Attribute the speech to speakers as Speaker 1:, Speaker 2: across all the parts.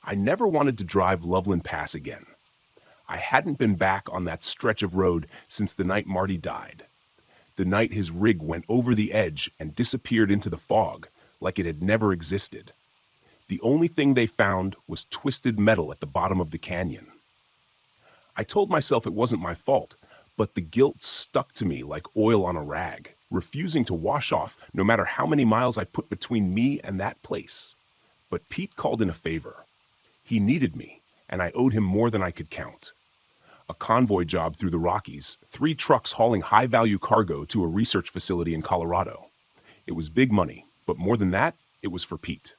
Speaker 1: I never wanted to drive Loveland Pass again. I hadn't been back on that stretch of road since the night Marty died. The night his rig went over the edge and disappeared into the fog, like it had never existed. The only thing they found was twisted metal at the bottom of the canyon. I told myself it wasn't my fault, but the guilt stuck to me like oil on a rag, refusing to wash off no matter how many miles I put between me and that place. But Pete called in a favor. He needed me, and I owed him more than I could count. A convoy job through the Rockies, 3 trucks hauling high-value cargo to a research facility in Colorado. It was big money, but more than that, it was for Pete.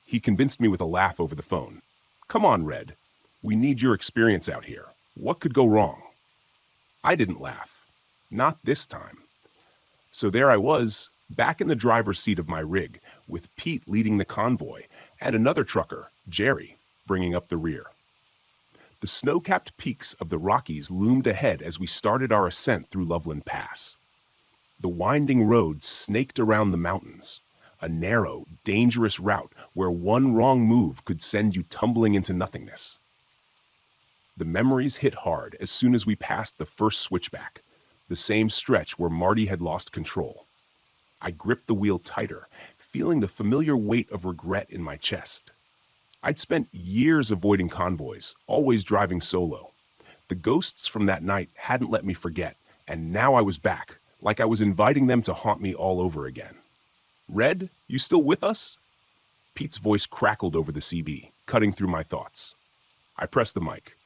Speaker 1: He convinced me with a laugh over the phone. "Come on, Red. We need your experience out here. What could go wrong?" I didn't laugh. Not this time. So there I was, back in the driver's seat of my rig, with Pete leading the convoy, and another trucker, Jerry, bringing up the rear. The snow-capped peaks of the Rockies loomed ahead as we started our ascent through Loveland Pass. The winding road snaked around the mountains, a narrow, dangerous route where one wrong move could send you tumbling into nothingness. The memories hit hard as soon as we passed the first switchback, the same stretch where Marty had lost control. I gripped the wheel tighter, feeling the familiar weight of regret in my chest. I'd spent years avoiding convoys, always driving solo. The ghosts from that night hadn't let me forget, and now I was back, like I was inviting them to haunt me all over again. "Red, you still with us?" Pete's voice crackled over the CB, cutting through my thoughts. I pressed the mic.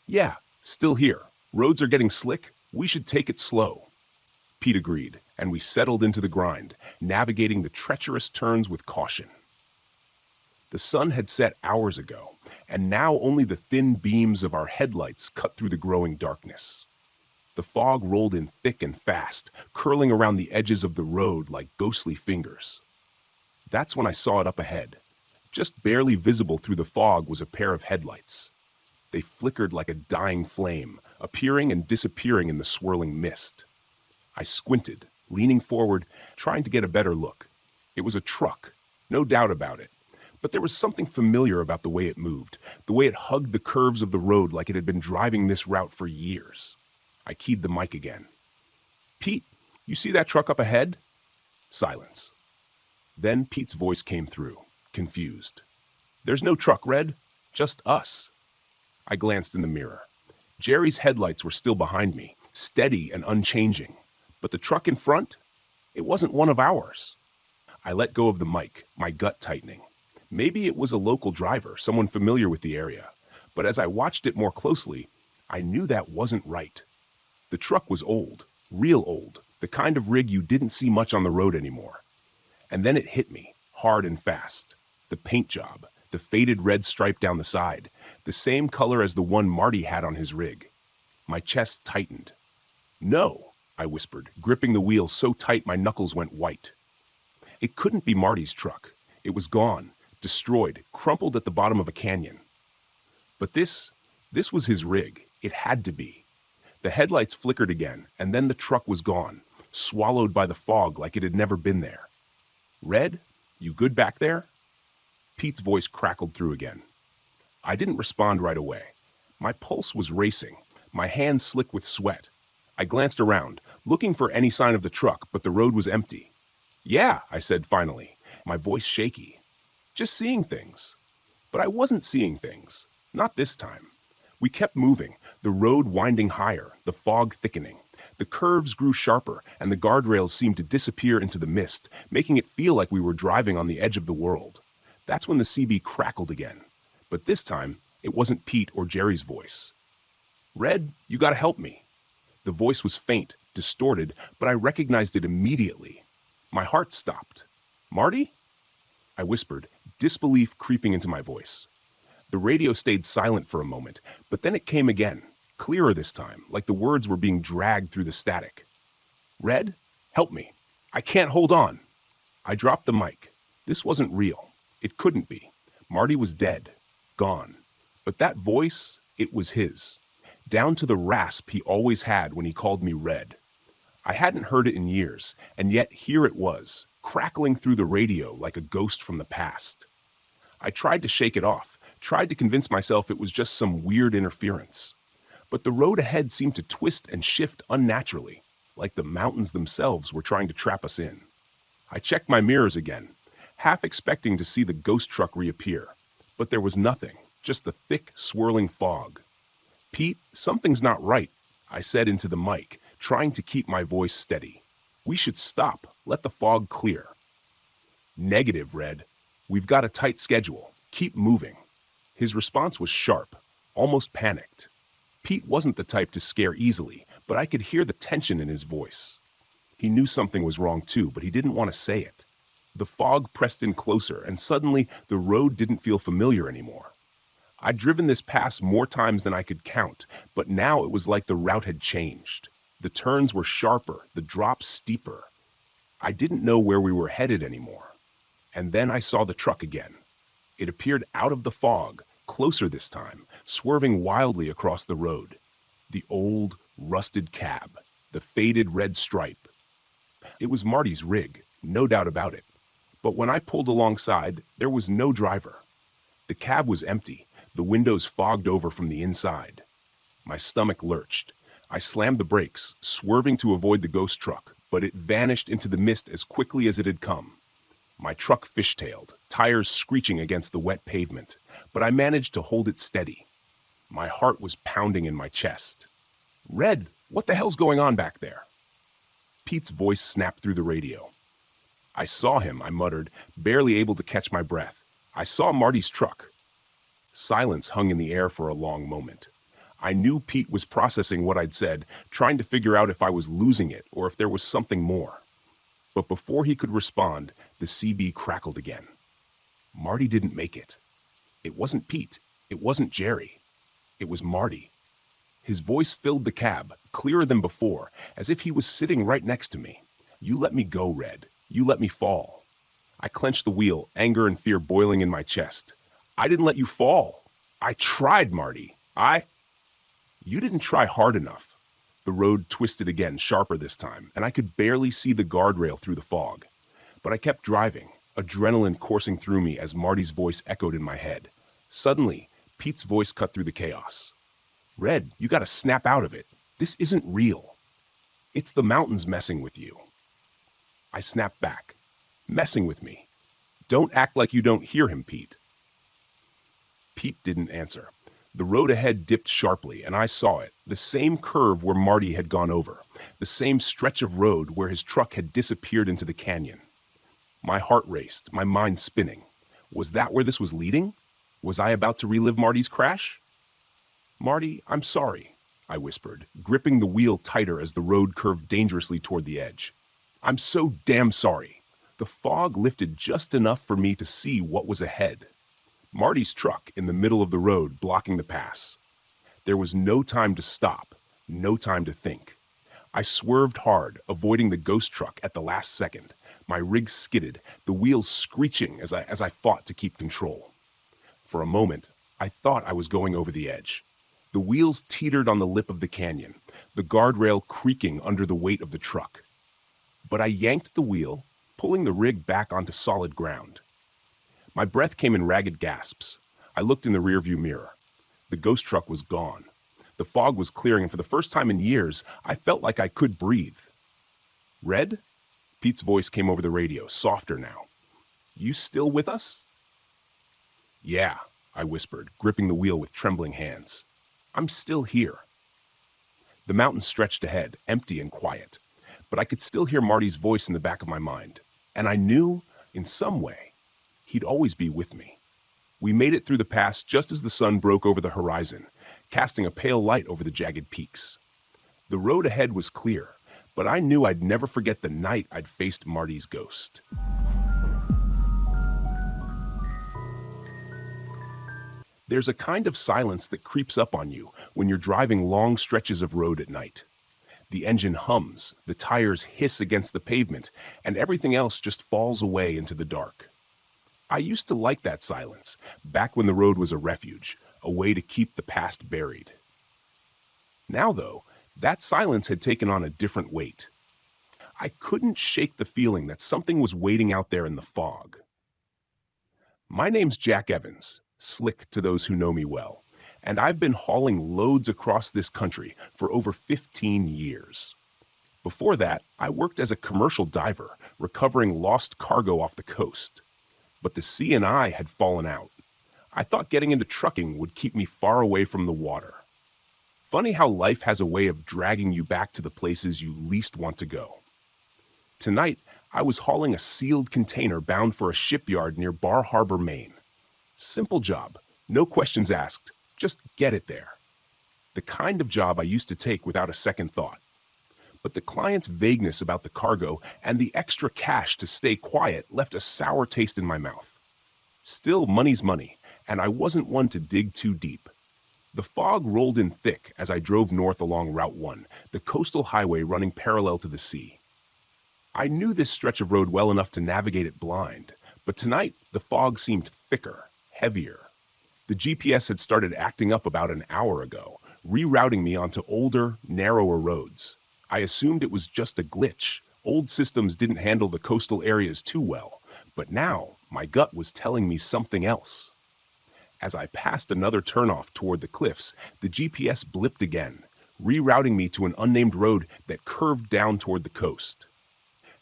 Speaker 1: "Yeah, still here. Roads are getting slick. We should take it slow." Pete agreed, and we settled into the grind, navigating the treacherous turns with caution. The sun had set hours ago, and now only the thin beams of our headlights cut through the growing darkness. The fog rolled in thick and fast, curling around the edges of the road like ghostly fingers. That's when I saw it up ahead. Just barely visible through the fog was a pair of headlights. They flickered like a dying flame, appearing and disappearing in the swirling mist. I squinted, leaning forward, trying to get a better look. It was a truck, no doubt about it. But there was something familiar about the way it moved, the way it hugged the curves of the road like it had been driving this route for years. I keyed the mic again. "Pete, you see that truck up ahead?" Silence. Then Pete's voice came through, confused. "There's no truck, Red. Just us." I glanced in the mirror. Jerry's headlights were still behind me, steady and unchanging. But the truck in front? It wasn't one of ours. I let go of the mic, my gut tightening. Maybe it was a local driver, someone familiar with the area. But as I watched it more closely, I knew that wasn't right. The truck was old, real old, the kind of rig you didn't see much on the road anymore. And then it hit me, hard and fast. The paint job, the faded red stripe down the side, the same color as the one Marty had on his rig. My chest tightened. "No," I whispered, gripping the wheel so tight my knuckles went white. It couldn't be Marty's truck. It was gone, destroyed, crumpled at the bottom of a canyon. But this was his rig. It had to be. The headlights flickered again, and then the truck was gone, swallowed by the fog like it had never been there. "Red, you good back there?" Pete's voice crackled through again. I didn't respond right away. My pulse was racing, my hands slick with sweat. I glanced around, looking for any sign of the truck, but the road was empty. "Yeah," I said finally, my voice shaky. "Just seeing things." But I wasn't seeing things. Not this time. We kept moving, the road winding higher, the fog thickening. The curves grew sharper, and the guardrails seemed to disappear into the mist, making it feel like we were driving on the edge of the world. That's when the CB crackled again. But this time, it wasn't Pete or Jerry's voice. "Red, you gotta help me." The voice was faint, distorted, but I recognized it immediately. My heart stopped. "Marty?" I whispered, disbelief creeping into my voice. The radio stayed silent for a moment, but then it came again, clearer this time, like the words were being dragged through the static. "Red, help me. I can't hold on." I dropped the mic. This wasn't real. It couldn't be. Marty was dead, gone. But that voice, it was his. Down to the rasp he always had when he called me Red. I hadn't heard it in years, and yet here it was, crackling through the radio like a ghost from the past. I tried to shake it off, tried to convince myself it was just some weird interference. But the road ahead seemed to twist and shift unnaturally, like the mountains themselves were trying to trap us in. I checked my mirrors again, half expecting to see the ghost truck reappear. But there was nothing, just the thick, swirling fog. "Pete, something's not right," I said into the mic, trying to keep my voice steady. "We should stop. Let the fog clear." "Negative, Red. We've got a tight schedule. Keep moving." His response was sharp, almost panicked. Pete wasn't the type to scare easily, but I could hear the tension in his voice. He knew something was wrong too, but he didn't want to say it. The fog pressed in closer, and suddenly the road didn't feel familiar anymore. I'd driven this pass more times than I could count, but now it was like the route had changed. The turns were sharper, the drops steeper. I didn't know where we were headed anymore. And then I saw the truck again. It appeared out of the fog, closer this time, swerving wildly across the road. The old, rusted cab, the faded red stripe. It was Marty's rig, no doubt about it. But when I pulled alongside, there was no driver. The cab was empty, the windows fogged over from the inside. My stomach lurched. I slammed the brakes, swerving to avoid the ghost truck, but it vanished into the mist as quickly as it had come. My truck fishtailed, tires screeching against the wet pavement, but I managed to hold it steady. My heart was pounding in my chest. "Red, what the hell's going on back there?" Pete's voice snapped through the radio. "I saw him," I muttered, barely able to catch my breath. "I saw Marty's truck." Silence hung in the air for a long moment. I knew Pete was processing what I'd said, trying to figure out if I was losing it or if there was something more. But before he could respond, the CB crackled again. Marty didn't make it. It wasn't Pete. It wasn't Jerry. It was Marty. His voice filled the cab, clearer than before, as if he was sitting right next to me. "You let me go, Red. You let me fall." I clenched the wheel, anger and fear boiling in my chest. "I didn't let you fall. I tried, Marty. You didn't try hard enough." The road twisted again, sharper this time, and I could barely see the guardrail through the fog. But I kept driving, adrenaline coursing through me as Marty's voice echoed in my head. Suddenly, Pete's voice cut through the chaos. "Red, you gotta snap out of it. This isn't real. It's the mountains messing with you." I snapped back. "Messing with me? Don't act like you don't hear him, Pete." Pete didn't answer. The road ahead dipped sharply, and I saw it, the same curve where Marty had gone over, the same stretch of road where his truck had disappeared into the canyon. My heart raced, my mind spinning. Was that where this was leading? Was I about to relive Marty's crash? "Marty, I'm sorry," I whispered, gripping the wheel tighter as the road curved dangerously toward the edge. "I'm so damn sorry." The fog lifted just enough for me to see what was ahead. Marty's truck in the middle of the road blocking the pass. There was no time to stop, no time to think. I swerved hard, avoiding the ghost truck at the last second. My rig skidded, the wheels screeching as I fought to keep control. For a moment, I thought I was going over the edge. The wheels teetered on the lip of the canyon, the guardrail creaking under the weight of the truck. But I yanked the wheel, pulling the rig back onto solid ground. My breath came in ragged gasps. I looked in the rearview mirror. The ghost truck was gone. The fog was clearing, and for the first time in years, I felt like I could breathe. "Red?" Pete's voice came over the radio, softer now. "You still with us?" "Yeah," I whispered, gripping the wheel with trembling hands. "I'm still here." The mountains stretched ahead, empty and quiet. But I could still hear Marty's voice in the back of my mind. And I knew, in some way, he'd always be with me. We made it through the pass just as the sun broke over the horizon, casting a pale light over the jagged peaks. The road ahead was clear, but I knew I'd never forget the night I'd faced Marty's ghost. There's a kind of silence that creeps up on you when you're driving long stretches of road at night. The engine hums, the tires hiss against the pavement, and everything else just falls away into the dark. I used to like that silence, back when the road was a refuge, a way to keep the past buried. Now, though, that silence had taken on a different weight. I couldn't shake the feeling that something was waiting out there in the fog. "My name's Jack Evans," Slick to those who know me well. And I've been hauling loads across this country for over 15 years. Before that, I worked as a commercial diver, recovering lost cargo off the coast. But the sea and I had fallen out. I thought getting into trucking would keep me far away from the water. Funny how life has a way of dragging you back to the places you least want to go. Tonight, I was hauling a sealed container bound for a shipyard near Bar Harbor, Maine. Simple job, no questions asked, just get it there. The kind of job I used to take without a second thought. But the client's vagueness about the cargo and the extra cash to stay quiet left a sour taste in my mouth. Still, money's money, and I wasn't one to dig too deep. The fog rolled in thick as I drove north along Route 1, the coastal highway running parallel to the sea. I knew this stretch of road well enough to navigate it blind, but tonight the fog seemed thicker, heavier. The GPS had started acting up about an hour ago, rerouting me onto older, narrower roads. I assumed it was just a glitch. Old systems didn't handle the coastal areas too well, but now my gut was telling me something else. As I passed another turnoff toward the cliffs, the GPS blipped again, rerouting me to an unnamed road that curved down toward the coast.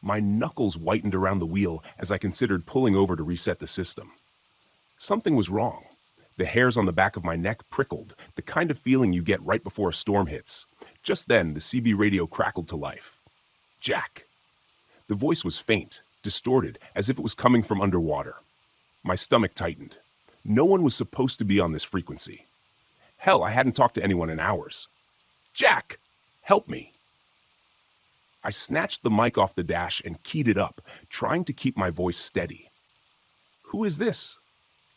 Speaker 1: My knuckles whitened around the wheel as I considered pulling over to reset the system. Something was wrong. The hairs on the back of my neck prickled, the kind of feeling you get right before a storm hits. Just then, the CB radio crackled to life. Jack. The voice was faint, distorted, as if it was coming from underwater. My stomach tightened. No one was supposed to be on this frequency. Hell, I hadn't talked to anyone in hours. Jack, help me. I snatched the mic off the dash and keyed it up, trying to keep my voice steady. Who is this?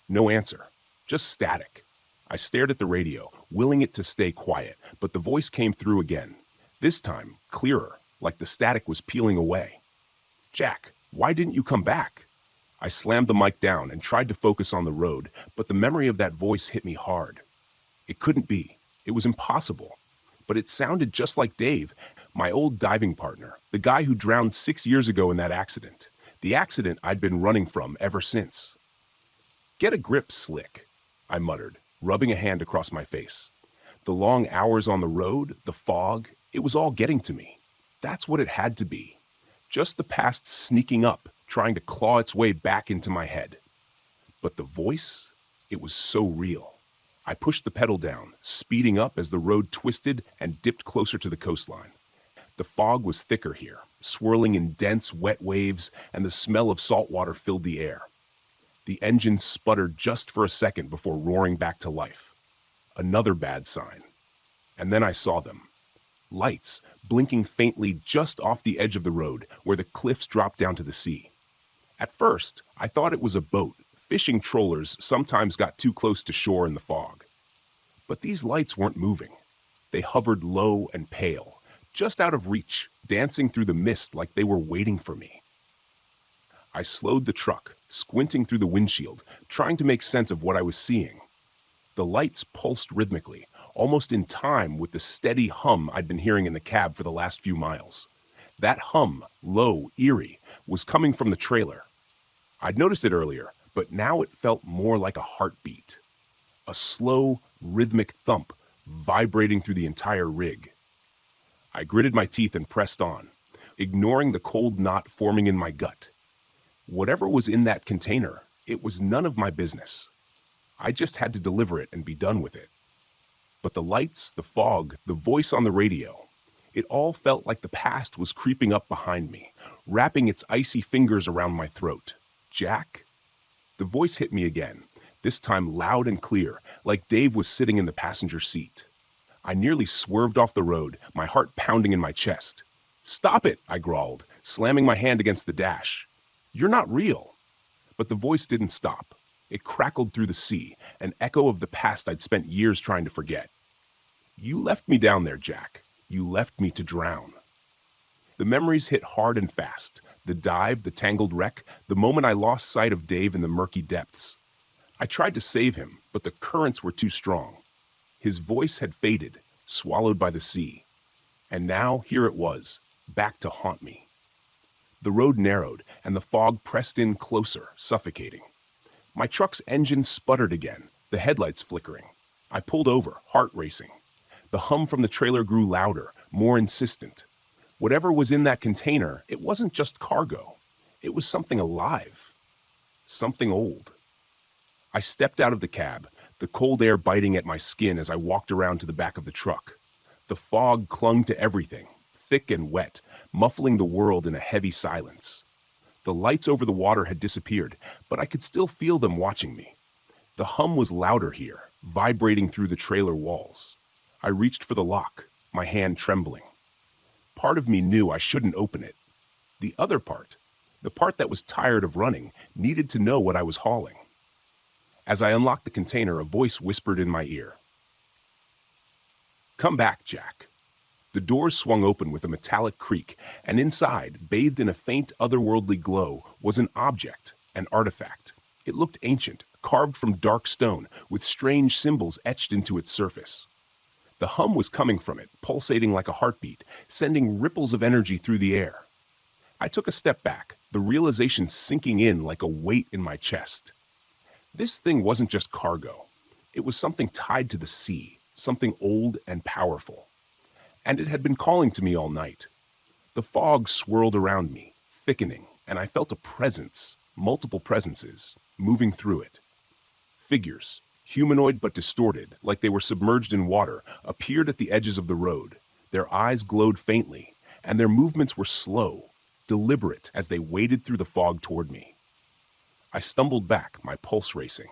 Speaker 1: No answer, just static. I stared at the radio, willing it to stay quiet, but the voice came through again. This time, clearer, like the static was peeling away. Jack, why didn't you come back? I slammed the mic down and tried to focus on the road, but the memory of that voice hit me hard. It couldn't be. It was impossible. But it sounded just like Dave, my old diving partner, the guy who drowned 6 years ago in that accident. The accident I'd been running from ever since. Get a grip, Slick, I muttered, rubbing a hand across my face. The long hours on the road, the fog, it was all getting to me. That's what it had to be. Just the past sneaking up, trying to claw its way back into my head. But the voice, it was so real. I pushed the pedal down, speeding up as the road twisted and dipped closer to the coastline. The fog was thicker here, swirling in dense, wet waves, and the smell of salt water filled the air. The engine sputtered just for a second before roaring back to life. Another bad sign. And then I saw them. Lights, blinking faintly just off the edge of the road, where the cliffs dropped down to the sea. At first, I thought it was a boat. Fishing trawlers sometimes got too close to shore in the fog. But these lights weren't moving. They hovered low and pale, just out of reach, dancing through the mist like they were waiting for me. I slowed the truck, squinting through the windshield, trying to make sense of what I was seeing. The lights pulsed rhythmically, almost in time with the steady hum I'd been hearing in the cab for the last few miles. That hum, low, eerie, was coming from the trailer. I'd noticed it earlier, but now it felt more like a heartbeat. A slow, rhythmic thump vibrating through the entire rig. I gritted my teeth and pressed on, ignoring the cold knot forming in my gut. Whatever was in that container, it was none of my business. I just had to deliver it and be done with it. But the lights, the fog, the voice on the radio, it all felt like the past was creeping up behind me, wrapping its icy fingers around my throat. Jack? The voice hit me again, this time loud and clear, like Dave was sitting in the passenger seat. I nearly swerved off the road, my heart pounding in my chest. Stop it, I growled, slamming my hand against the dash. You're not real. But the voice didn't stop. It crackled through the sea, an echo of the past I'd spent years trying to forget. You left me down there, Jack. You left me to drown. The memories hit hard and fast. The dive, the tangled wreck, the moment I lost sight of Dave in the murky depths. I tried to save him, but the currents were too strong. His voice had faded, swallowed by the sea. And now here it was, back to haunt me. The road narrowed, and the fog pressed in closer, suffocating. My truck's engine sputtered again, the headlights flickering. I pulled over, heart racing. The hum from the trailer grew louder, more insistent. Whatever was in that container, it wasn't just cargo. It was something alive. Something old. I stepped out of the cab, the cold air biting at my skin as I walked around to the back of the truck. The fog clung to everything, thick and wet, muffling the world in a heavy silence. The lights over the water had disappeared, but I could still feel them watching me. The hum was louder here, vibrating through the trailer walls. I reached for the lock, my hand trembling. Part of me knew I shouldn't open it. The other part, the part that was tired of running, needed to know what I was hauling. As I unlocked the container, a voice whispered in my ear. "Come back, Jack." The doors swung open with a metallic creak, and inside, bathed in a faint otherworldly glow, was an object, an artifact. It looked ancient, carved from dark stone, with strange symbols etched into its surface. The hum was coming from it, pulsating like a heartbeat, sending ripples of energy through the air. I took a step back, the realization sinking in like a weight in my chest. This thing wasn't just cargo. It was something tied to the sea, something old and powerful. And it had been calling to me all night. The fog swirled around me, thickening, and I felt a presence, multiple presences, moving through it. Figures, humanoid but distorted, like they were submerged in water, appeared at the edges of the road. Their eyes glowed faintly, and their movements were slow, deliberate as they waded through the fog toward me. I stumbled back, my pulse racing.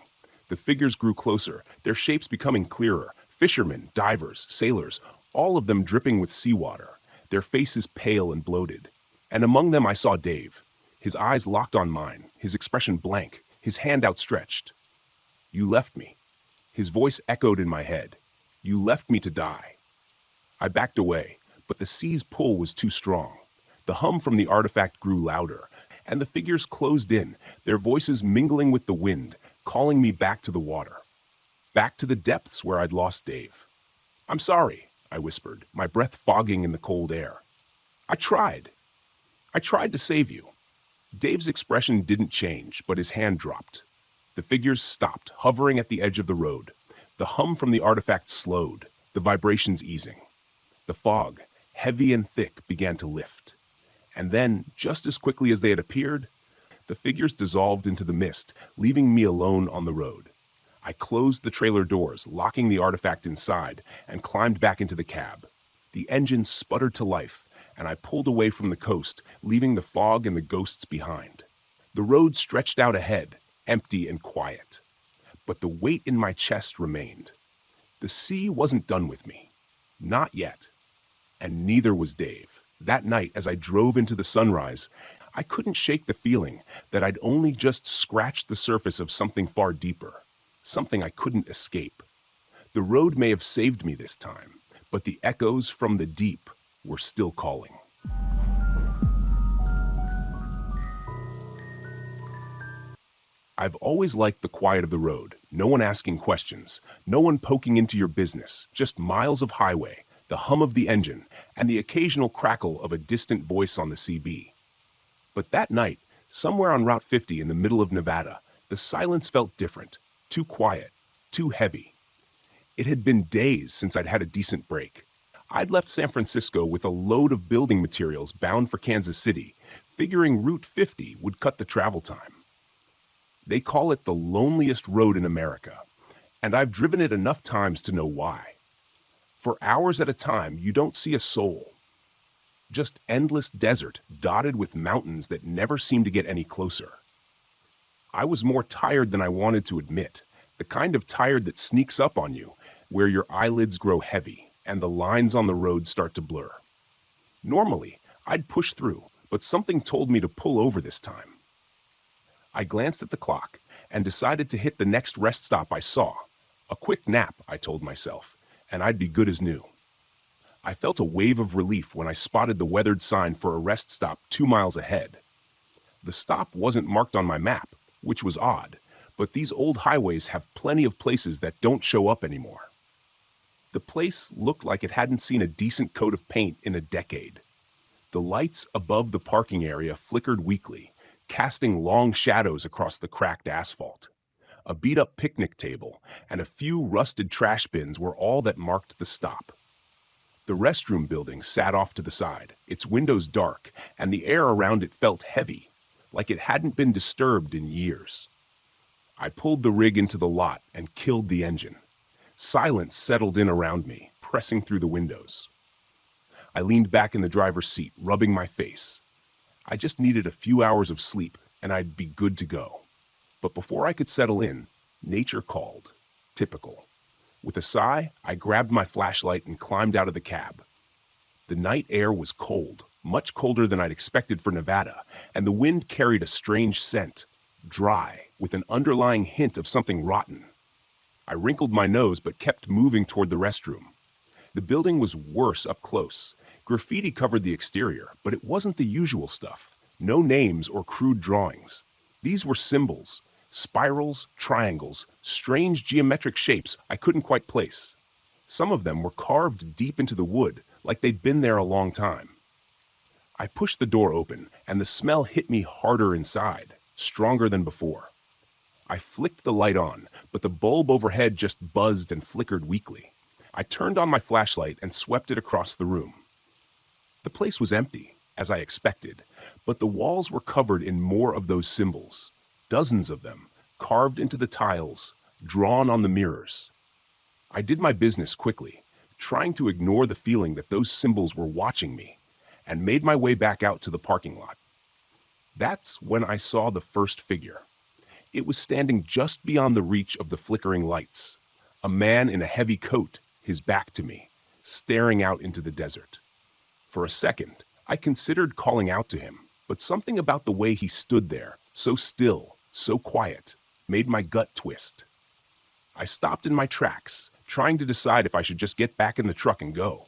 Speaker 1: The figures grew closer, their shapes becoming clearer. Fishermen, divers, sailors, all of them dripping with seawater, their faces pale and bloated. And among them I saw Dave, his eyes locked on mine, his expression blank, his hand outstretched. "You left me." His voice echoed in my head. "You left me to die." I backed away, but the sea's pull was too strong. The hum from the artifact grew louder, and the figures closed in, their voices mingling with the wind, calling me back to the water. Back to the depths where I'd lost Dave. "I'm sorry," I whispered, my breath fogging in the cold air. I tried to save you." Dave's expression didn't change, but his hand dropped. The figures stopped, hovering at the edge of the road. The hum from the artifact slowed, the vibrations easing. The fog, heavy and thick, began to lift. And then, just as quickly as they had appeared, the figures dissolved into the mist, leaving me alone on the road. I closed the trailer doors, locking the artifact inside, and climbed back into the cab. The engine sputtered to life, and I pulled away from the coast, leaving the fog and the ghosts behind. The road stretched out ahead, empty and quiet. But the weight in my chest remained. The sea wasn't done with me. Not yet. And neither was Dave. That night, as I drove into the sunrise, I couldn't shake the feeling that I'd only just scratched the surface of something far deeper, something I couldn't escape. The road may have saved me this time, but the echoes from the deep were still calling. I've always liked the quiet of the road, no one asking questions, no one poking into your business, just miles of highway, the hum of the engine, and the occasional crackle of a distant voice on the CB. But that night, somewhere on Route 50 in the middle of Nevada, the silence felt different, too quiet, too heavy. It had been days since I'd had a decent break. I'd left San Francisco with a load of building materials bound for Kansas City, figuring Route 50 would cut the travel time. They call it the loneliest road in America, and I've driven it enough times to know why. For hours at a time, you don't see a soul. Just endless desert dotted with mountains that never seem to get any closer. I was more tired than I wanted to admit, the kind of tired that sneaks up on you, where your eyelids grow heavy and the lines on the road start to blur. Normally, I'd push through, but something told me to pull over this time. I glanced at the clock and decided to hit the next rest stop I saw. A quick nap, I told myself, and I'd be good as new. I felt a wave of relief when I spotted the weathered sign for a rest stop 2 miles ahead. The stop wasn't marked on my map, which was odd, but these old highways have plenty of places that don't show up anymore. The place looked like it hadn't seen a decent coat of paint in a decade. The lights above the parking area flickered weakly, casting long shadows across the cracked asphalt. A beat-up picnic table and a few rusted trash bins were all that marked the stop. The restroom building sat off to the side, its windows dark, and the air around it felt heavy, like it hadn't been disturbed in years. I pulled the rig into the lot and killed the engine. Silence settled in around me, pressing through the windows. I leaned back in the driver's seat, rubbing my face. I just needed a few hours of sleep, and I'd be good to go. But before I could settle in, nature called. Typical. With a sigh, I grabbed my flashlight and climbed out of the cab. The night air was cold, much colder than I'd expected for Nevada, and the wind carried a strange scent, dry, with an underlying hint of something rotten. I wrinkled my nose but kept moving toward the restroom. The building was worse up close. Graffiti covered the exterior, but it wasn't the usual stuff. No names or crude drawings. These were symbols. Spirals, triangles, strange geometric shapes I couldn't quite place. Some of them were carved deep into the wood, like they'd been there a long time. I pushed the door open, and the smell hit me harder inside, stronger than before. I flicked the light on, but the bulb overhead just buzzed and flickered weakly. I turned on my flashlight and swept it across the room. The place was empty, as I expected, but the walls were covered in more of those symbols. Dozens of them, carved into the tiles, drawn on the mirrors. I did my business quickly, trying to ignore the feeling that those symbols were watching me, and made my way back out to the parking lot. That's when I saw the first figure. It was standing just beyond the reach of the flickering lights. A man in a heavy coat, his back to me, staring out into the desert. For a second, I considered calling out to him, but something about the way he stood there, so still, so quiet, made my gut twist. I stopped in my tracks, trying to decide if I should just get back in the truck and go.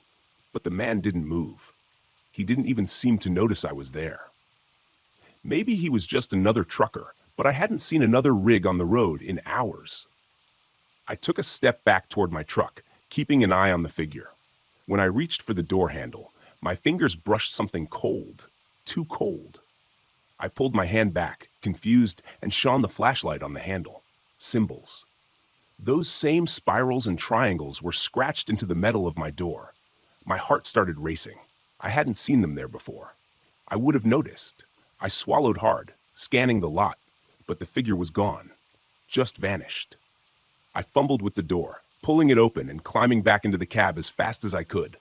Speaker 1: But the man didn't move. He didn't even seem to notice I was there. Maybe he was just another trucker, but I hadn't seen another rig on the road in hours. I took a step back toward my truck, keeping an eye on the figure. When I reached for the door handle, my fingers brushed something cold, too cold. I pulled my hand back, confused, and shone the flashlight on the handle. Symbols. Those same spirals and triangles were scratched into the metal of my door. My heart started racing. I hadn't seen them there before. I would have noticed. I swallowed hard, scanning the lot, but the figure was gone. Just vanished. I fumbled with the door, pulling it open and climbing back into the cab as fast as I could.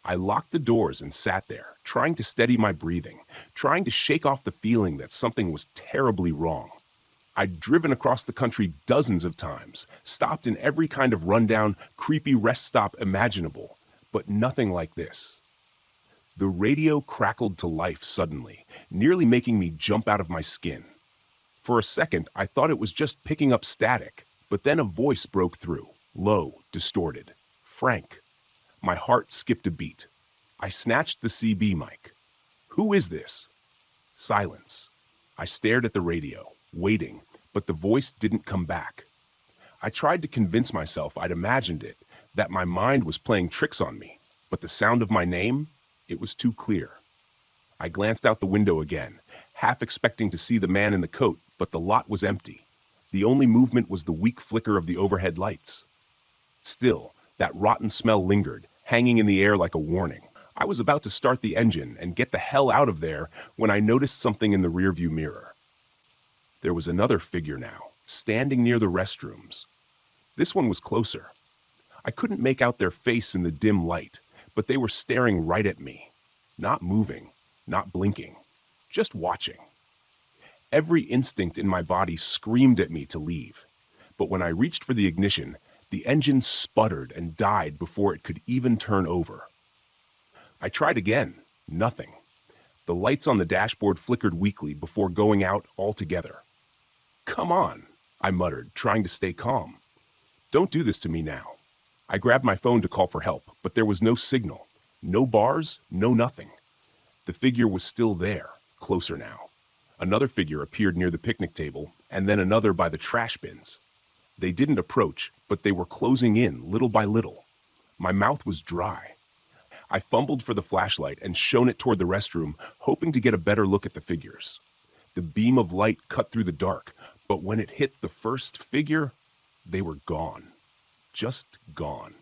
Speaker 1: I locked the doors and sat there, trying to steady my breathing, trying to shake off the feeling that something was terribly wrong. I'd driven across the country dozens of times, stopped in every kind of rundown, creepy rest stop imaginable, but nothing like this. The radio crackled to life suddenly, nearly making me jump out of my skin. For a second, I thought it was just picking up static, but then a voice broke through, low, distorted. Frank. My heart skipped a beat. I snatched the CB mic. Who is this? Silence. I stared at the radio, waiting, but the voice didn't come back. I tried to convince myself I'd imagined it, that my mind was playing tricks on me, but the sound of my name, it was too clear. I glanced out the window again, half expecting to see the man in the coat, but the lot was empty. The only movement was the weak flicker of the overhead lights. Still, that rotten smell lingered, hanging in the air like a warning. I was about to start the engine and get the hell out of there when I noticed something in the rearview mirror. There was another figure now, standing near the restrooms. This one was closer. I couldn't make out their face in the dim light, but they were staring right at me. Not moving, not blinking, just watching. Every instinct in my body screamed at me to leave. But when I reached for the ignition, the engine sputtered and died before it could even turn over. I tried again. Nothing. The lights on the dashboard flickered weakly before going out altogether. "Come on," I muttered, trying to stay calm. "Don't do this to me now." I grabbed my phone to call for help, but there was no signal. No bars, no nothing. The figure was still there, closer now. Another figure appeared near the picnic table, and then another by the trash bins. They didn't approach, but they were closing in little by little. My mouth was dry. I fumbled for the flashlight and shone it toward the restroom, hoping to get a better look at the figures. The beam of light cut through the dark, But when it hit the first figure, they were gone. Just gone.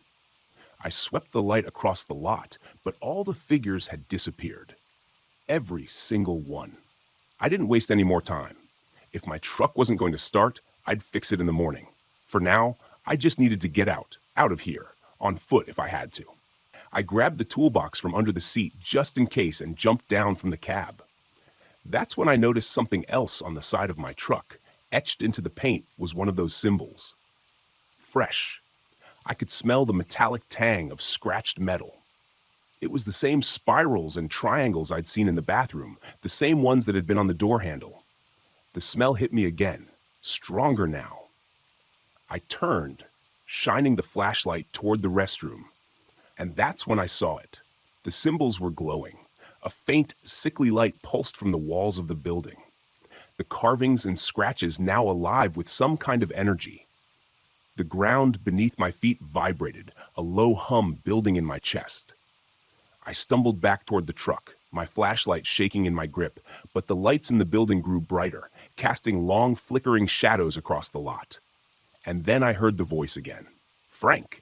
Speaker 1: I swept the light across the lot, but all the figures had disappeared. Every single one. I didn't waste any more time. If my truck wasn't going to start, I'd fix it in the morning. For now, I just needed to get out of here, on foot if I had to. I grabbed the toolbox from under the seat just in case and jumped down from the cab. That's when I noticed something else on the side of my truck. Etched into the paint was one of those symbols. Fresh. I could smell the metallic tang of scratched metal. It was the same spirals and triangles I'd seen in the bathroom, the same ones that had been on the door handle. The smell hit me again, stronger now. I turned, shining the flashlight toward the restroom, and that's when I saw it. The symbols were glowing. A faint, sickly light pulsed from the walls of the building. The carvings and scratches now alive with some kind of energy. The ground beneath my feet vibrated, a low hum building in my chest. I stumbled back toward the truck, my flashlight shaking in my grip, but the lights in the building grew brighter, casting long, flickering shadows across the lot. And then I heard the voice again. Frank.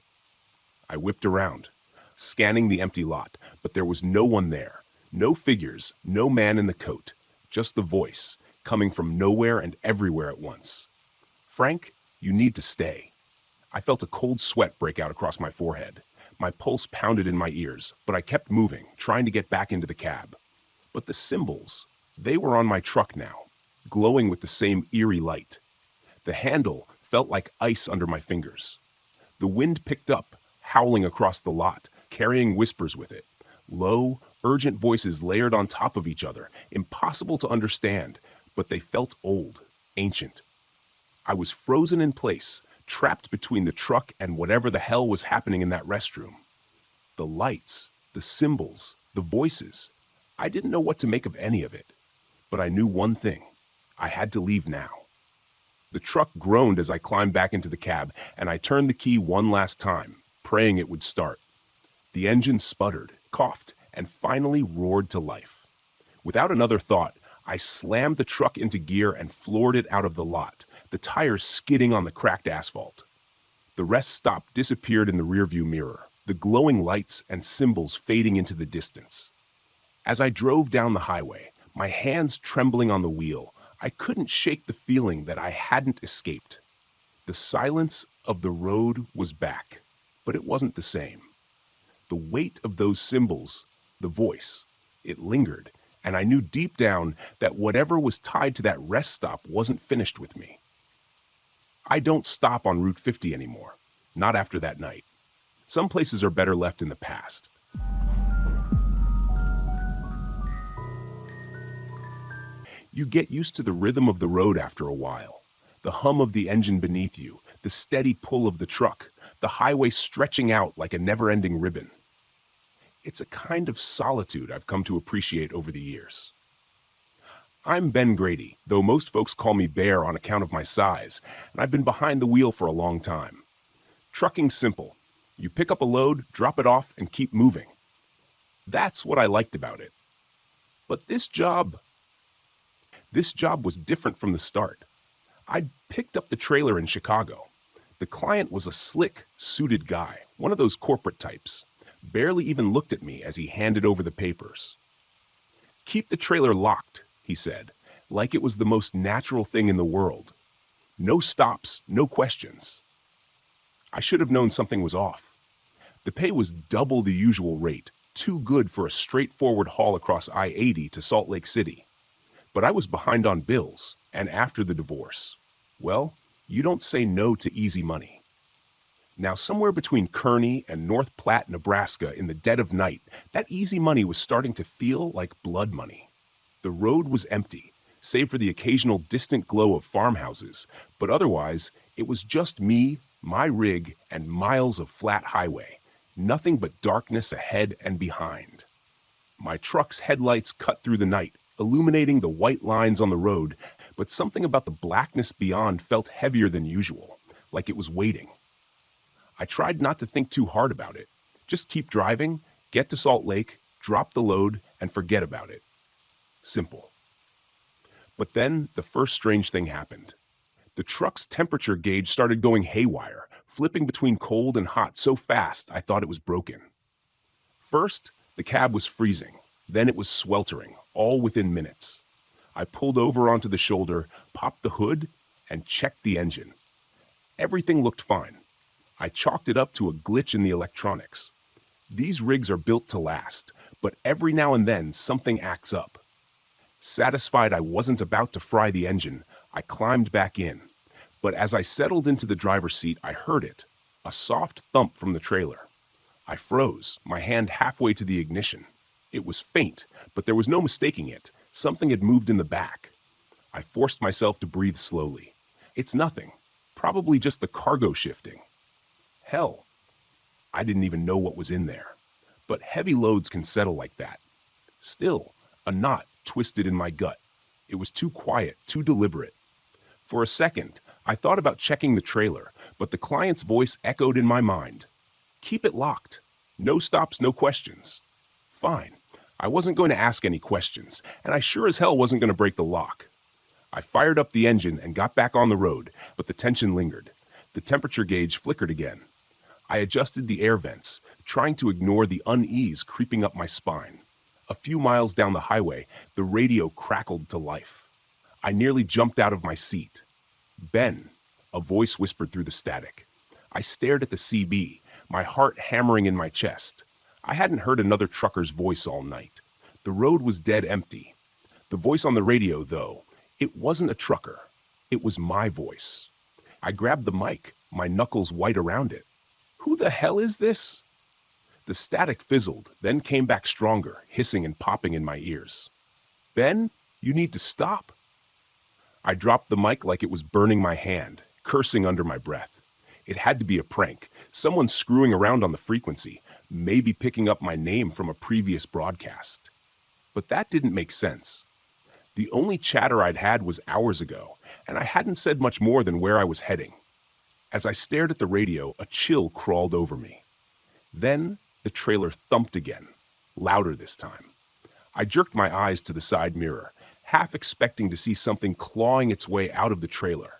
Speaker 1: I whipped around, scanning the empty lot, but there was no one there. No figures, no man in the coat, just the voice, coming from nowhere and everywhere at once. Frank, you need to stay. I felt a cold sweat break out across my forehead. My pulse pounded in my ears, but I kept moving, trying to get back into the cab. But the symbols, they were on my truck now, glowing with the same eerie light. The handle felt like ice under my fingers. The wind picked up, howling across the lot, carrying whispers with it. Low, urgent voices layered on top of each other, impossible to understand, but they felt old, ancient. I was frozen in place, trapped between the truck and whatever the hell was happening in that restroom. The lights, the symbols, the voices. I didn't know what to make of any of it, but I knew one thing. I had to leave now. The truck groaned as I climbed back into the cab, and I turned the key one last time, praying it would start. The engine sputtered, coughed, and finally roared to life. Without another thought, I slammed the truck into gear and floored it out of the lot, the tires skidding on the cracked asphalt. The rest stop disappeared in the rearview mirror, the glowing lights and symbols fading into the distance. As I drove down the highway, my hands trembling on the wheel, I couldn't shake the feeling that I hadn't escaped. The silence of the road was back, but it wasn't the same. The weight of those symbols, the voice, it lingered, and I knew deep down that whatever was tied to that rest stop wasn't finished with me. I don't stop on Route 50 anymore, not after that night. Some places are better left in the past. You get used to the rhythm of the road after a while, the hum of the engine beneath you, the steady pull of the truck, the highway stretching out like a never-ending ribbon. It's a kind of solitude I've come to appreciate over the years. I'm Ben Grady, though most folks call me Bear on account of my size, and I've been behind the wheel for a long time. Trucking's simple. You pick up a load, drop it off, and keep moving. That's what I liked about it. But this job was different from the start. I'd picked up the trailer in Chicago. The client was a slick, suited guy, one of those corporate types. Barely even looked at me as he handed over the papers. Keep the trailer locked, he said, like it was the most natural thing in the world. No stops, no questions. I should have known something was off. The pay was double the usual rate, too good for a straightforward haul across I-80 to Salt Lake City. But I was behind on bills, and after the divorce. Well, you don't say no to easy money. Now, somewhere between Kearney and North Platte, Nebraska, in the dead of night, that easy money was starting to feel like blood money. The road was empty, save for the occasional distant glow of farmhouses, but otherwise, it was just me, my rig, and miles of flat highway. Nothing but darkness ahead and behind. My truck's headlights cut through the night, illuminating the white lines on the road, but something about the blackness beyond felt heavier than usual, like it was waiting. I tried not to think too hard about it. Just keep driving, get to Salt Lake, drop the load, and forget about it. Simple. But then the first strange thing happened. The truck's temperature gauge started going haywire, flipping between cold and hot so fast I thought it was broken. First, the cab was freezing. Then it was sweltering, all within minutes. I pulled over onto the shoulder, popped the hood, and checked the engine. Everything looked fine. I chalked it up to a glitch in the electronics. These rigs are built to last, but every now and then something acts up. Satisfied I wasn't about to fry the engine, I climbed back in. But as I settled into the driver's seat, I heard it, a soft thump from the trailer. I froze, my hand halfway to the ignition. It was faint, but there was no mistaking it. Something had moved in the back. I forced myself to breathe slowly. It's nothing, probably just the cargo shifting. Hell, I didn't even know what was in there. But heavy loads can settle like that. Still, a knot twisted in my gut. It was too quiet, too deliberate. For a second, I thought about checking the trailer, but the client's voice echoed in my mind. Keep it locked. No stops, no questions. Fine. I wasn't going to ask any questions, and I sure as hell wasn't going to break the lock. I fired up the engine and got back on the road, but the tension lingered. The temperature gauge flickered again. I adjusted the air vents, trying to ignore the unease creeping up my spine. A few miles down the highway, the radio crackled to life. I nearly jumped out of my seat. Ben, a voice whispered through the static. I stared at the CB, my heart hammering in my chest. I hadn't heard another trucker's voice all night. The road was dead empty. The voice on the radio, though, it wasn't a trucker. It was my voice. I grabbed the mic, my knuckles white around it. Who the hell is this? The static fizzled, then came back stronger, hissing and popping in my ears. Ben, you need to stop. I dropped the mic like it was burning my hand, cursing under my breath. It had to be a prank, someone screwing around on the frequency, maybe picking up my name from a previous broadcast. But that didn't make sense. The only chatter I'd had was hours ago, and I hadn't said much more than where I was heading. As I stared at the radio, a chill crawled over me. Then the trailer thumped again, louder this time. I jerked my eyes to the side mirror, half expecting to see something clawing its way out of the trailer.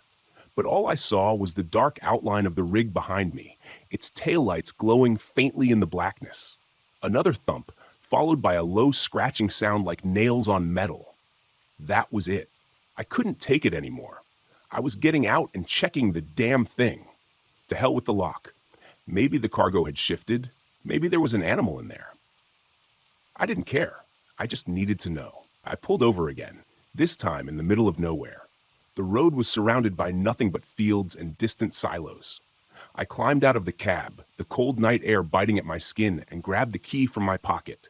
Speaker 1: But all I saw was the dark outline of the rig behind me, its taillights glowing faintly in the blackness. Another thump, followed by a low scratching sound like nails on metal. That was it. I couldn't take it anymore. I was getting out and checking the damn thing. To hell with the lock. Maybe the cargo had shifted. Maybe there was an animal in there. I didn't care. I just needed to know. I pulled over again, this time in the middle of nowhere. The road was surrounded by nothing but fields and distant silos. I climbed out of the cab, the cold night air biting at my skin, and grabbed the key from my pocket.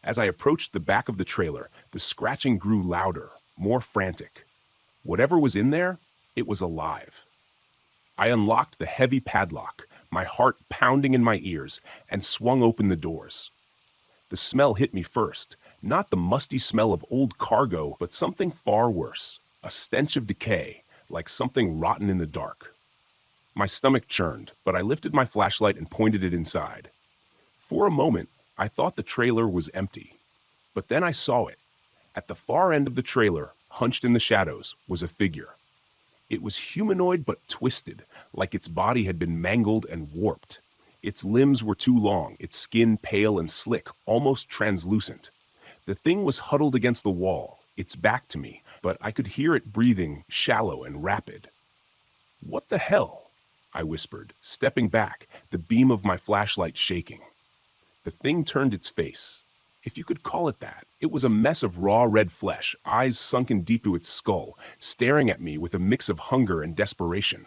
Speaker 1: As I approached the back of the trailer, the scratching grew louder, more frantic. Whatever was in there, it was alive. I unlocked the heavy padlock, my heart pounding in my ears, and swung open the doors. The smell hit me first, not the musty smell of old cargo, but something far worse, a stench of decay, like something rotten in the dark. My stomach churned, but I lifted my flashlight and pointed it inside. For a moment, I thought the trailer was empty. But then I saw it. At the far end of the trailer, hunched in the shadows, was a figure. It was humanoid but twisted, like its body had been mangled and warped. Its limbs were too long, its skin pale and slick, almost translucent. The thing was huddled against the wall, its back to me, but I could hear it breathing, shallow and rapid. "What the hell?" I whispered, stepping back, the beam of my flashlight shaking. The thing turned its face. If you could call it that, it was a mess of raw red flesh, eyes sunken deep to its skull, staring at me with a mix of hunger and desperation.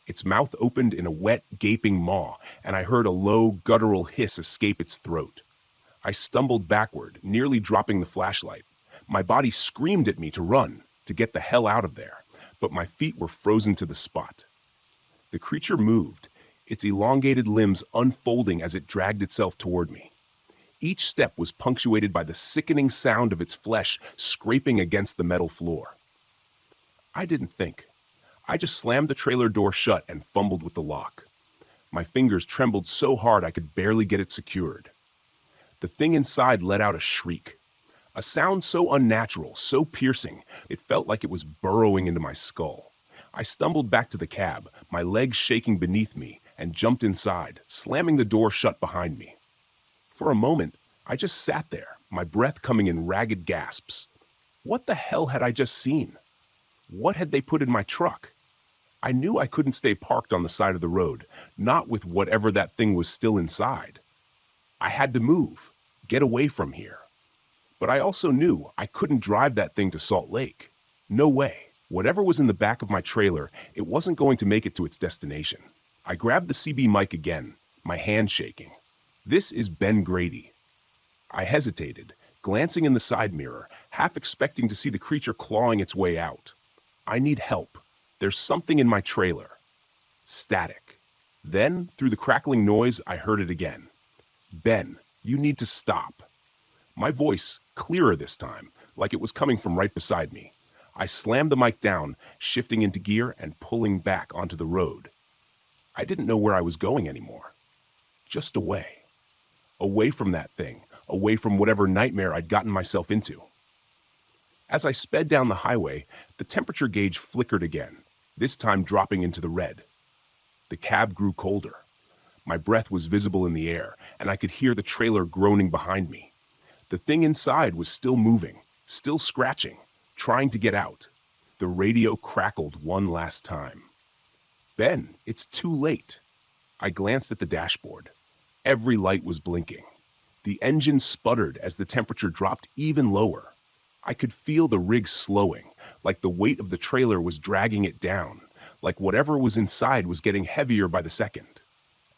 Speaker 1: Its mouth opened in a wet, gaping maw, and I heard a low, guttural hiss escape its throat. I stumbled backward, nearly dropping the flashlight. My body screamed at me to run, to get the hell out of there, but my feet were frozen to the spot. The creature moved, its elongated limbs unfolding as it dragged itself toward me. Each step was punctuated by the sickening sound of its flesh scraping against the metal floor. I didn't think. I just slammed the trailer door shut and fumbled with the lock. My fingers trembled so hard I could barely get it secured. The thing inside let out a shriek. A sound so unnatural, so piercing, it felt like it was burrowing into my skull. I stumbled back to the cab, my legs shaking beneath me, and jumped inside, slamming the door shut behind me. For a moment, I just sat there, my breath coming in ragged gasps. What the hell had I just seen? What had they put in my truck? I knew I couldn't stay parked on the side of the road, not with whatever that thing was still inside. I had to move, get away from here. But I also knew I couldn't drive that thing to Salt Lake. No way. Whatever was in the back of my trailer, it wasn't going to make it to its destination. I grabbed the CB mic again, my hand shaking. This is Ben Grady. I hesitated, glancing in the side mirror, half expecting to see the creature clawing its way out. I need help. There's something in my trailer. Static. Then, through the crackling noise, I heard it again. Ben, you need to stop. My voice, clearer this time, like it was coming from right beside me. I slammed the mic down, shifting into gear and pulling back onto the road. I didn't know where I was going anymore. Just away. Away from that thing, away from whatever nightmare I'd gotten myself into. As I sped down the highway, the temperature gauge flickered again, this time dropping into the red. The cab grew colder. My breath was visible in the air, and I could hear the trailer groaning behind me. The thing inside was still moving, still scratching, trying to get out. The radio crackled one last time. Ben, it's too late. I glanced at the dashboard. Every light was blinking. The engine sputtered as the temperature dropped even lower. I could feel the rig slowing, like the weight of the trailer was dragging it down, like whatever was inside was getting heavier by the second.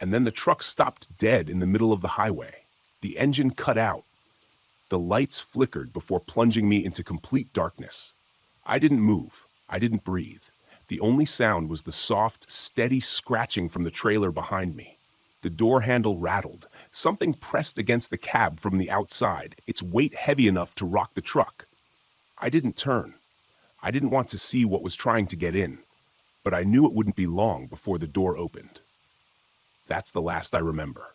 Speaker 1: And then the truck stopped dead in the middle of the highway. The engine cut out. The lights flickered before plunging me into complete darkness. I didn't move. I didn't breathe. The only sound was the soft, steady scratching from the trailer behind me. The door handle rattled. Something pressed against the cab from the outside, its weight heavy enough to rock the truck. I didn't turn. I didn't want to see what was trying to get in, but I knew it wouldn't be long before the door opened. That's the last I remember.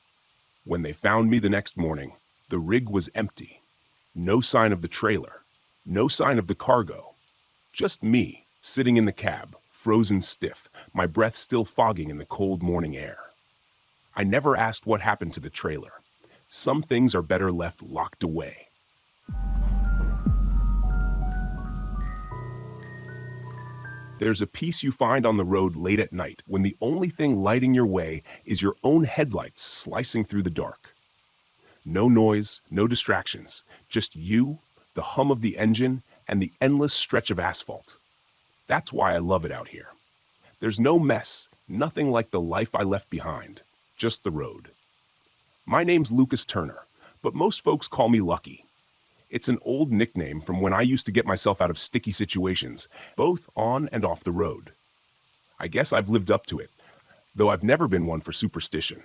Speaker 1: When they found me the next morning, the rig was empty. No sign of the trailer. No sign of the cargo. Just me, sitting in the cab, frozen stiff, my breath still fogging in the cold morning air. I never asked what happened to the trailer. Some things are better left locked away. There's a piece you find on the road late at night when the only thing lighting your way is your own headlights slicing through the dark. No noise, no distractions, just you, the hum of the engine, and the endless stretch of asphalt. That's why I love it out here. There's no mess, nothing like the life I left behind, just the road. My name's Lucas Turner, but most folks call me Lucky. It's an old nickname from when I used to get myself out of sticky situations, both on and off the road. I guess I've lived up to it, though I've never been one for superstition.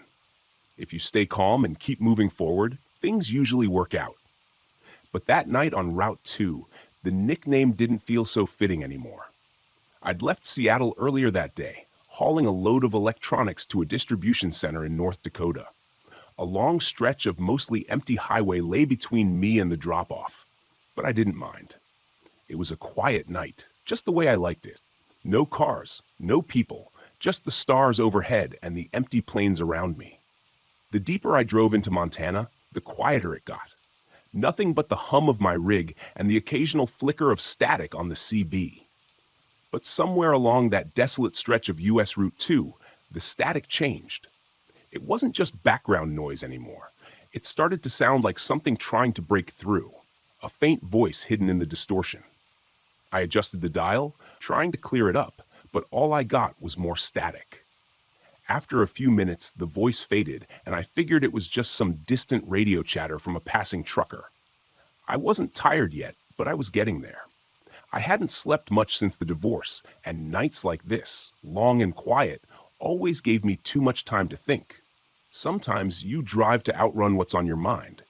Speaker 1: If you stay calm and keep moving forward, things usually work out. But that night on Route 2, the nickname didn't feel so fitting anymore. I'd left Seattle earlier that day, hauling a load of electronics to a distribution center in North Dakota. A long stretch of mostly empty highway lay between me and the drop-off, but I didn't mind. It was a quiet night, just the way I liked it. No cars, no people, just the stars overhead and the empty plains around me. The deeper I drove into Montana, the quieter it got. Nothing but the hum of my rig and the occasional flicker of static on the CB. But somewhere along that desolate stretch of US Route 2, the static changed. It wasn't just background noise anymore. It started to sound like something trying to break through, a faint voice hidden in the distortion. I adjusted the dial, trying to clear it up, but all I got was more static. After a few minutes, the voice faded, and I figured it was just some distant radio chatter from a passing trucker. I wasn't tired yet, but I was getting there. I hadn't slept much since the divorce, and nights like this, long and quiet, always gave me too much time to think. Sometimes you drive to outrun what's on your mind.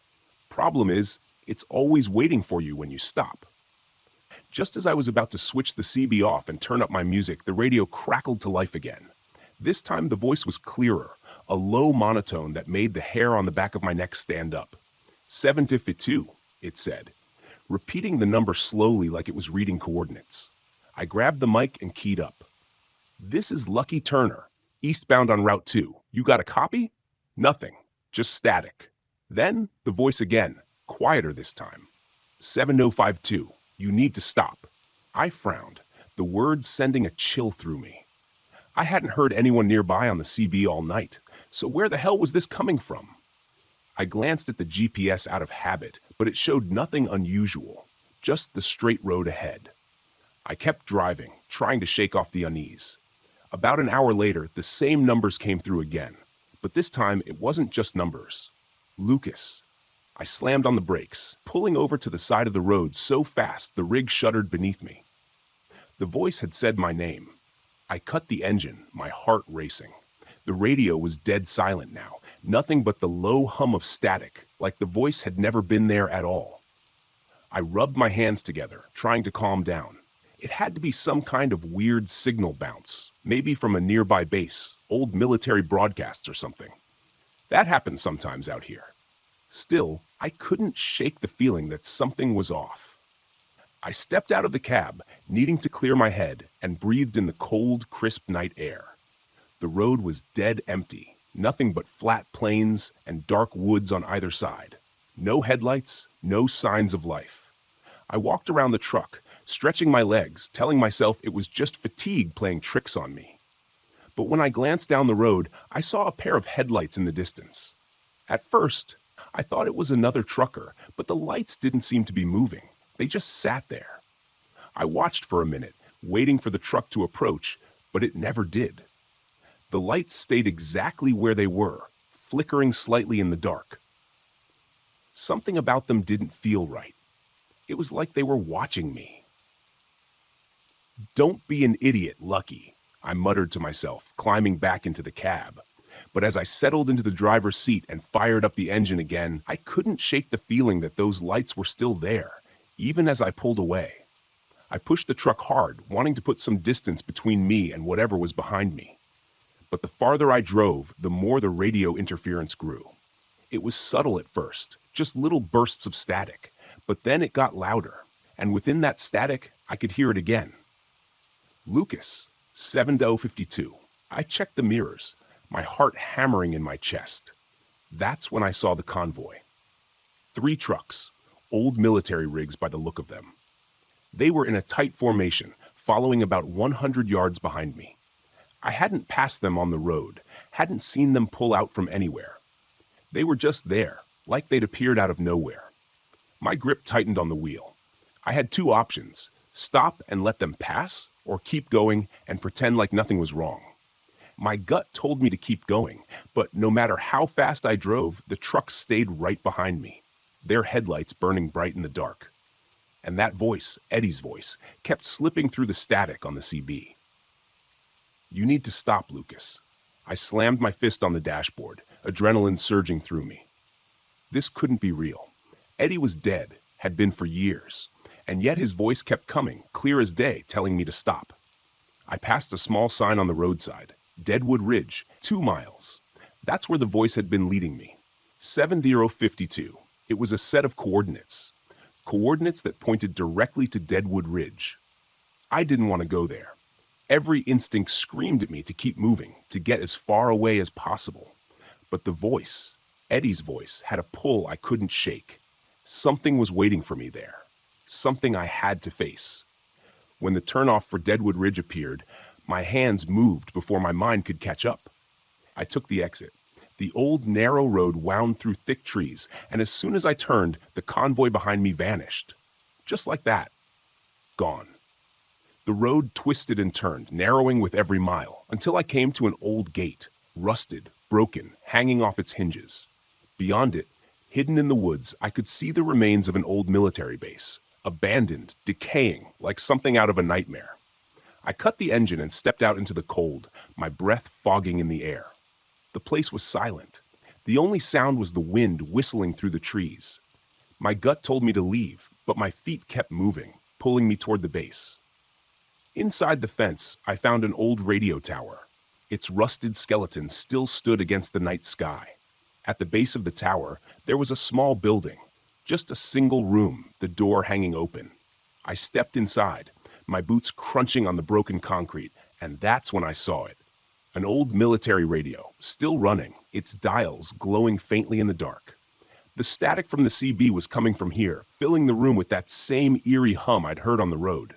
Speaker 1: Problem is, it's always waiting for you when you stop. Just as I was about to switch the CB off and turn up my music, the radio crackled to life again. This time the voice was clearer, a low monotone that made the hair on the back of my neck stand up. 752, it said, repeating the number slowly like it was reading coordinates. I grabbed the mic and keyed up. "This is Lucky Turner, eastbound on Route 2. You got a copy?" Nothing, just static. Then the voice again, quieter this time. "7052, you need to stop." I frowned, the words sending a chill through me. I hadn't heard anyone nearby on the CB all night, so where the hell was this coming from? I glanced at the GPS out of habit, but it showed nothing unusual, just the straight road ahead. I kept driving, trying to shake off the unease. About an hour later, the same numbers came through again, but this time it wasn't just numbers. Lucas. I slammed on the brakes, pulling over to the side of the road so fast the rig shuddered beneath me. The voice had said my name. I cut the engine, my heart racing. The radio was dead silent now, nothing but the low hum of static, like the voice had never been there at all. I rubbed my hands together, trying to calm down. It had to be some kind of weird signal bounce, maybe from a nearby base, old military broadcasts or something. That happens sometimes out here. Still, I couldn't shake the feeling that something was off. I stepped out of the cab, needing to clear my head, and breathed in the cold, crisp night air. The road was dead empty, nothing but flat plains and dark woods on either side. No headlights, no signs of life. I walked around the truck, stretching my legs, telling myself it was just fatigue playing tricks on me. But when I glanced down the road, I saw a pair of headlights in the distance. At first, I thought it was another trucker, but the lights didn't seem to be moving. They just sat there. I watched for a minute, waiting for the truck to approach, but it never did. The lights stayed exactly where they were, flickering slightly in the dark. Something about them didn't feel right. It was like they were watching me. "Don't be an idiot, Lucky," I muttered to myself, climbing back into the cab. But as I settled into the driver's seat and fired up the engine again, I couldn't shake the feeling that those lights were still there, even as I pulled away. I pushed the truck hard, wanting to put some distance between me and whatever was behind me. But the farther I drove, the more the radio interference grew. It was subtle at first, just little bursts of static, but then it got louder, and within that static, I could hear it again. "Lucas, 7052. I checked the mirrors, my heart hammering in my chest. That's when I saw the convoy. 3 trucks, old military rigs by the look of them. They were in a tight formation, following about 100 yards behind me. I hadn't passed them on the road, hadn't seen them pull out from anywhere. They were just there, like they'd appeared out of nowhere. My grip tightened on the wheel. I had 2 options: stop and let them pass, or keep going and pretend like nothing was wrong. My gut told me to keep going, but no matter how fast I drove, the trucks stayed right behind me, their headlights burning bright in the dark. And that voice, Eddie's voice, kept slipping through the static on the CB. "You need to stop, Lucas." I slammed my fist on the dashboard, adrenaline surging through me. This couldn't be real. Eddie was dead, had been for years, and yet his voice kept coming, clear as day, telling me to stop. I passed a small sign on the roadside, Deadwood Ridge, 2 miles. That's where the voice had been leading me. 7052. It was a set of coordinates. Coordinates that pointed directly to Deadwood Ridge. I didn't want to go there. Every instinct screamed at me to keep moving, to get as far away as possible. But the voice, Eddie's voice, had a pull I couldn't shake. Something was waiting for me there. Something I had to face. When the turnoff for Deadwood Ridge appeared, my hands moved before my mind could catch up. I took the exit. The old narrow road wound through thick trees, and as soon as I turned, the convoy behind me vanished. Just like that. Gone. The road twisted and turned, narrowing with every mile, until I came to an old gate, rusted, broken, hanging off its hinges. Beyond it, hidden in the woods, I could see the remains of an old military base, abandoned, decaying, like something out of a nightmare. I cut the engine and stepped out into the cold, my breath fogging in the air. The place was silent. The only sound was the wind whistling through the trees. My gut told me to leave, but my feet kept moving, pulling me toward the base. Inside the fence, I found an old radio tower. Its rusted skeleton still stood against the night sky. At the base of the tower, there was a small building, just a single room, the door hanging open. I stepped inside, my boots crunching on the broken concrete, and that's when I saw it. An old military radio, still running, its dials glowing faintly in the dark. The static from the CB was coming from here, filling the room with that same eerie hum I'd heard on the road.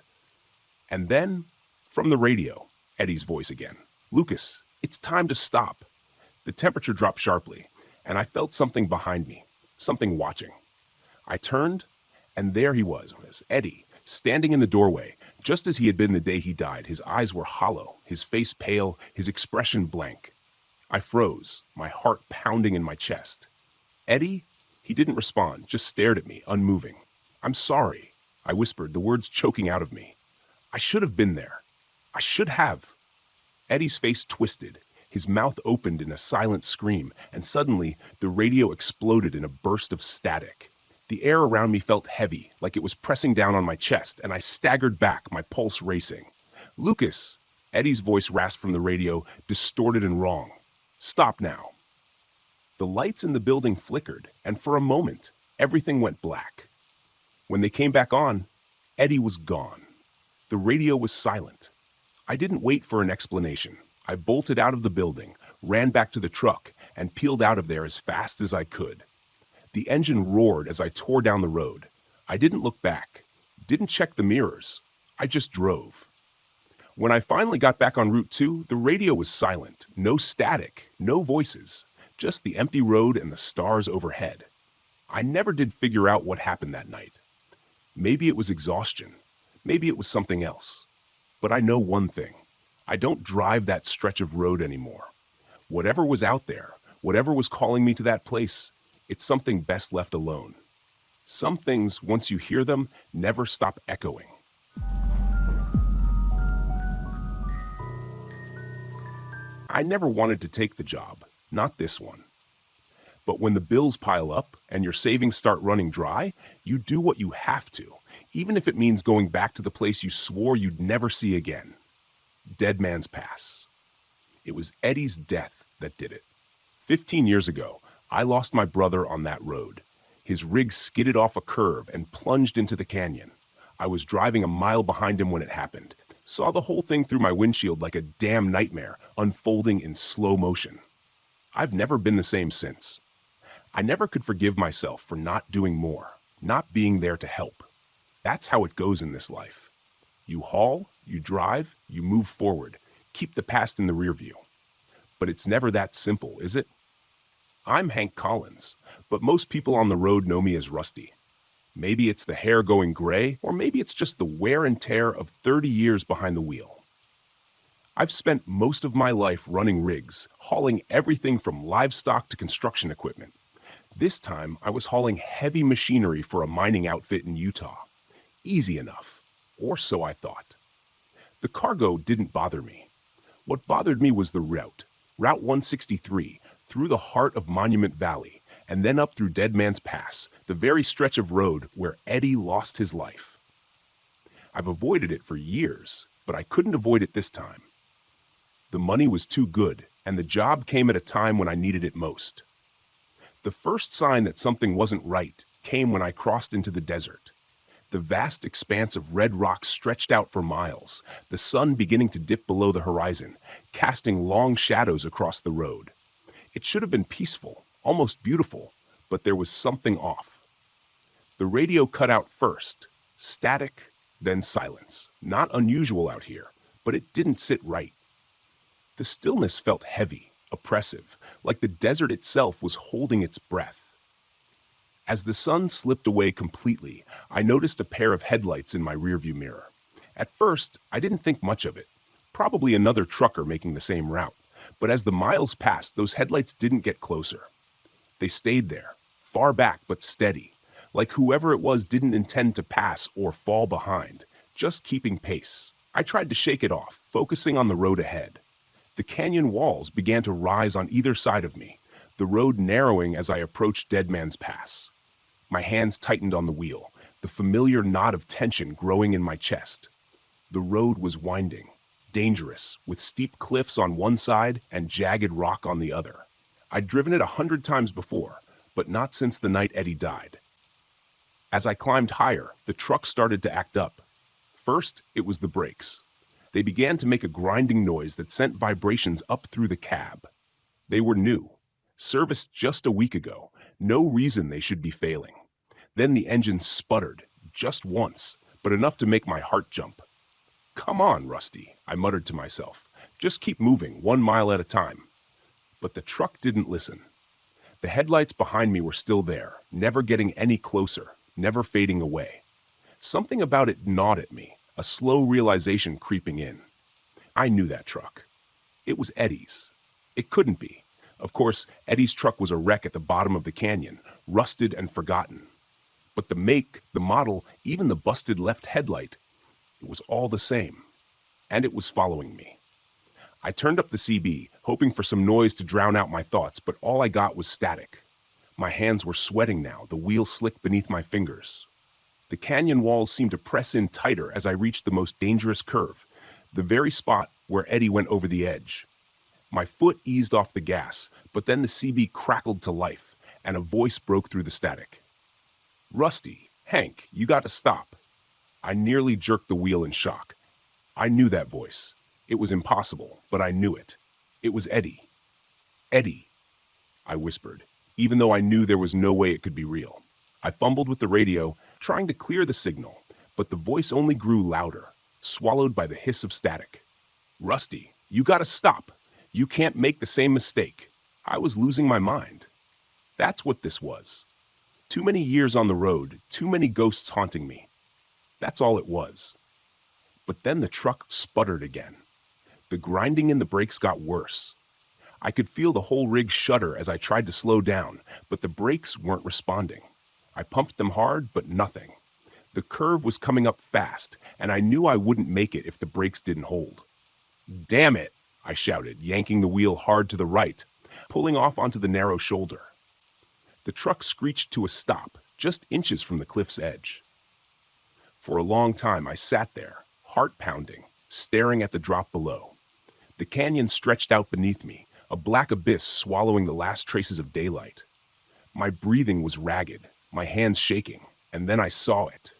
Speaker 1: And then, from the radio, Eddie's voice again. "Lucas, it's time to stop." The temperature dropped sharply, and I felt something behind me, something watching. I turned, and there he was, Eddie, standing in the doorway, just as he had been the day he died. His eyes were hollow, his face pale, his expression blank. I froze, my heart pounding in my chest. "Eddie?" He didn't respond, just stared at me, unmoving. "I'm sorry," I whispered, the words choking out of me. "I should have been there. I should have." Eddie's face twisted. His mouth opened in a silent scream, and suddenly the radio exploded in a burst of static. The air around me felt heavy, like it was pressing down on my chest, and I staggered back, my pulse racing. "Lucas!" Eddie's voice rasped from the radio, distorted and wrong. "Stop now." The lights in the building flickered, and for a moment, everything went black. When they came back on, Eddie was gone. The radio was silent. I didn't wait for an explanation. I bolted out of the building, ran back to the truck, and peeled out of there as fast as I could. The engine roared as I tore down the road. I didn't look back, didn't check the mirrors. I just drove. When I finally got back on Route 2, the radio was silent, no static, no voices, just the empty road and the stars overhead. I never did figure out what happened that night. Maybe it was exhaustion. Maybe it was something else. But I know one thing. I don't drive that stretch of road anymore. Whatever was out there, whatever was calling me to that place, it's something best left alone. Some things, once you hear them, never stop echoing. I never wanted to take the job, not this one. But when the bills pile up and your savings start running dry, you do what you have to, even if it means going back to the place you swore you'd never see again. Dead Man's Pass. It was Eddie's death that did it. 15 years ago, I lost my brother on that road. His rig skidded off a curve and plunged into the canyon. I was driving a mile behind him when it happened. Saw the whole thing through my windshield like a damn nightmare, unfolding in slow motion. I've never been the same since. I never could forgive myself for not doing more, not being there to help. That's how it goes in this life. You haul, you drive, you move forward, keep the past in the rear view. But it's never that simple, is it? I'm Hank Collins, but most people on the road know me as Rusty. Maybe it's the hair going gray, or maybe it's just the wear and tear of 30 years behind the wheel. I've spent most of my life running rigs, hauling everything from livestock to construction equipment. This time, I was hauling heavy machinery for a mining outfit in Utah. Easy enough, or so I thought. The cargo didn't bother me. What bothered me was the route, Route 163, through the heart of Monument Valley, and then up through Dead Man's Pass, the very stretch of road where Eddie lost his life. I've avoided it for years, but I couldn't avoid it this time. The money was too good, and the job came at a time when I needed it most. The first sign that something wasn't right came when I crossed into the desert. The vast expanse of red rock stretched out for miles, the sun beginning to dip below the horizon, casting long shadows across the road. It should have been peaceful, almost beautiful, but there was something off. The radio cut out first, static, then silence. Not unusual out here, but it didn't sit right. The stillness felt heavy, oppressive, like the desert itself was holding its breath. As the sun slipped away completely, I noticed a pair of headlights in my rearview mirror. At first, I didn't think much of it. Probably another trucker making the same route. But as the miles passed, those headlights didn't get closer. They stayed there, far back but steady, like whoever it was didn't intend to pass or fall behind, just keeping pace. I tried to shake it off, focusing on the road ahead. The canyon walls began to rise on either side of me, the road narrowing as I approached Dead Man's Pass. My hands tightened on the wheel, the familiar knot of tension growing in my chest. The road was winding, dangerous, with steep cliffs on one side and jagged rock on the other. I'd driven it 100 times before, but not since the night Eddie died. As I climbed higher, the truck started to act up. First, it was the brakes. They began to make a grinding noise that sent vibrations up through the cab. They were new, serviced just a week ago. No reason they should be failing. Then the engine sputtered, just once, but enough to make my heart jump. "Come on, Rusty," I muttered to myself. "Just keep moving, 1 mile at a time." But the truck didn't listen. The headlights behind me were still there, never getting any closer, never fading away. Something about it gnawed at me, a slow realization creeping in. I knew that truck. It was Eddie's. It couldn't be. Of course, Eddie's truck was a wreck at the bottom of the canyon, rusted and forgotten. But the make, the model, even the busted left headlight, it was all the same. And it was following me. I turned up the CB, hoping for some noise to drown out my thoughts, but all I got was static. My hands were sweating now, the wheel slick beneath my fingers. The canyon walls seemed to press in tighter as I reached the most dangerous curve, the very spot where Eddie went over the edge. My foot eased off the gas, but then the CB crackled to life, and a voice broke through the static. "Rusty, Hank, you got to stop." I nearly jerked the wheel in shock. I knew that voice. It was impossible, but I knew it. It was Eddie. "Eddie," I whispered, even though I knew there was no way it could be real. I fumbled with the radio, trying to clear the signal, but the voice only grew louder, swallowed by the hiss of static. "Rusty, you gotta stop. You can't make the same mistake." I was losing my mind. That's what this was. Too many years on the road, too many ghosts haunting me. That's all it was. But then the truck sputtered again. The grinding in the brakes got worse. I could feel the whole rig shudder as I tried to slow down, but the brakes weren't responding. I pumped them hard, but nothing. The curve was coming up fast, and I knew I wouldn't make it if the brakes didn't hold. "Damn it," I shouted, yanking the wheel hard to the right, pulling off onto the narrow shoulder. The truck screeched to a stop, just inches from the cliff's edge. For a long time I sat there, heart pounding, staring at the drop below. The canyon stretched out beneath me, a black abyss swallowing the last traces of daylight. My breathing was ragged, my hands shaking, and then I saw it.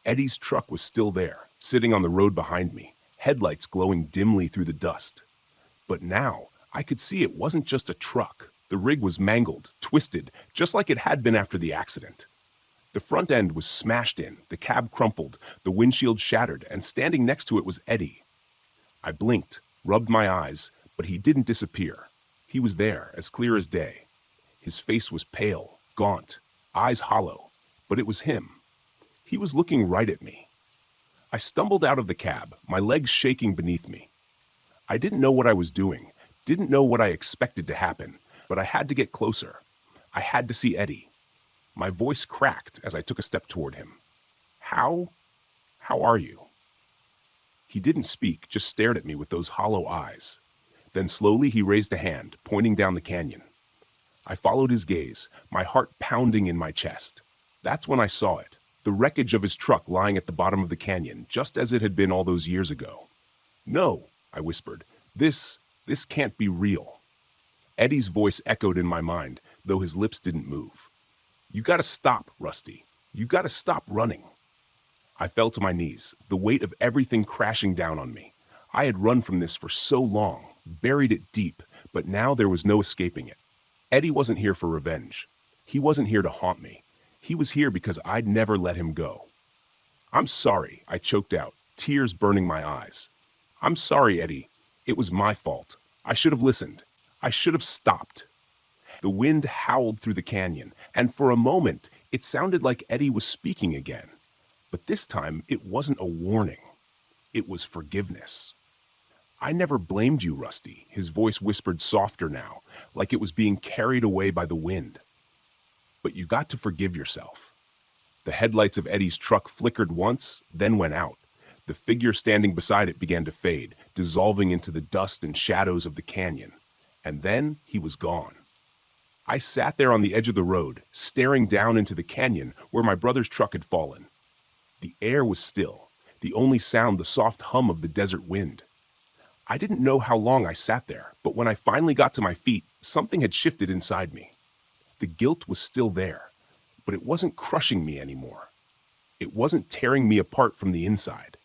Speaker 1: Eddie's truck was still there, sitting on the road behind me, headlights glowing dimly through the dust. But now I could see it wasn't just a truck. The rig was mangled, twisted, just like it had been after the accident. The front end was smashed in, the cab crumpled, the windshield shattered, and standing next to it was Eddie. I blinked, rubbed my eyes, but he didn't disappear. He was there, as clear as day. His face was pale, gaunt, eyes hollow, but it was him. He was looking right at me. I stumbled out of the cab, my legs shaking beneath me. I didn't know what I was doing, didn't know what I expected to happen, but I had to get closer. I had to see Eddie. My voice cracked as I took a step toward him. How are you?" He didn't speak, just stared at me with those hollow eyes. Then slowly he raised a hand, pointing down the canyon. I followed his gaze, my heart pounding in my chest. That's when I saw it, the wreckage of his truck lying at the bottom of the canyon, just as it had been all those years ago. "No," I whispered, This can't be real." Eddie's voice echoed in my mind, though his lips didn't move. "You gotta stop, Rusty. You gotta stop running." I fell to my knees, the weight of everything crashing down on me. I had run from this for so long, buried it deep, but now there was no escaping it. Eddie wasn't here for revenge. He wasn't here to haunt me. He was here because I'd never let him go. "I'm sorry," I choked out, tears burning my eyes. "I'm sorry, Eddie. It was my fault. I should have listened. I should have stopped." The wind howled through the canyon, and for a moment, it sounded like Eddie was speaking again. But this time, it wasn't a warning. It was forgiveness. "I never blamed you, Rusty," his voice whispered softer now, like it was being carried away by the wind. "But you got to forgive yourself." The headlights of Eddie's truck flickered once, then went out. The figure standing beside it began to fade, dissolving into the dust and shadows of the canyon. And then he was gone. I sat there on the edge of the road, staring down into the canyon where my brother's truck had fallen. The air was still, the only sound the soft hum of the desert wind. I didn't know how long I sat there, but when I finally got to my feet, something had shifted inside me. The guilt was still there, but it wasn't crushing me anymore. It wasn't tearing me apart from the inside.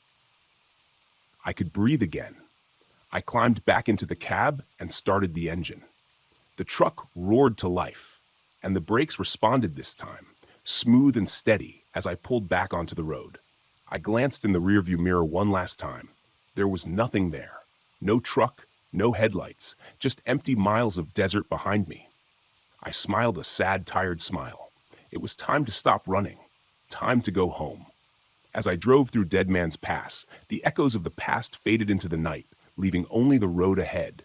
Speaker 1: I could breathe again. I climbed back into the cab and started the engine. The truck roared to life, and the brakes responded this time, smooth and steady as I pulled back onto the road. I glanced in the rearview mirror one last time. There was nothing there. No truck, no headlights, just empty miles of desert behind me. I smiled a sad, tired smile. It was time to stop running. Time to go home. As I drove through Dead Man's Pass, the echoes of the past faded into the night, leaving only the road ahead.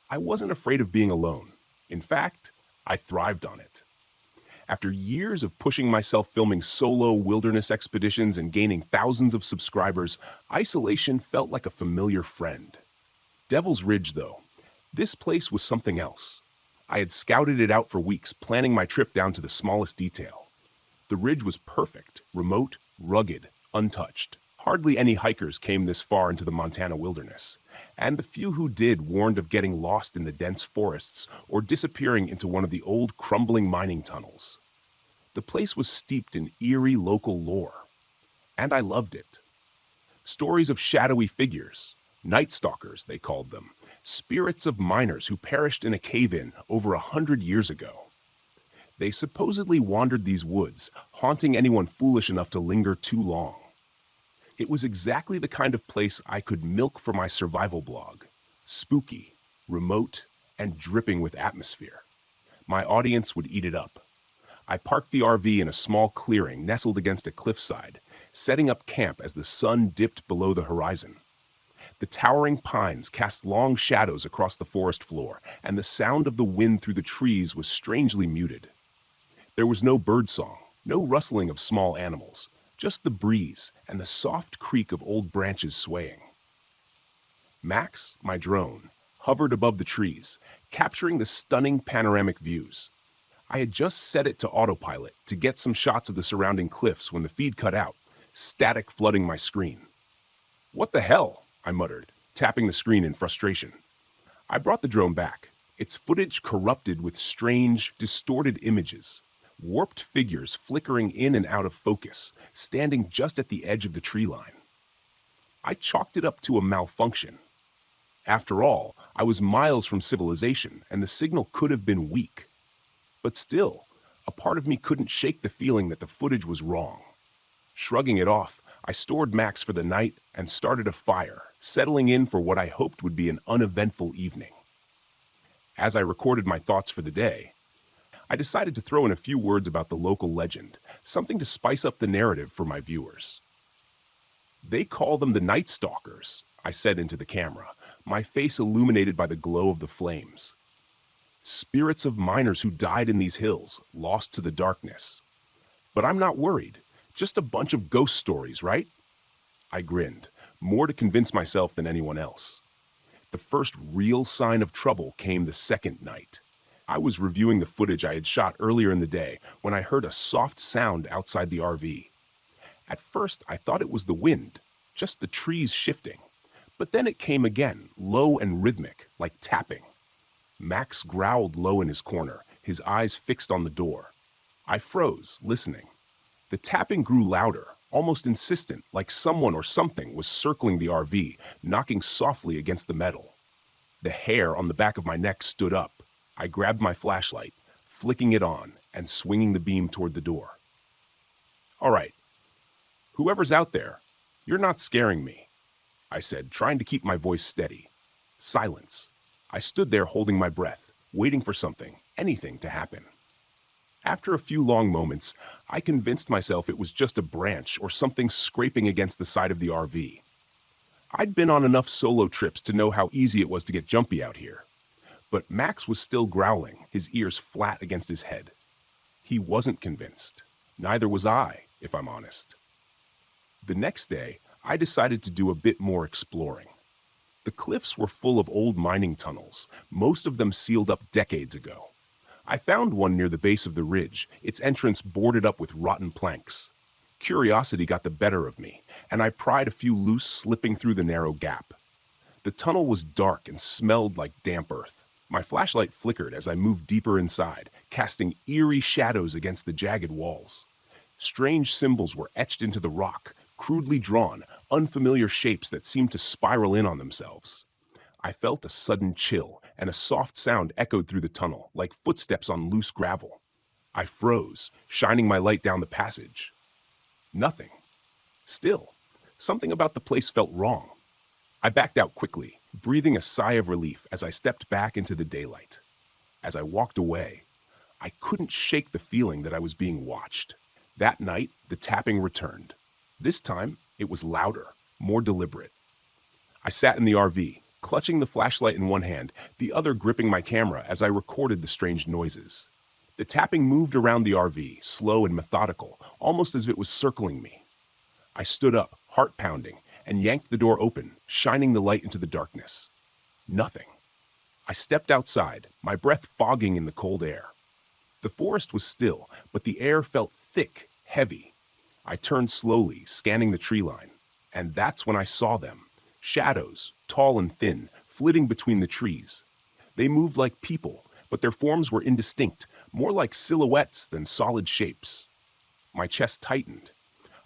Speaker 1: I wasn't afraid of being alone. In fact, I thrived on it. After years of pushing myself filming solo wilderness expeditions and gaining thousands of subscribers, isolation felt like a familiar friend. Devil's Ridge, though, this place was something else. I had scouted it out for weeks, planning my trip down to the smallest detail. The ridge was perfect, remote, rugged, untouched. Hardly any hikers came this far into the Montana wilderness, and the few who did warned of getting lost in the dense forests or disappearing into one of the old crumbling mining tunnels. The place was steeped in eerie local lore, and I loved it. Stories of shadowy figures, night stalkers they called them, spirits of miners who perished in a cave-in over 100 years ago. They supposedly wandered these woods, haunting anyone foolish enough to linger too long. It was exactly the kind of place I could milk for my survival blog. Spooky, remote, and dripping with atmosphere. My audience would eat it up. I parked the RV in a small clearing nestled against a cliffside, setting up camp as the sun dipped below the horizon. The towering pines cast long shadows across the forest floor, and the sound of the wind through the trees was strangely muted. There was no birdsong, no rustling of small animals, just the breeze and the soft creak of old branches swaying. Max, my drone, hovered above the trees, capturing the stunning panoramic views. I had just set it to autopilot to get some shots of the surrounding cliffs when the feed cut out, static flooding my screen. "What the hell?" I muttered, tapping the screen in frustration. I brought the drone back, its footage corrupted with strange, distorted images. Warped figures flickering in and out of focus, standing just at the edge of the tree line. I chalked it up to a malfunction. After all, I was miles from civilization, and the signal could have been weak. But still, a part of me couldn't shake the feeling that the footage was wrong. Shrugging it off, I stored Max for the night and started a fire, settling in for what I hoped would be an uneventful evening. As I recorded my thoughts for the day, I decided to throw in a few words about the local legend, something to spice up the narrative for my viewers. "They call them the Night Stalkers," I said into the camera, my face illuminated by the glow of the flames. "Spirits of miners who died in these hills, lost to the darkness. But I'm not worried, just a bunch of ghost stories, right?" I grinned, more to convince myself than anyone else. The first real sign of trouble came the second night. I was reviewing the footage I had shot earlier in the day when I heard a soft sound outside the RV. At first, I thought it was the wind, just the trees shifting. But then it came again, low and rhythmic, like tapping. Max growled low in his corner, his eyes fixed on the door. I froze, listening. The tapping grew louder, almost insistent, like someone or something was circling the RV, knocking softly against the metal. The hair on the back of my neck stood up. I grabbed my flashlight, flicking it on and swinging the beam toward the door. "All right, whoever's out there, you're not scaring me," I said, trying to keep my voice steady. Silence. I stood there holding my breath, waiting for something, anything to happen. After a few long moments, I convinced myself it was just a branch or something scraping against the side of the RV. I'd been on enough solo trips to know how easy it was to get jumpy out here. But Max was still growling, his ears flat against his head. He wasn't convinced. Neither was I, if I'm honest. The next day, I decided to do a bit more exploring. The cliffs were full of old mining tunnels, most of them sealed up decades ago. I found one near the base of the ridge, its entrance boarded up with rotten planks. Curiosity got the better of me, and I pried a few loose, slipping through the narrow gap. The tunnel was dark and smelled like damp earth. My flashlight flickered as I moved deeper inside, casting eerie shadows against the jagged walls. Strange symbols were etched into the rock, crudely drawn, unfamiliar shapes that seemed to spiral in on themselves. I felt a sudden chill, and a soft sound echoed through the tunnel, like footsteps on loose gravel. I froze, shining my light down the passage. Nothing. Still, something about the place felt wrong. I backed out quickly, breathing a sigh of relief as I stepped back into the daylight. As I walked away, I couldn't shake the feeling that I was being watched. That night, the tapping returned. This time, it was louder, more deliberate. I sat in the RV, clutching the flashlight in one hand, the other gripping my camera as I recorded the strange noises. The tapping moved around the RV, slow and methodical, almost as if it was circling me. I stood up, heart pounding, and yanked the door open, shining the light into the darkness. Nothing. I stepped outside, my breath fogging in the cold air. The forest was still, but the air felt thick, heavy. I turned slowly, scanning the tree line, and that's when I saw them. Shadows, tall and thin, flitting between the trees. They moved like people, but their forms were indistinct, more like silhouettes than solid shapes. My chest tightened.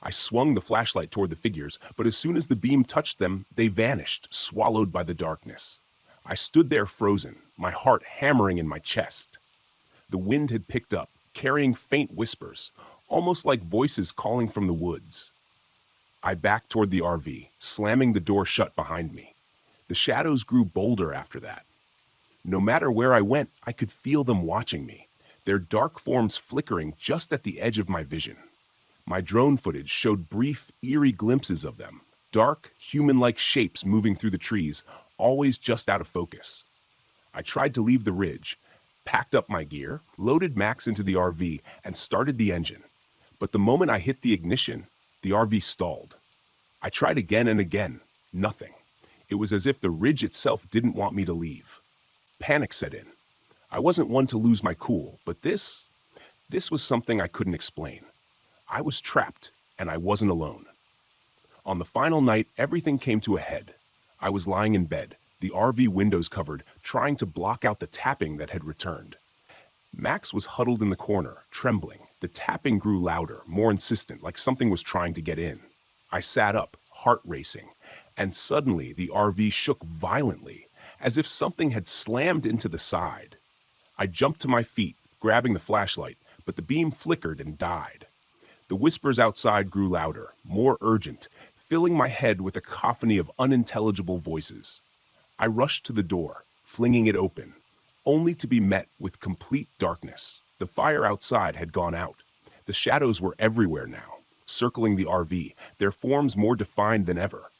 Speaker 1: I swung the flashlight toward the figures, but as soon as the beam touched them, they vanished, swallowed by the darkness. I stood there frozen, my heart hammering in my chest. The wind had picked up, carrying faint whispers, almost like voices calling from the woods. I backed toward the RV, slamming the door shut behind me. The shadows grew bolder after that. No matter where I went, I could feel them watching me, their dark forms flickering just at the edge of my vision. My drone footage showed brief, eerie glimpses of them, dark, human-like shapes moving through the trees, always just out of focus. I tried to leave the ridge, packed up my gear, loaded Max into the RV, and started the engine. But the moment I hit the ignition, the RV stalled. I tried again and again. Nothing. It was as if the ridge itself didn't want me to leave. Panic set in. I wasn't one to lose my cool, but this was something I couldn't explain. I was trapped, and I wasn't alone. On the final night, everything came to a head. I was lying in bed, the RV windows covered, trying to block out the tapping that had returned. Max was huddled in the corner, trembling. The tapping grew louder, more insistent, like something was trying to get in. I sat up, heart racing, and suddenly the RV shook violently, as if something had slammed into the side. I jumped to my feet, grabbing the flashlight, but the beam flickered and died. The whispers outside grew louder, more urgent, filling my head with a cacophony of unintelligible voices. I rushed to the door, flinging it open, only to be met with complete darkness. The fire outside had gone out. The shadows were everywhere now, circling the RV, their forms more defined than ever.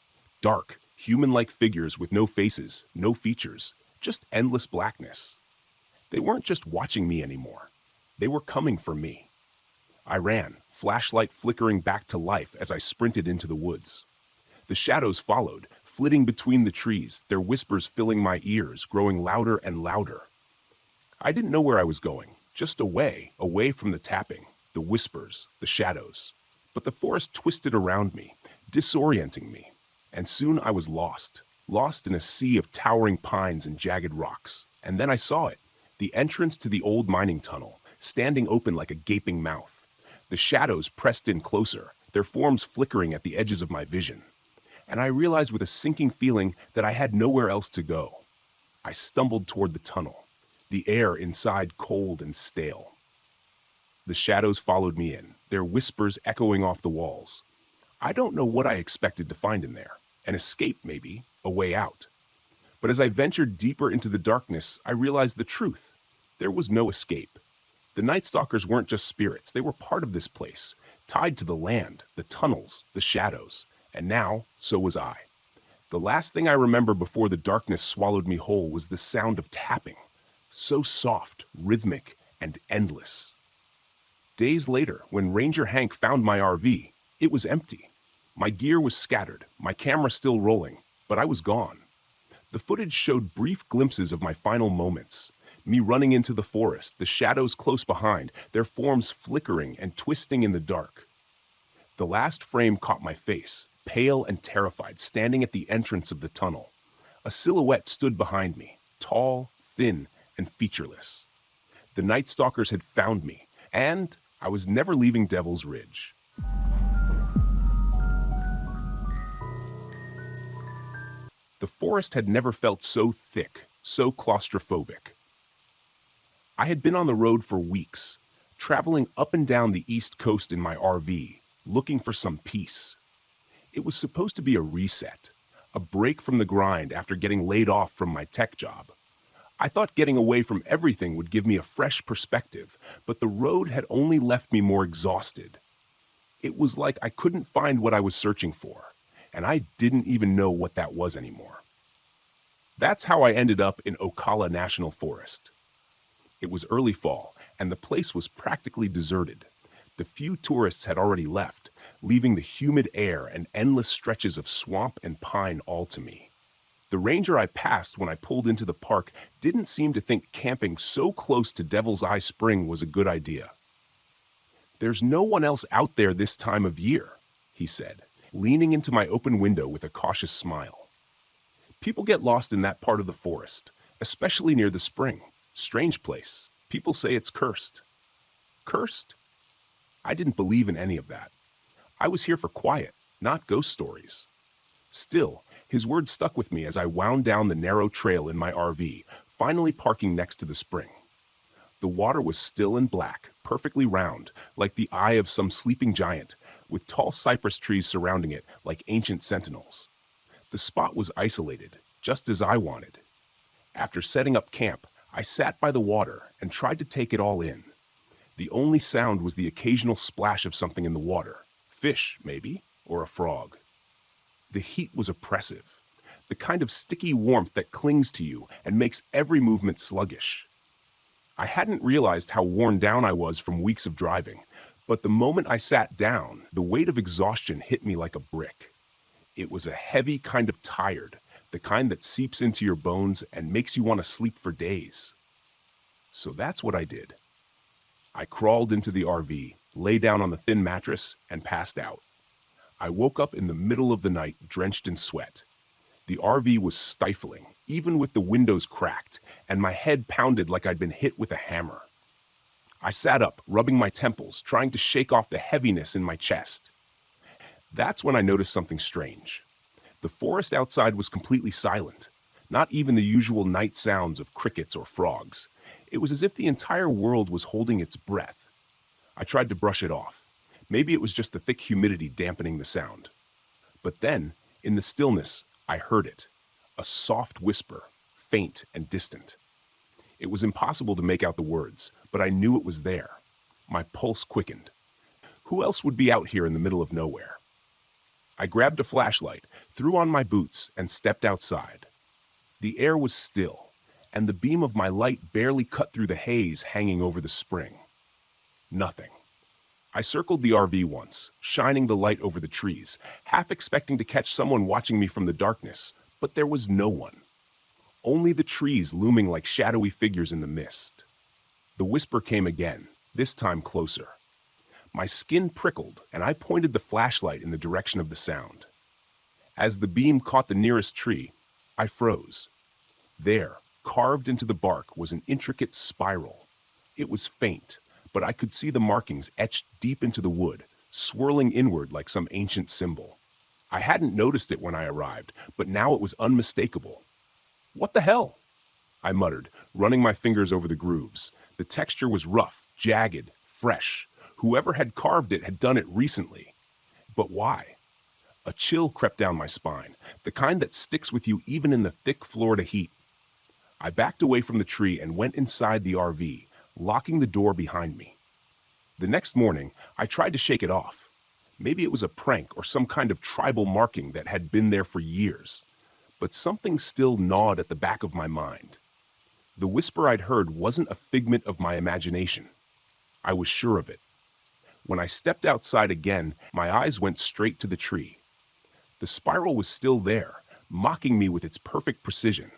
Speaker 1: Dark, human-like figures with no faces, no features, just endless blackness. They weren't just watching me anymore. They were coming for me. I ran, flashlight flickering back to life as I sprinted into the woods. The shadows followed, flitting between the trees, their whispers filling my ears, growing louder and louder. I didn't know where I was going, just away from the tapping, the whispers, the shadows. But the forest twisted around me, disorienting me, and soon I was lost in a sea of towering pines and jagged rocks. And then I saw it, the entrance to the old mining tunnel, standing open like a gaping mouth. The shadows pressed in closer, their forms flickering at the edges of my vision. And I realized with a sinking feeling that I had nowhere else to go. I stumbled toward the tunnel, the air inside cold and stale. The shadows followed me in, their whispers echoing off the walls. I don't know what I expected to find in there. An escape, maybe, a way out. But as I ventured deeper into the darkness, I realized the truth. There was no escape. The Night Stalkers weren't just spirits, they were part of this place, tied to the land, the tunnels, the shadows. And now, so was I. The last thing I remember before the darkness swallowed me whole was the sound of tapping. So soft, rhythmic, and endless. Days later, when Ranger Hank found my RV, it was empty. My gear was scattered, my camera still rolling, but I was gone. The footage showed brief glimpses of my final moments. Me running into the forest, the shadows close behind, their forms flickering and twisting in the dark. The last frame caught my face, pale and terrified, standing at the entrance of the tunnel. A silhouette stood behind me, tall, thin, and featureless. The Night Stalkers had found me, and I was never leaving Devil's Ridge. The forest had never felt so thick, so claustrophobic. I had been on the road for weeks, traveling up and down the East Coast in my RV, looking for some peace. It was supposed to be a reset, a break from the grind after getting laid off from my tech job. I thought getting away from everything would give me a fresh perspective, but the road had only left me more exhausted. It was like I couldn't find what I was searching for, and I didn't even know what that was anymore. That's how I ended up in Ocala National Forest. It was early fall, and the place was practically deserted. The few tourists had already left, leaving the humid air and endless stretches of swamp and pine all to me. The ranger I passed when I pulled into the park didn't seem to think camping so close to Devil's Eye Spring was a good idea. "There's no one else out there this time of year," he said, leaning into my open window with a cautious smile. "People get lost in that part of the forest, especially near the spring. Strange place. People say it's cursed." Cursed? I didn't believe in any of that. I was here for quiet, not ghost stories. Still, his words stuck with me as I wound down the narrow trail in my RV, finally parking next to the spring. The water was still and black, perfectly round, like the eye of some sleeping giant, with tall cypress trees surrounding it like ancient sentinels. The spot was isolated, just as I wanted. After setting up camp, I sat by the water and tried to take it all in. The only sound was the occasional splash of something in the water. Fish, maybe, or a frog. The heat was oppressive, the kind of sticky warmth that clings to you and makes every movement sluggish. I hadn't realized how worn down I was from weeks of driving, but the moment I sat down, the weight of exhaustion hit me like a brick. It was a heavy kind of tired, the kind that seeps into your bones and makes you want to sleep for days. So that's what I did. I crawled into the RV, lay down on the thin mattress, and passed out. I woke up in the middle of the night, drenched in sweat. The RV was stifling, even with the windows cracked, and my head pounded like I'd been hit with a hammer. I sat up, rubbing my temples, trying to shake off the heaviness in my chest. That's when I noticed something strange. The forest outside was completely silent, not even the usual night sounds of crickets or frogs. It was as if the entire world was holding its breath. I tried to brush it off. Maybe it was just the thick humidity dampening the sound. But then, in the stillness, I heard it. A soft whisper, faint and distant. It was impossible to make out the words, but I knew it was there. My pulse quickened. Who else would be out here in the middle of nowhere? I grabbed a flashlight, threw on my boots, and stepped outside. The air was still, and the beam of my light barely cut through the haze hanging over the spring. Nothing. I circled the RV once, shining the light over the trees, half expecting to catch someone watching me from the darkness, but there was no one. Only the trees looming like shadowy figures in the mist. The whisper came again, this time closer. My skin prickled, and I pointed the flashlight in the direction of the sound. As the beam caught the nearest tree, I froze. There, carved into the bark, was an intricate spiral. It was faint, but I could see the markings etched deep into the wood, swirling inward like some ancient symbol. I hadn't noticed it when I arrived, but now it was unmistakable. "What the hell?" I muttered, running my fingers over the grooves. The texture was rough, jagged, fresh. Whoever had carved it had done it recently. But why? A chill crept down my spine, the kind that sticks with you even in the thick Florida heat. I backed away from the tree and went inside the RV, locking the door behind me. The next morning, I tried to shake it off. Maybe it was a prank or some kind of tribal marking that had been there for years. But something still gnawed at the back of my mind. The whisper I'd heard wasn't a figment of my imagination. I was sure of it. When I stepped outside again, my eyes went straight to the tree. The spiral was still there, mocking me with its perfect precision.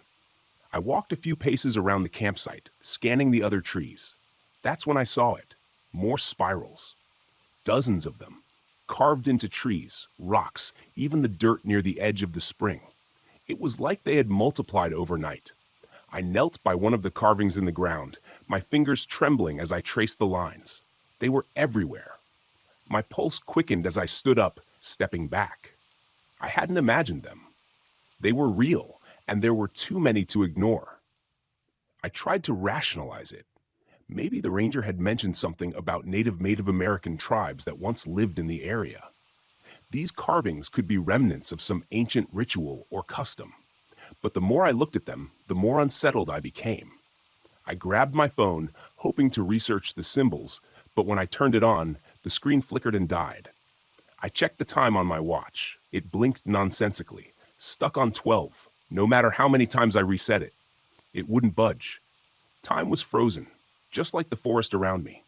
Speaker 1: I walked a few paces around the campsite, scanning the other trees. That's when I saw it. More spirals. Dozens of them. Carved into trees, rocks, even the dirt near the edge of the spring. It was like they had multiplied overnight. I knelt by one of the carvings in the ground, my fingers trembling as I traced the lines. They were everywhere. My pulse quickened as I stood up, stepping back. I hadn't imagined them. They were real, and there were too many to ignore. I tried to rationalize it. Maybe the ranger had mentioned something about Native American tribes that once lived in the area. These carvings could be remnants of some ancient ritual or custom. But the more I looked at them, the more unsettled I became. I grabbed my phone, hoping to research the symbols, but when I turned it on, the screen flickered and died. I checked the time on my watch. It blinked nonsensically, stuck on 12, no matter how many times I reset it. It wouldn't budge. Time was frozen, just like the forest around me.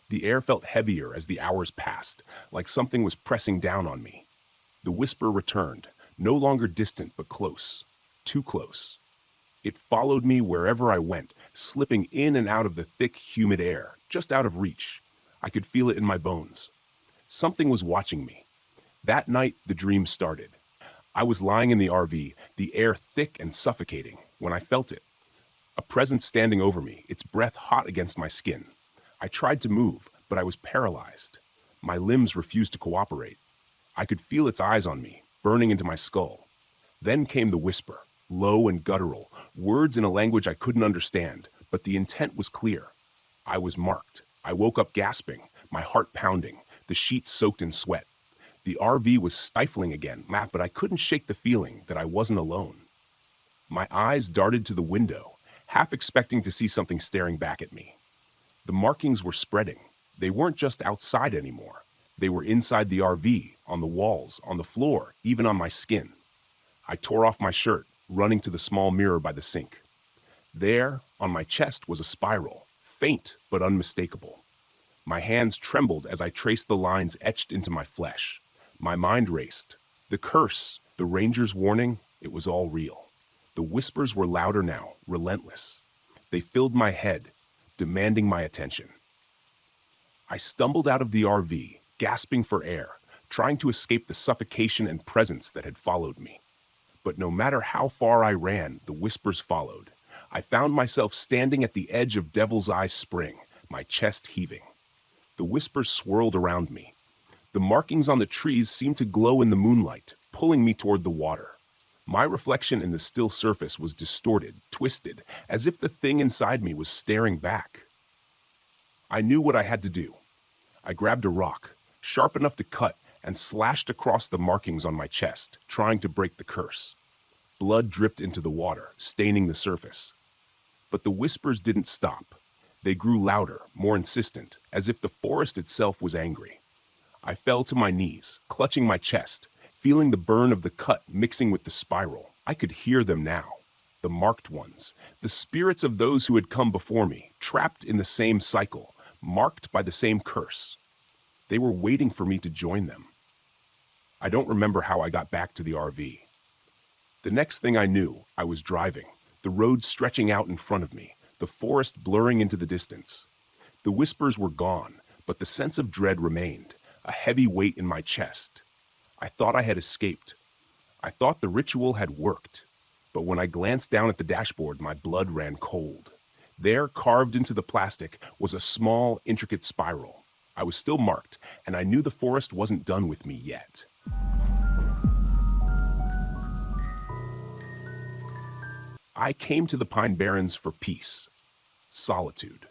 Speaker 1: The air felt heavier as the hours passed, like something was pressing down on me. The whisper returned, no longer distant but close, too close. It followed me wherever I went, slipping in and out of the thick, humid air, just out of reach. I could feel it in my bones. Something was watching me. That night, the dream started. I was lying in the RV, the air thick and suffocating, when I felt it. A presence standing over me, its breath hot against my skin. I tried to move, but I was paralyzed. My limbs refused to cooperate. I could feel its eyes on me, burning into my skull. Then came the whisper, low and guttural, words in a language I couldn't understand, but the intent was clear. I was marked. I woke up gasping, my heart pounding, the sheets soaked in sweat. The RV was stifling again, but I couldn't shake the feeling that I wasn't alone. My eyes darted to the window, half expecting to see something staring back at me. The markings were spreading. They weren't just outside anymore. They were inside the RV, on the walls, on the floor, even on my skin. I tore off my shirt, running to the small mirror by the sink. There, on my chest, was a spiral, faint but unmistakable. My hands trembled as I traced the lines etched into my flesh. My mind raced. The curse, the ranger's warning, it was all real. The whispers were louder now, relentless. They filled my head, demanding my attention. I stumbled out of the RV, gasping for air, trying to escape the suffocation and presence that had followed me. But no matter how far I ran, the whispers followed. I found myself standing at the edge of Devil's Eye Spring, my chest heaving. The whispers swirled around me. The markings on the trees seemed to glow in the moonlight, pulling me toward the water. My reflection in the still surface was distorted, twisted, as if the thing inside me was staring back. I knew what I had to do. I grabbed a rock, sharp enough to cut, and slashed across the markings on my chest, trying to break the curse. Blood dripped into the water, staining the surface. But the whispers didn't stop. They grew louder, more insistent, as if the forest itself was angry. I fell to my knees, clutching my chest, feeling the burn of the cut mixing with the spiral. I could hear them now. The marked ones, the spirits of those who had come before me, trapped in the same cycle, marked by the same curse. They were waiting for me to join them. I don't remember how I got back to the RV. The next thing I knew, I was driving, the road stretching out in front of me, the forest blurring into the distance. The whispers were gone, but the sense of dread remained, a heavy weight in my chest. I thought I had escaped. I thought the ritual had worked. But when I glanced down at the dashboard, my blood ran cold. There, carved into the plastic, was a small, intricate spiral. I was still marked, and I knew the forest wasn't done with me yet. I came to the Pine Barrens for peace, solitude.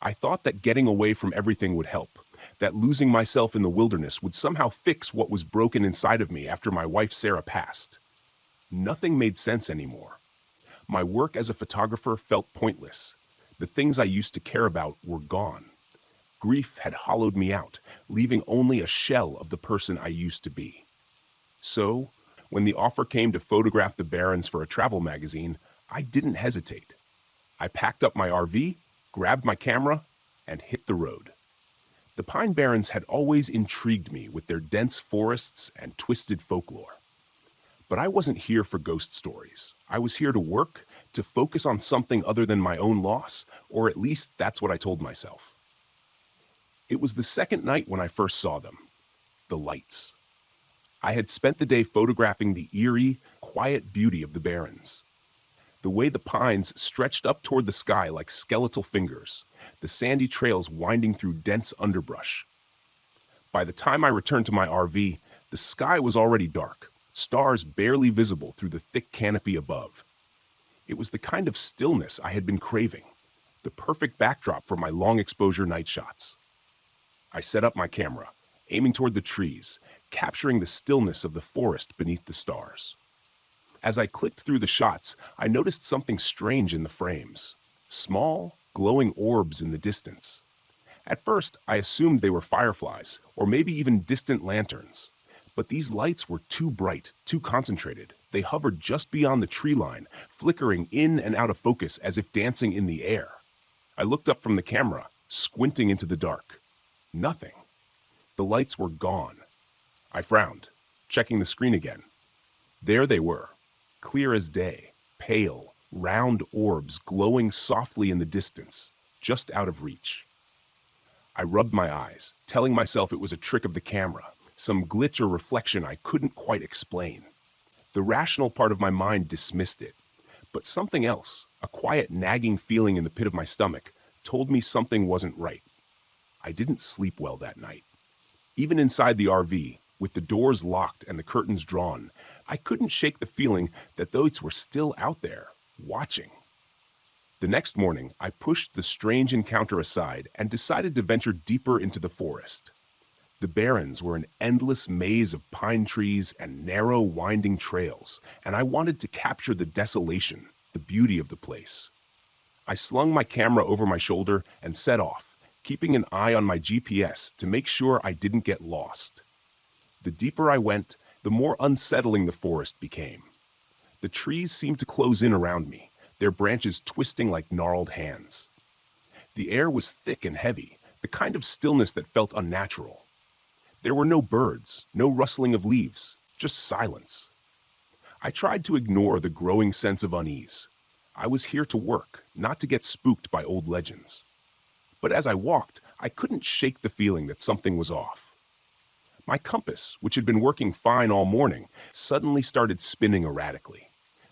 Speaker 1: I thought that getting away from everything would help, that losing myself in the wilderness would somehow fix what was broken inside of me after my wife Sarah passed. Nothing made sense anymore. My work as a photographer felt pointless. The things I used to care about were gone. Grief had hollowed me out, leaving only a shell of the person I used to be. So, when the offer came to photograph the Barrens for a travel magazine, I didn't hesitate. I packed up my RV, grabbed my camera, and hit the road. The Pine Barrens had always intrigued me with their dense forests and twisted folklore. But I wasn't here for ghost stories. I was here to work, to focus on something other than my own loss, or at least that's what I told myself. It was the second night when I first saw them, the lights. I had spent the day photographing the eerie, quiet beauty of the Barrens. The way the pines stretched up toward the sky like skeletal fingers, the sandy trails winding through dense underbrush. By the time I returned to my RV, the sky was already dark, stars barely visible through the thick canopy above. It was the kind of stillness I had been craving, the perfect backdrop for my long exposure night shots. I set up my camera, aiming toward the trees, capturing the stillness of the forest beneath the stars. As I clicked through the shots, I noticed something strange in the frames. Small, glowing orbs in the distance. At first, I assumed they were fireflies, or maybe even distant lanterns. But these lights were too bright, too concentrated. They hovered just beyond the tree line, flickering in and out of focus as if dancing in the air. I looked up from the camera, squinting into the dark. Nothing. The lights were gone. I frowned, checking the screen again. There they were, clear as day, pale, round orbs glowing softly in the distance, just out of reach. I rubbed my eyes, telling myself it was a trick of the camera, some glitch or reflection I couldn't quite explain. The rational part of my mind dismissed it, but something else, a quiet nagging feeling in the pit of my stomach, told me something wasn't right. I didn't sleep well that night. Even inside the RV, with the doors locked and the curtains drawn, I couldn't shake the feeling that those were still out there, watching. The next morning, I pushed the strange encounter aside and decided to venture deeper into the forest. The barrens were an endless maze of pine trees and narrow, winding trails, and I wanted to capture the desolation, the beauty of the place. I slung my camera over my shoulder and set off, keeping an eye on my GPS to make sure I didn't get lost. The deeper I went, the more unsettling the forest became. The trees seemed to close in around me, their branches twisting like gnarled hands. The air was thick and heavy, the kind of stillness that felt unnatural. There were no birds, no rustling of leaves, just silence. I tried to ignore the growing sense of unease. I was here to work, not to get spooked by old legends. But as I walked, I couldn't shake the feeling that something was off. My compass, which had been working fine all morning, suddenly started spinning erratically.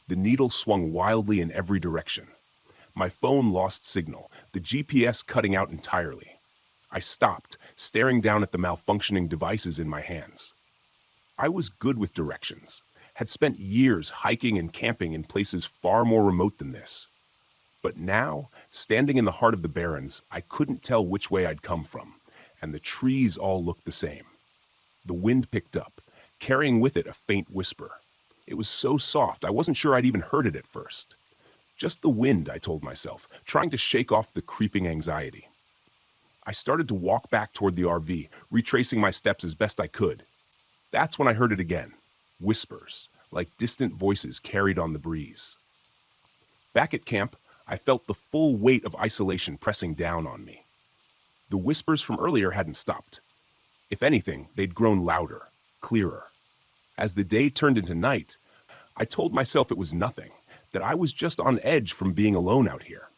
Speaker 1: The needle swung wildly in every direction. My phone lost signal, the GPS cutting out entirely. I stopped, staring down at the malfunctioning devices in my hands. I was good with directions, had spent years hiking and camping in places far more remote than this. But now, standing in the heart of the barrens, I couldn't tell which way I'd come from, and the trees all looked the same. The wind picked up, carrying with it a faint whisper. It was so soft, I wasn't sure I'd even heard it at first. Just the wind, I told myself, trying to shake off the creeping anxiety. I started to walk back toward the RV, retracing my steps as best I could. That's when I heard it again. Whispers, like distant voices carried on the breeze. Back at camp, I felt the full weight of isolation pressing down on me. The whispers from earlier hadn't stopped. If anything, they'd grown louder, clearer. As the day turned into night, I told myself it was nothing, that I was just on edge from being alone out here.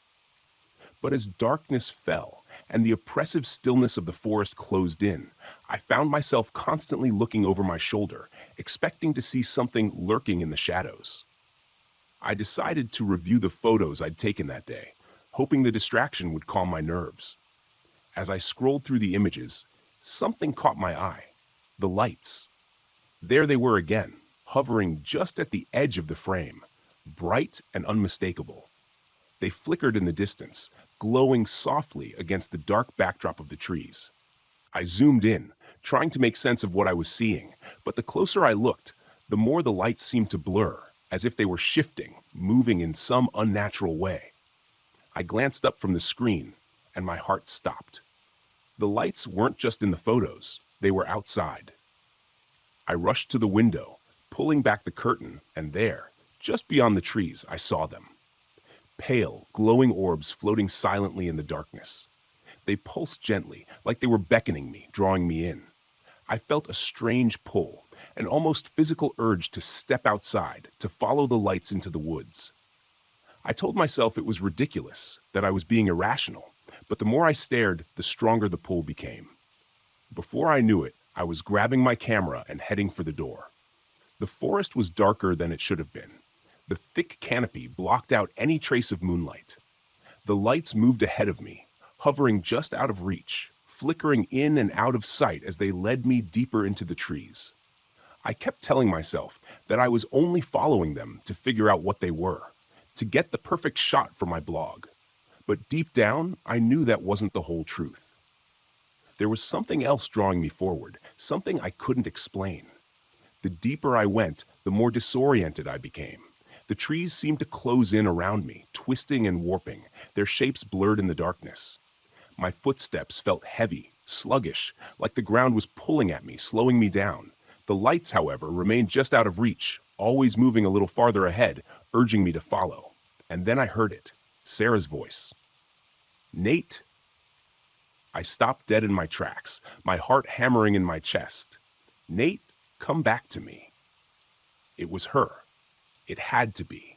Speaker 1: But as darkness fell and the oppressive stillness of the forest closed in, I found myself constantly looking over my shoulder, expecting to see something lurking in the shadows. I decided to review the photos I'd taken that day, hoping the distraction would calm my nerves. As I scrolled through the images, something caught my eye. The lights. There they were again, hovering just at the edge of the frame, bright and unmistakable. They flickered in the distance, glowing softly against the dark backdrop of the trees. I zoomed in, trying to make sense of what I was seeing, but the closer I looked, the more the lights seemed to blur, as if they were shifting, moving in some unnatural way. I glanced up from the screen, and my heart stopped. The lights weren't just in the photos, they were outside. I rushed to the window, pulling back the curtain, and there, just beyond the trees, I saw them. Pale, glowing orbs floating silently in the darkness. They pulsed gently, like they were beckoning me, drawing me in. I felt a strange pull, an almost physical urge to step outside, to follow the lights into the woods. I told myself it was ridiculous, that I was being irrational, but the more I stared, the stronger the pull became. Before I knew it, I was grabbing my camera and heading for the door. The forest was darker than it should have been. The thick canopy blocked out any trace of moonlight. The lights moved ahead of me, hovering just out of reach, flickering in and out of sight as they led me deeper into the trees. I kept telling myself that I was only following them to figure out what they were, to get the perfect shot for my blog. But deep down, I knew that wasn't the whole truth. There was something else drawing me forward, something I couldn't explain. The deeper I went, the more disoriented I became. The trees seemed to close in around me, twisting and warping, their shapes blurred in the darkness. My footsteps felt heavy, sluggish, like the ground was pulling at me, slowing me down. The lights, however, remained just out of reach, always moving a little farther ahead, urging me to follow. And then I heard it, Sarah's voice. "Nate?" I stopped dead in my tracks, my heart hammering in my chest. "Nate, come back to me." It was her. It had to be.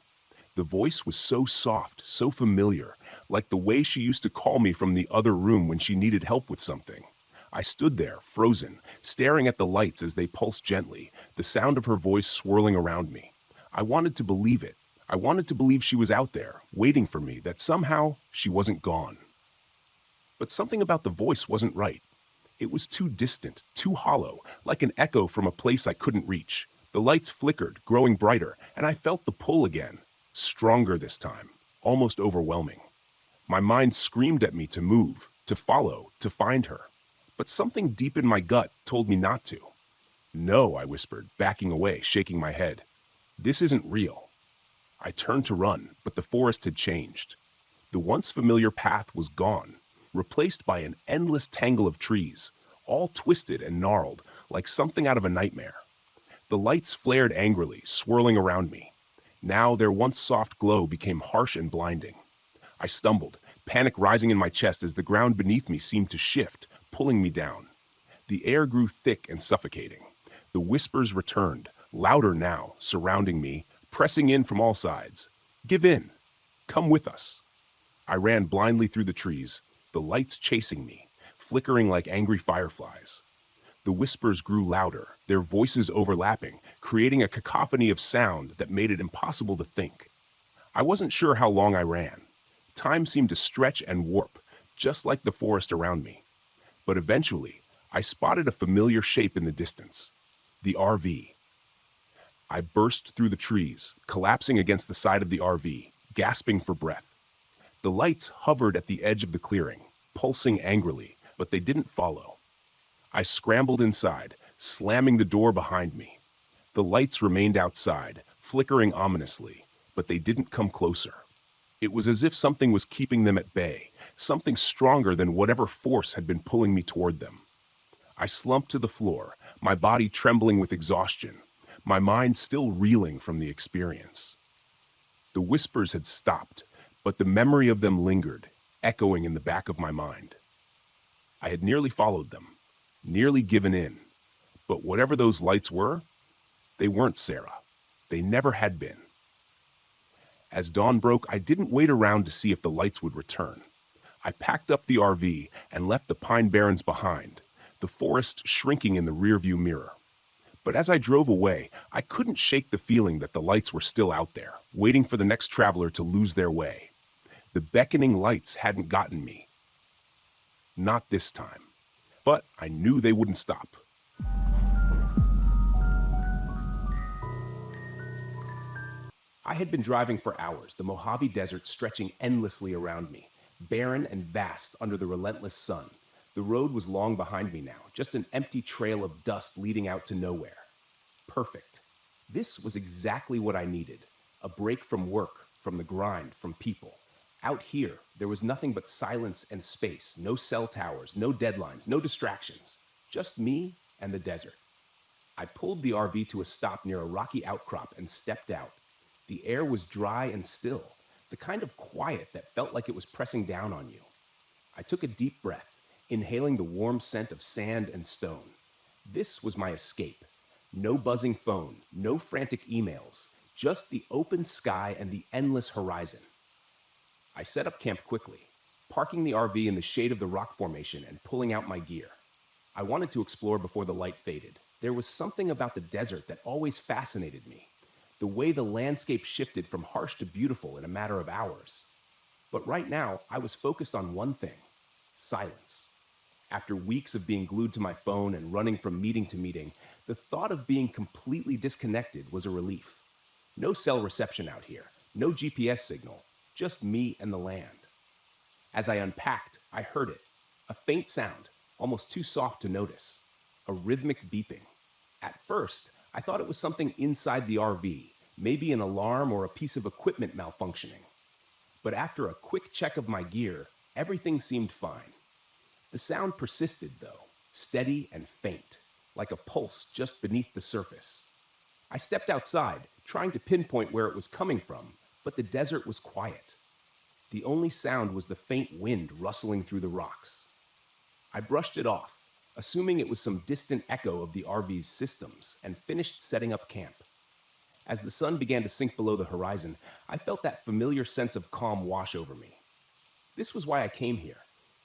Speaker 1: The voice was so soft, so familiar, like the way she used to call me from the other room when she needed help with something. I stood there, frozen, staring at the lights as they pulsed gently, the sound of her voice swirling around me. I wanted to believe it. I wanted to believe she was out there, waiting for me, that somehow she wasn't gone. But something about the voice wasn't right. It was too distant, too hollow, like an echo from a place I couldn't reach. The lights flickered, growing brighter, and I felt the pull again, stronger this time, almost overwhelming. My mind screamed at me to move, to follow, to find her. But something deep in my gut told me not to. "No," I whispered, backing away, shaking my head. "This isn't real." I turned to run, but the forest had changed. The once familiar path was gone, replaced by an endless tangle of trees, all twisted and gnarled, like something out of a nightmare. The lights flared angrily, swirling around me. Now their once soft glow became harsh and blinding. I stumbled, panic rising in my chest as the ground beneath me seemed to shift, pulling me down. The air grew thick and suffocating. The whispers returned, louder now, surrounding me, pressing in from all sides. "Give in. Come with us." I ran blindly through the trees, the lights chasing me, flickering like angry fireflies. The whispers grew louder, their voices overlapping, creating a cacophony of sound that made it impossible to think. I wasn't sure how long I ran. Time seemed to stretch and warp, just like the forest around me. But eventually, I spotted a familiar shape in the distance. The RV. I burst through the trees, collapsing against the side of the RV, gasping for breath. The lights hovered at the edge of the clearing, pulsing angrily, but they didn't follow. I scrambled inside, slamming the door behind me. The lights remained outside, flickering ominously, but they didn't come closer. It was as if something was keeping them at bay, something stronger than whatever force had been pulling me toward them. I slumped to the floor, my body trembling with exhaustion, my mind still reeling from the experience. The whispers had stopped, but the memory of them lingered, echoing in the back of my mind. I had nearly followed them, nearly given in, but whatever those lights were, they weren't Sarah. They never had been. As dawn broke, I didn't wait around to see if the lights would return. I packed up the RV and left the Pine Barrens behind, the forest shrinking in the rearview mirror. But as I drove away, I couldn't shake the feeling that the lights were still out there, waiting for the next traveler to lose their way. The beckoning lights hadn't gotten me. Not this time. But I knew they wouldn't stop. I had been driving for hours, the Mojave Desert stretching endlessly around me, barren and vast under the relentless sun. The road was long behind me now, just an empty trail of dust leading out to nowhere. Perfect. This was exactly what I needed. A break from work, from the grind, from people. Out here, there was nothing but silence and space, no cell towers, no deadlines, no distractions. Just me and the desert. I pulled the RV to a stop near a rocky outcrop and stepped out. The air was dry and still, the kind of quiet that felt like it was pressing down on you. I took a deep breath, inhaling the warm scent of sand and stone. This was my escape. No buzzing phone, no frantic emails, just the open sky and the endless horizon. I set up camp quickly, parking the RV in the shade of the rock formation and pulling out my gear. I wanted to explore before the light faded. There was something about the desert that always fascinated me. The way the landscape shifted from harsh to beautiful in a matter of hours. But right now, I was focused on one thing: silence. After weeks of being glued to my phone and running from meeting to meeting, the thought of being completely disconnected was a relief. No cell reception out here, no GPS signal, just me and the land. As I unpacked, I heard it. A faint sound, almost too soft to notice. A rhythmic beeping. At first, I thought it was something inside the RV, maybe an alarm or a piece of equipment malfunctioning. But after a quick check of my gear, everything seemed fine. The sound persisted, though, steady and faint, like a pulse just beneath the surface. I stepped outside, trying to pinpoint where it was coming from, but the desert was quiet. The only sound was the faint wind rustling through the rocks. I brushed it off, assuming it was some distant echo of the RV's systems, and finished setting up camp. As the sun began to sink below the horizon, I felt that familiar sense of calm wash over me. This was why I came here,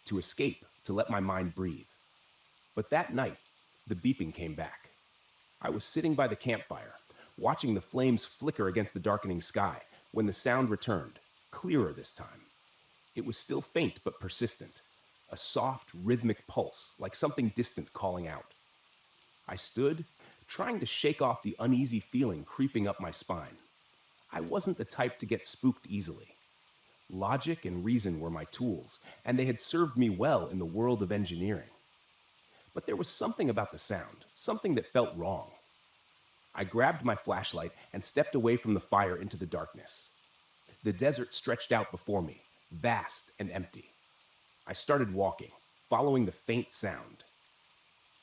Speaker 1: to escape, to let my mind breathe. But that night, the beeping came back. I was sitting by the campfire, watching the flames flicker against the darkening sky, when the sound returned, clearer this time. It was still faint but persistent, a soft, rhythmic pulse, like something distant calling out. I stood, trying to shake off the uneasy feeling creeping up my spine. I wasn't the type to get spooked easily. Logic and reason were my tools, and they had served me well in the world of engineering. But there was something about the sound, something that felt wrong. I grabbed my flashlight and stepped away from the fire into the darkness. The desert stretched out before me, vast and empty. I started walking, following the faint sound.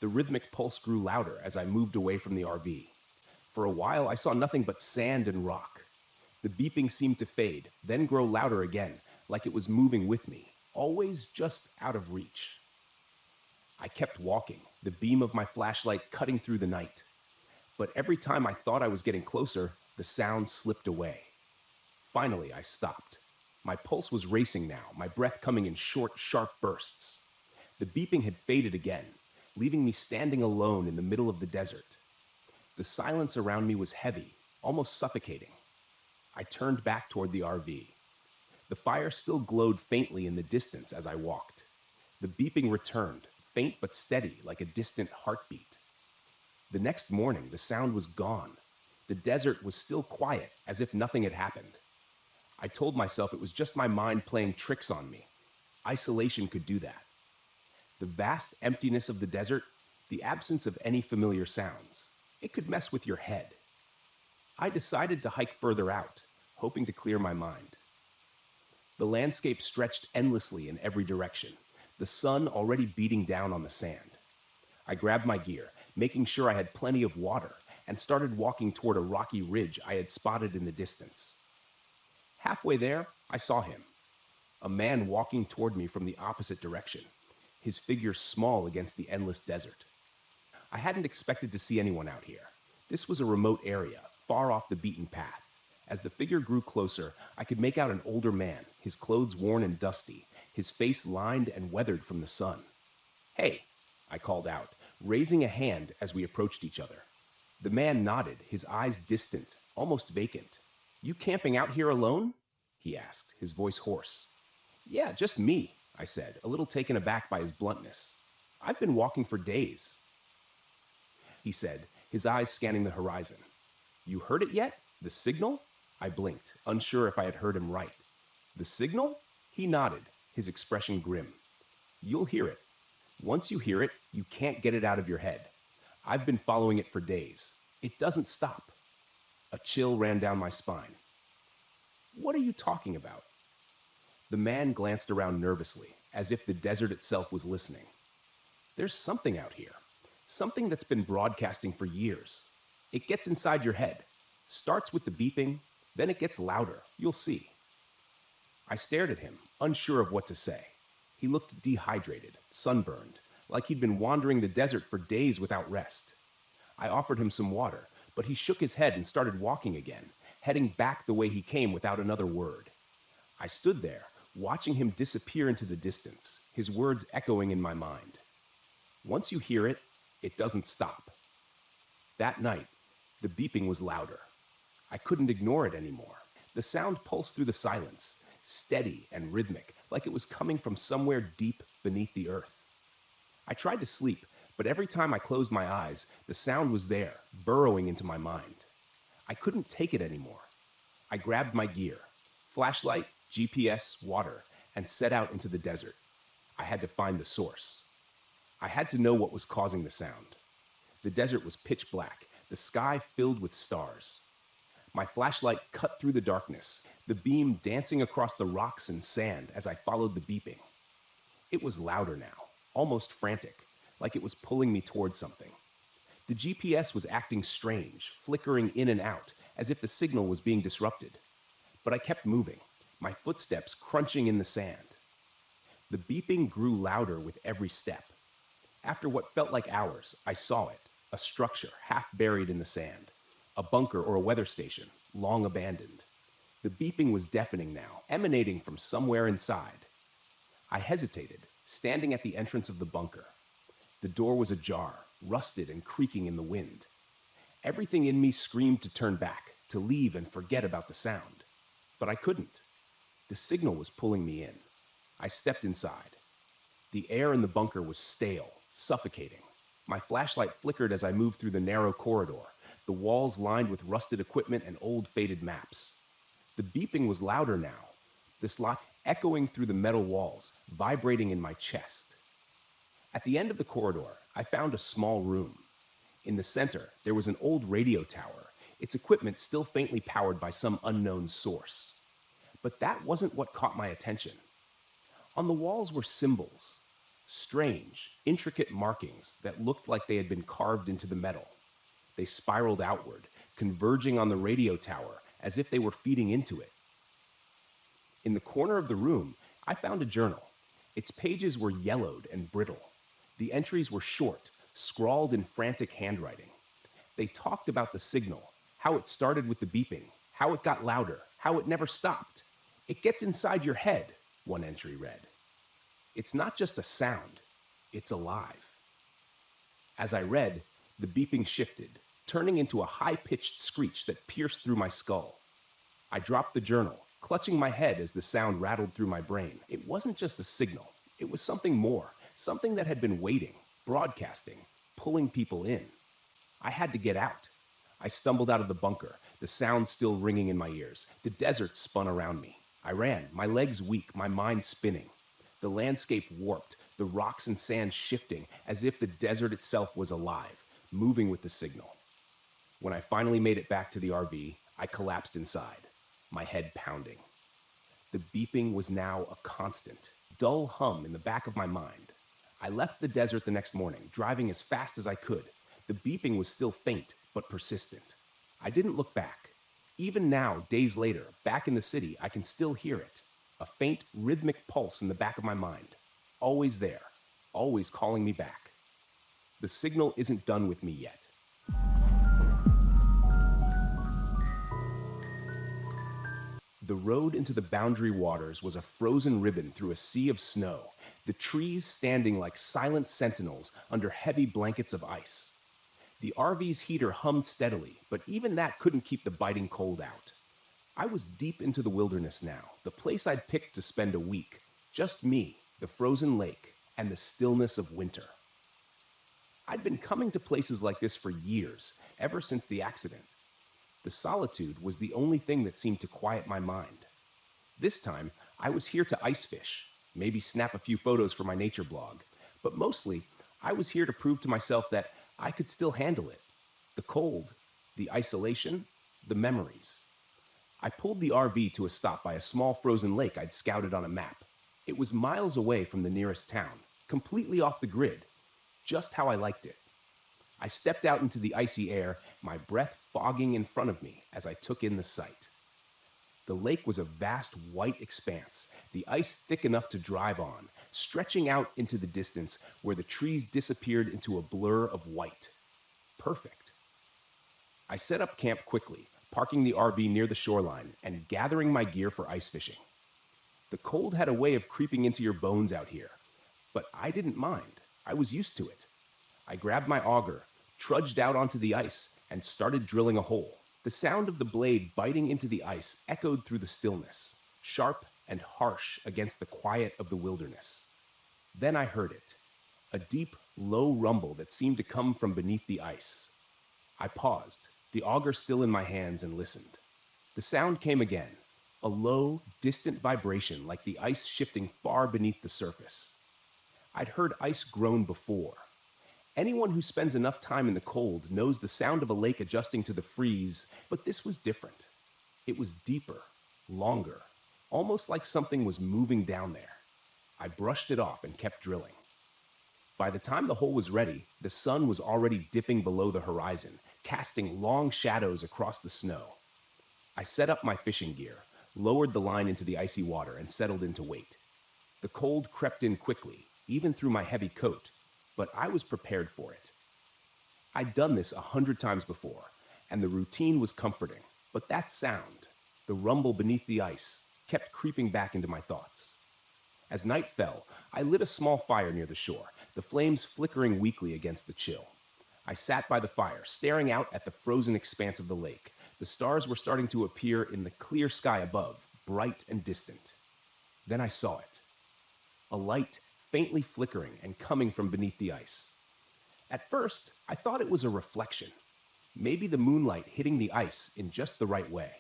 Speaker 1: The rhythmic pulse grew louder as I moved away from the RV. For a while, I saw nothing but sand and rock. The beeping seemed to fade, then grow louder again, like it was moving with me, always just out of reach. I kept walking, the beam of my flashlight cutting through the night. But every time I thought I was getting closer, the sound slipped away. Finally, I stopped. My pulse was racing now, my breath coming in short, sharp bursts. The beeping had faded again, leaving me standing alone in the middle of the desert. The silence around me was heavy, almost suffocating. I turned back toward the RV. The fire still glowed faintly in the distance as I walked. The beeping returned, faint but steady, like a distant heartbeat. The next morning, the sound was gone. The desert was still quiet, as if nothing had happened. I told myself it was just my mind playing tricks on me. Isolation could do that. The vast emptiness of the desert, the absence of any familiar sounds, it could mess with your head. I decided to hike further out, hoping to clear my mind. The landscape stretched endlessly in every direction, the sun already beating down on the sand. I grabbed my gear, making sure I had plenty of water, and started walking toward a rocky ridge I had spotted in the distance. Halfway there, I saw him. A man walking toward me from the opposite direction, his figure small against the endless desert. I hadn't expected to see anyone out here. This was a remote area, far off the beaten path. As the figure grew closer, I could make out an older man, his clothes worn and dusty, his face lined and weathered from the sun. "Hey," I called out, raising a hand as we approached each other. The man nodded, his eyes distant, almost vacant. "You camping out here alone?" he asked, his voice hoarse. "Yeah, just me," I said, a little taken aback by his bluntness. "I've been walking for days," he said, his eyes scanning the horizon. "You heard it yet? The signal?" I blinked, unsure if I had heard him right. "The signal?" He nodded, his expression grim. "You'll hear it. Once you hear it, you can't get it out of your head. I've been following it for days. It doesn't stop." A chill ran down my spine. "What are you talking about?" The man glanced around nervously, as if the desert itself was listening. "There's something out here. Something that's been broadcasting for years. It gets inside your head. Starts with the beeping, then it gets louder. You'll see." I stared at him, unsure of what to say. He looked dehydrated, sunburned, like he'd been wandering the desert for days without rest. I offered him some water, but he shook his head and started walking again, heading back the way he came without another word. I stood there, watching him disappear into the distance, his words echoing in my mind. Once you hear it, it doesn't stop. That night, the beeping was louder. I couldn't ignore it anymore. The sound pulsed through the silence, steady and rhythmic, like it was coming from somewhere deep beneath the earth. I tried to sleep, but every time I closed my eyes, the sound was there, burrowing into my mind. I couldn't take it anymore. I grabbed my gear, flashlight, GPS, water, and set out into the desert. I had to find the source. I had to know what was causing the sound. The desert was pitch black, the sky filled with stars. My flashlight cut through the darkness, the beam dancing across the rocks and sand as I followed the beeping. It was louder now, almost frantic, like it was pulling me towards something. The GPS was acting strange, flickering in and out, as if the signal was being disrupted. But I kept moving, my footsteps crunching in the sand. The beeping grew louder with every step. After what felt like hours, I saw it, a structure half buried in the sand, a bunker or a weather station, long abandoned. The beeping was deafening now, emanating from somewhere inside. I hesitated, standing at the entrance of the bunker. The door was ajar, rusted and creaking in the wind. Everything in me screamed to turn back, to leave and forget about the sound. But I couldn't. The signal was pulling me in. I stepped inside. The air in the bunker was stale, suffocating. My flashlight flickered as I moved through the narrow corridor, the walls lined with rusted equipment and old faded maps. The beeping was louder now, the slot echoing through the metal walls, vibrating in my chest. At the end of the corridor, I found a small room. In the center, there was an old radio tower, its equipment still faintly powered by some unknown source. But that wasn't what caught my attention. On the walls were symbols, strange, intricate markings that looked like they had been carved into the metal. They spiraled outward, converging on the radio tower as if they were feeding into it. In the corner of the room, I found a journal. Its pages were yellowed and brittle. The entries were short, scrawled in frantic handwriting. They talked about the signal, how it started with the beeping, how it got louder, how it never stopped. "It gets inside your head," one entry read. "It's not just a sound, it's alive." As I read, the beeping shifted, turning into a high-pitched screech that pierced through my skull. I dropped the journal, clutching my head as the sound rattled through my brain. It wasn't just a signal. It was something more, something that had been waiting, broadcasting, pulling people in. I had to get out. I stumbled out of the bunker, the sound still ringing in my ears. The desert spun around me. I ran, my legs weak, my mind spinning. The landscape warped, the rocks and sand shifting, as if the desert itself was alive, moving with the signal. When I finally made it back to the RV, I collapsed inside, my head pounding. The beeping was now a constant, dull hum in the back of my mind. I left the desert the next morning, driving as fast as I could. The beeping was still faint, but persistent. I didn't look back. Even now, days later, back in the city, I can still hear it. A faint, rhythmic pulse in the back of my mind. Always there, always calling me back. The signal isn't done with me yet. The road into the Boundary Waters was a frozen ribbon through a sea of snow, the trees standing like silent sentinels under heavy blankets of ice. The RV's heater hummed steadily, but even that couldn't keep the biting cold out. I was deep into the wilderness now, the place I'd picked to spend a week. Just me, the frozen lake, and the stillness of winter. I'd been coming to places like this for years, ever since the accident. The solitude was the only thing that seemed to quiet my mind. This time, I was here to ice fish, maybe snap a few photos for my nature blog, but mostly, I was here to prove to myself that I could still handle it. The cold, the isolation, the memories. I pulled the RV to a stop by a small frozen lake I'd scouted on a map. It was miles away from the nearest town, completely off the grid, just how I liked it. I stepped out into the icy air, my breath fogging in front of me as I took in the sight. The lake was a vast white expanse, the ice thick enough to drive on, stretching out into the distance where the trees disappeared into a blur of white. Perfect. I set up camp quickly, parking the RV near the shoreline and gathering my gear for ice fishing. The cold had a way of creeping into your bones out here, but I didn't mind. I was used to it. I grabbed my auger, trudged out onto the ice, and started drilling a hole. The sound of the blade biting into the ice echoed through the stillness, sharp and harsh against the quiet of the wilderness. Then I heard it, a deep, low rumble that seemed to come from beneath the ice. I paused, the auger still in my hands, and listened. The sound came again, a low, distant vibration like the ice shifting far beneath the surface. I'd heard ice groan before. Anyone who spends enough time in the cold knows the sound of a lake adjusting to the freeze, but this was different. It was deeper, longer, almost like something was moving down there. I brushed it off and kept drilling. By the time the hole was ready, the sun was already dipping below the horizon, casting long shadows across the snow. I set up my fishing gear, lowered the line into the icy water, and settled in to wait. The cold crept in quickly, even through my heavy coat, but I was prepared for it. I'd done this 100 times before, and the routine was comforting, but that sound, the rumble beneath the ice, kept creeping back into my thoughts. As night fell, I lit a small fire near the shore, the flames flickering weakly against the chill. I sat by the fire, staring out at the frozen expanse of the lake. The stars were starting to appear in the clear sky above, bright and distant. Then I saw it. A light, faintly flickering and coming from beneath the ice. At first, I thought it was a reflection, maybe the moonlight hitting the ice in just the right way.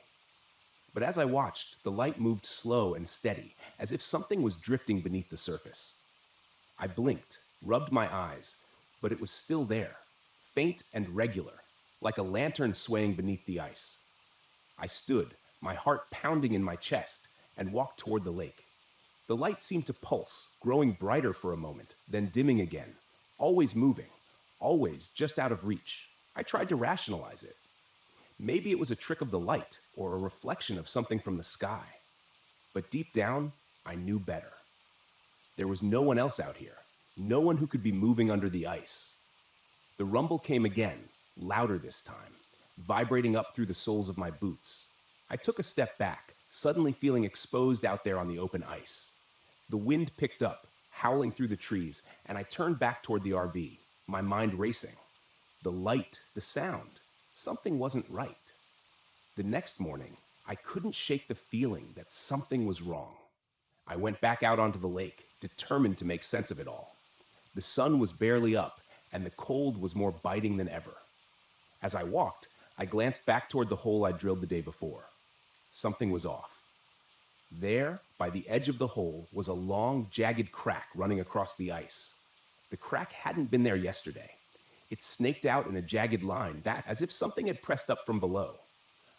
Speaker 1: But as I watched, the light moved slow and steady, as if something was drifting beneath the surface. I blinked, rubbed my eyes, but it was still there, faint and regular, like a lantern swaying beneath the ice. I stood, my heart pounding in my chest, and walked toward the lake. The light seemed to pulse, growing brighter for a moment, then dimming again, always moving, always just out of reach. I tried to rationalize it. Maybe it was a trick of the light or a reflection of something from the sky. But deep down, I knew better. There was no one else out here, no one who could be moving under the ice. The rumble came again, louder this time, vibrating up through the soles of my boots. I took a step back, suddenly feeling exposed out there on the open ice. The wind picked up, howling through the trees, and I turned back toward the RV, my mind racing. The light, the sound, something wasn't right. The next morning, I couldn't shake the feeling that something was wrong. I went back out onto the lake, determined to make sense of it all. The sun was barely up, and the cold was more biting than ever. As I walked, I glanced back toward the hole I drilled the day before. Something was off. There, by the edge of the hole, was a long, jagged crack running across the ice. The crack hadn't been there yesterday. It snaked out in a jagged line, that as if something had pressed up from below.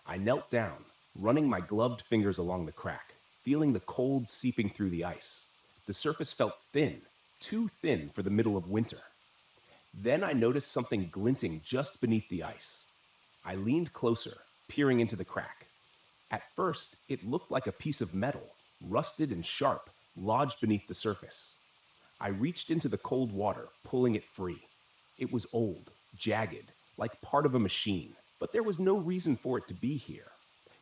Speaker 1: I knelt down, running my gloved fingers along the crack, feeling the cold seeping through the ice. The surface felt thin, too thin for the middle of winter. Then I noticed something glinting just beneath the ice. I leaned closer, peering into the crack. At first, it looked like a piece of metal, rusted and sharp, lodged beneath the surface. I reached into the cold water, pulling it free. It was old, jagged, like part of a machine, but there was no reason for it to be here.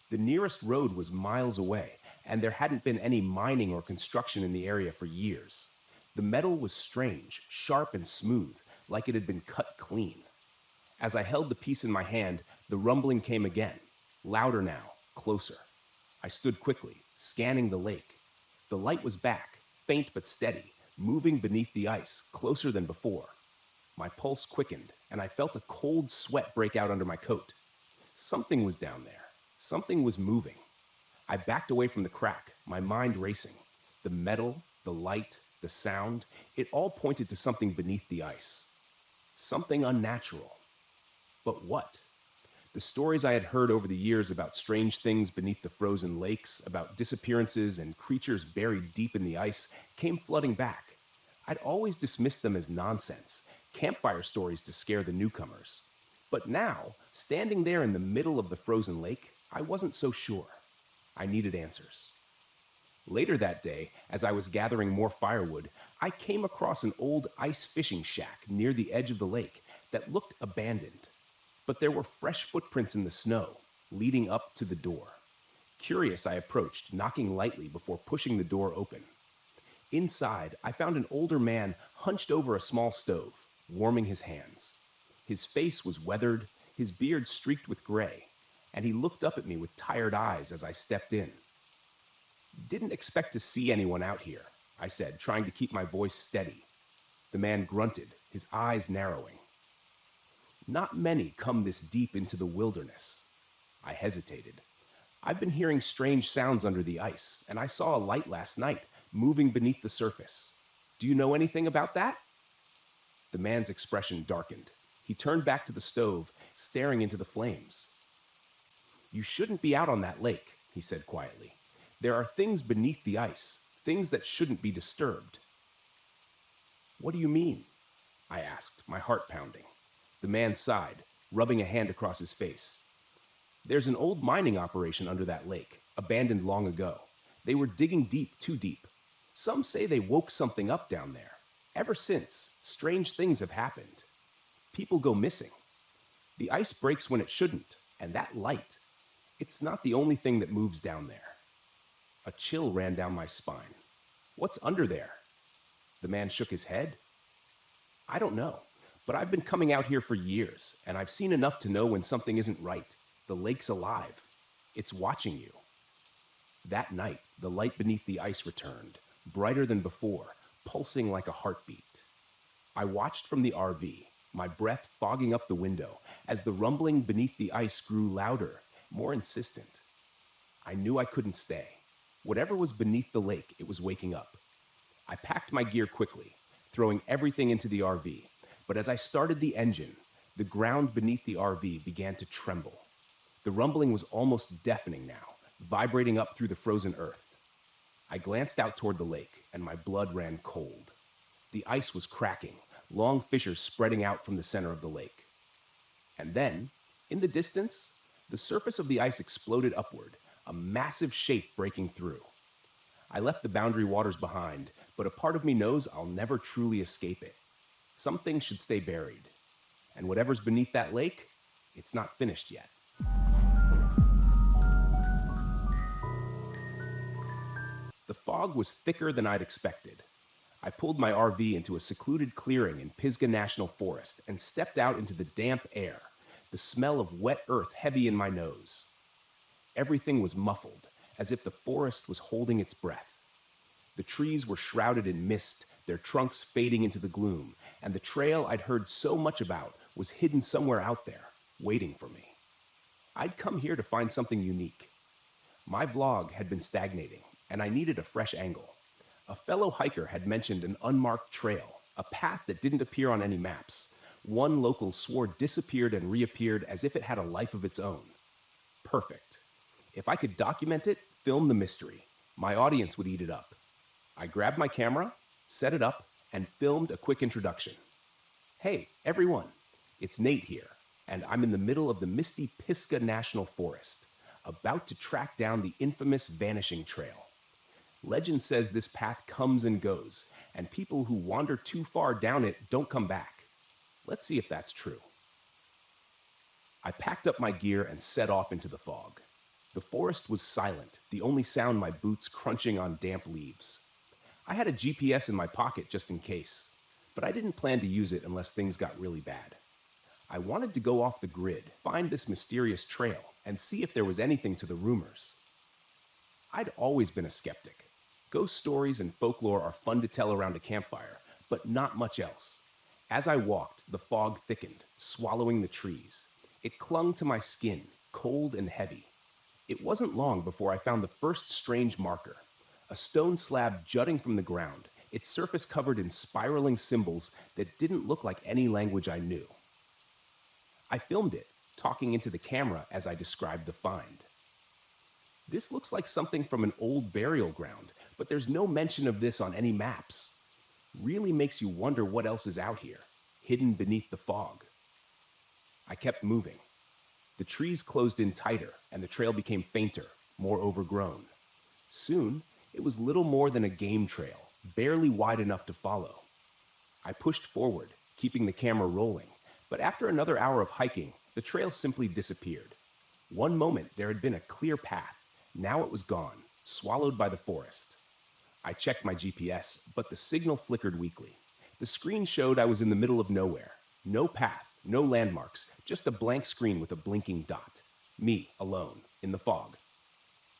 Speaker 1: The nearest road was miles away, and there hadn't been any mining or construction in the area for years. The metal was strange, sharp and smooth, like it had been cut clean. As I held the piece in my hand, the rumbling came again, louder now, closer. I stood quickly, scanning the lake. The light was back, faint but steady, moving beneath the ice, closer than before. My pulse quickened, and I felt a cold sweat break out under my coat. Something was down there. Something was moving. I backed away from the crack, my mind racing. The metal, the light, the sound, it all pointed to something beneath the ice. Something unnatural. But what? The stories I had heard over the years about strange things beneath the frozen lakes, about disappearances and creatures buried deep in the ice, came flooding back. I'd always dismissed them as nonsense, campfire stories to scare the newcomers. But now, standing there in the middle of the frozen lake, I wasn't so sure. I needed answers. Later that day, as I was gathering more firewood, I came across an old ice fishing shack near the edge of the lake that looked abandoned. But there were fresh footprints in the snow, leading up to the door. Curious, I approached, knocking lightly before pushing the door open. Inside, I found an older man hunched over a small stove, warming his hands. His face was weathered, his beard streaked with gray, and he looked up at me with tired eyes as I stepped in. "Didn't expect to see anyone out here," I said, trying to keep my voice steady. The man grunted, his eyes narrowing. "Not many come this deep into the wilderness." I hesitated. "I've been hearing strange sounds under the ice, and I saw a light last night, moving beneath the surface. Do you know anything about that?" The man's expression darkened. He turned back to the stove, staring into the flames. "You shouldn't be out on that lake," he said quietly. "There are things beneath the ice, things that shouldn't be disturbed." "What do you mean?" I asked, my heart pounding. The man sighed, rubbing a hand across his face. "There's an old mining operation under that lake, abandoned long ago. They were digging deep, too deep. Some say they woke something up down there. Ever since, strange things have happened. People go missing. The ice breaks when it shouldn't, and that light, it's not the only thing that moves down there." A chill ran down my spine. "What's under there?" The man shook his head. "I don't know, but I've been coming out here for years, and I've seen enough to know when something isn't right. The lake's alive. It's watching you." That night, the light beneath the ice returned, brighter than before, pulsing like a heartbeat. I watched from the RV, my breath fogging up the window, as the rumbling beneath the ice grew louder, more insistent. I knew I couldn't stay. Whatever was beneath the lake, it was waking up. I packed my gear quickly, throwing everything into the RV, but as I started the engine, the ground beneath the RV began to tremble. The rumbling was almost deafening now, vibrating up through the frozen earth. I glanced out toward the lake, and my blood ran cold. The ice was cracking, long fissures spreading out from the center of the lake. And then, in the distance, the surface of the ice exploded upward, a massive shape breaking through. I left the boundary waters behind, but a part of me knows I'll never truly escape it. Some things should stay buried. And whatever's beneath that lake, it's not finished yet. The fog was thicker than I'd expected. I pulled my RV into a secluded clearing in Pisgah National Forest and stepped out into the damp air, the smell of wet earth heavy in my nose. Everything was muffled, as if the forest was holding its breath. The trees were shrouded in mist, their trunks fading into the gloom, and the trail I'd heard so much about was hidden somewhere out there, waiting for me. I'd come here to find something unique. My vlog had been stagnating, and I needed a fresh angle. A fellow hiker had mentioned an unmarked trail, a path that didn't appear on any maps. One locals swore disappeared and reappeared as if it had a life of its own. Perfect. If I could document it, film the mystery, my audience would eat it up. I grabbed my camera, set it up, and filmed a quick introduction. "Hey, everyone, it's Nate here, and I'm in the middle of the misty Pisgah National Forest, about to track down the infamous Vanishing Trail. Legend says this path comes and goes, and people who wander too far down it don't come back. Let's see if that's true." I packed up my gear and set off into the fog. The forest was silent, the only sound my boots crunching on damp leaves. I had a GPS in my pocket just in case, but I didn't plan to use it unless things got really bad. I wanted to go off the grid, find this mysterious trail, and see if there was anything to the rumors. I'd always been a skeptic. Ghost stories and folklore are fun to tell around a campfire, but not much else. As I walked, the fog thickened, swallowing the trees. It clung to my skin, cold and heavy. It wasn't long before I found the first strange marker, a stone slab jutting from the ground, its surface covered in spiraling symbols that didn't look like any language I knew. I filmed it, talking into the camera as I described the find. "This looks like something from an old burial ground, but there's no mention of this on any maps. Really makes you wonder what else is out here, hidden beneath the fog." I kept moving. The trees closed in tighter, and the trail became fainter, more overgrown. Soon, it was little more than a game trail, barely wide enough to follow. I pushed forward, keeping the camera rolling, but after another hour of hiking, the trail simply disappeared. One moment there had been a clear path, now it was gone, swallowed by the forest. I checked my GPS, but the signal flickered weakly. The screen showed I was in the middle of nowhere. No path, no landmarks, just a blank screen with a blinking dot.
Speaker 2: Me, alone, in the fog.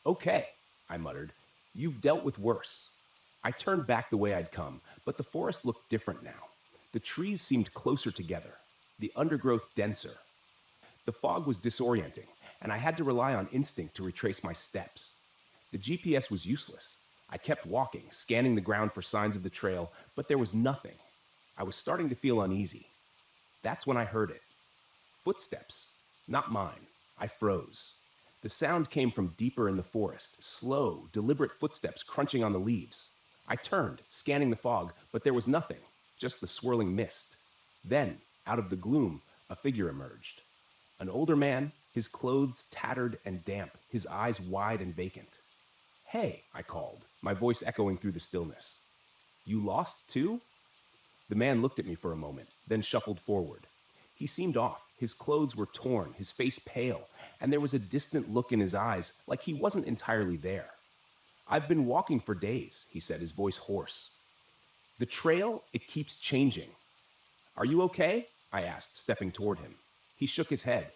Speaker 2: Okay, I muttered. You've dealt with worse. I turned back the way I'd come, but the forest looked different now. The trees seemed closer together, the undergrowth denser. The fog was disorienting, and I had to rely on instinct to retrace my steps. The GPS was useless. I kept walking, scanning the ground for signs of the trail, but there was nothing. I was starting to feel uneasy. That's when I heard it. Footsteps. Not mine. I froze. The sound came from deeper in the forest, slow, deliberate footsteps crunching on the leaves. I turned, scanning the fog, but there was nothing, just the swirling mist. Then, out of the gloom, a figure emerged. An older man, his clothes tattered and damp, his eyes wide and vacant. "Hey," I called, my voice echoing through the stillness. "You lost too?" The man looked at me for a moment, then shuffled forward. He seemed off. His clothes were torn, his face pale, and there was a distant look in his eyes, like he wasn't entirely there. "I've been walking for days," he said, his voice hoarse. "The trail, it keeps changing." "Are you okay?" I asked, stepping toward him. He shook his head.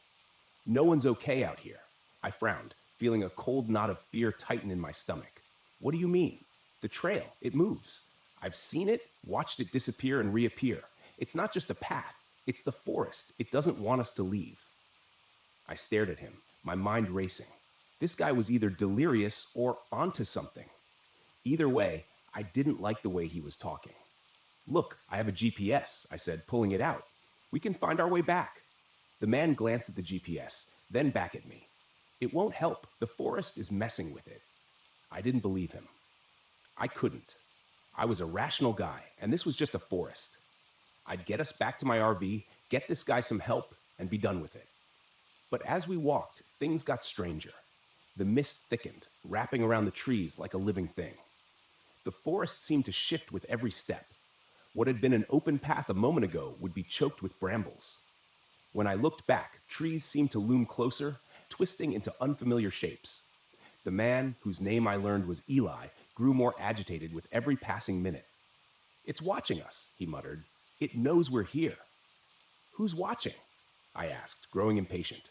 Speaker 2: "No one's okay out here." I frowned, feeling a cold knot of fear tighten in my stomach. "What do you mean?" "The trail, it moves. I've seen it, watched it disappear and reappear. It's not just a path. It's the forest. It doesn't want us to leave." I stared at him, my mind racing. This guy was either delirious or onto something. Either way, I didn't like the way he was talking. "Look, I have a GPS," I said, pulling it out. "We can find our way back." The man glanced at the GPS, then back at me. "It won't help. The forest is messing with it." I didn't believe him. I couldn't. I was a rational guy, and this was just a forest. I'd get us back to my RV, get this guy some help, and be done with it. But as we walked, things got stranger. The mist thickened, wrapping around the trees like a living thing. The forest seemed to shift with every step. What had been an open path a moment ago would be choked with brambles. When I looked back, trees seemed to loom closer, twisting into unfamiliar shapes. The man, whose name I learned was Eli, grew more agitated with every passing minute. "It's watching us," he muttered. "It knows we're here." "Who's watching?" I asked, growing impatient.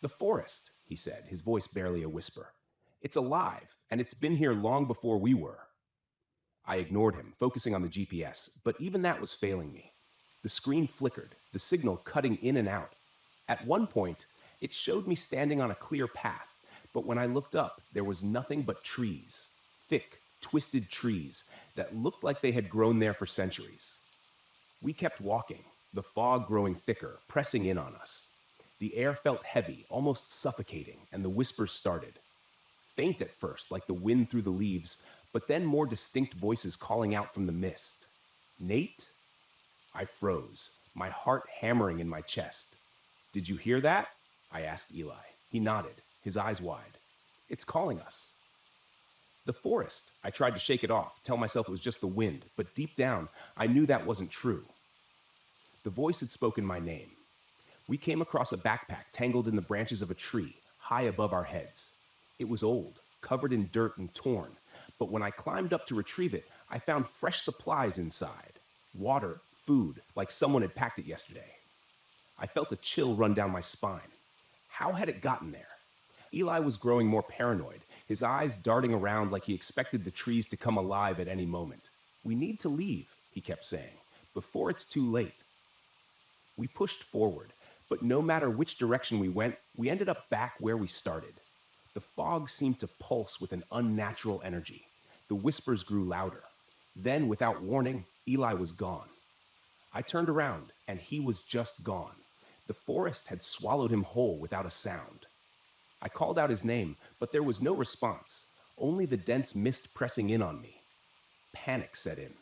Speaker 2: "The forest," he said, his voice barely a whisper. "It's alive, and it's been here long before we were." I ignored him, focusing on the GPS, but even that was failing me. The screen flickered, the signal cutting in and out. At one point, it showed me standing on a clear path, but when I looked up, there was nothing but trees. Thick, twisted trees that looked like they had grown there for centuries. We kept walking, the fog growing thicker, pressing in on us. The air felt heavy, almost suffocating, and the whispers started. Faint at first, like the wind through the leaves, but then more distinct voices calling out from the mist. "Nate?" I froze, my heart hammering in my chest. "Did you hear that?" I asked Eli. He nodded, his eyes wide. "It's calling us." "The forest." I tried to shake it off, tell myself it was just the wind, but deep down, I knew that wasn't true. The voice had spoken my name. We came across a backpack tangled in the branches of a tree, high above our heads. It was old, covered in dirt and torn, but when I climbed up to retrieve it, I found fresh supplies inside. Water, food, like someone had packed it yesterday. I felt a chill run down my spine. How had it gotten there? Eli was growing more paranoid, his eyes darting around like he expected the trees to come alive at any moment. "We need to leave," he kept saying, "before it's too late." We pushed forward, but no matter which direction we went, we ended up back where we started. The fog seemed to pulse with an unnatural energy. The whispers grew louder. Then, without warning, Eli was gone. I turned around, and he was just gone. The forest had swallowed him whole without a sound. I called out his name, but there was no response, only the dense mist pressing in on me. Panic set in.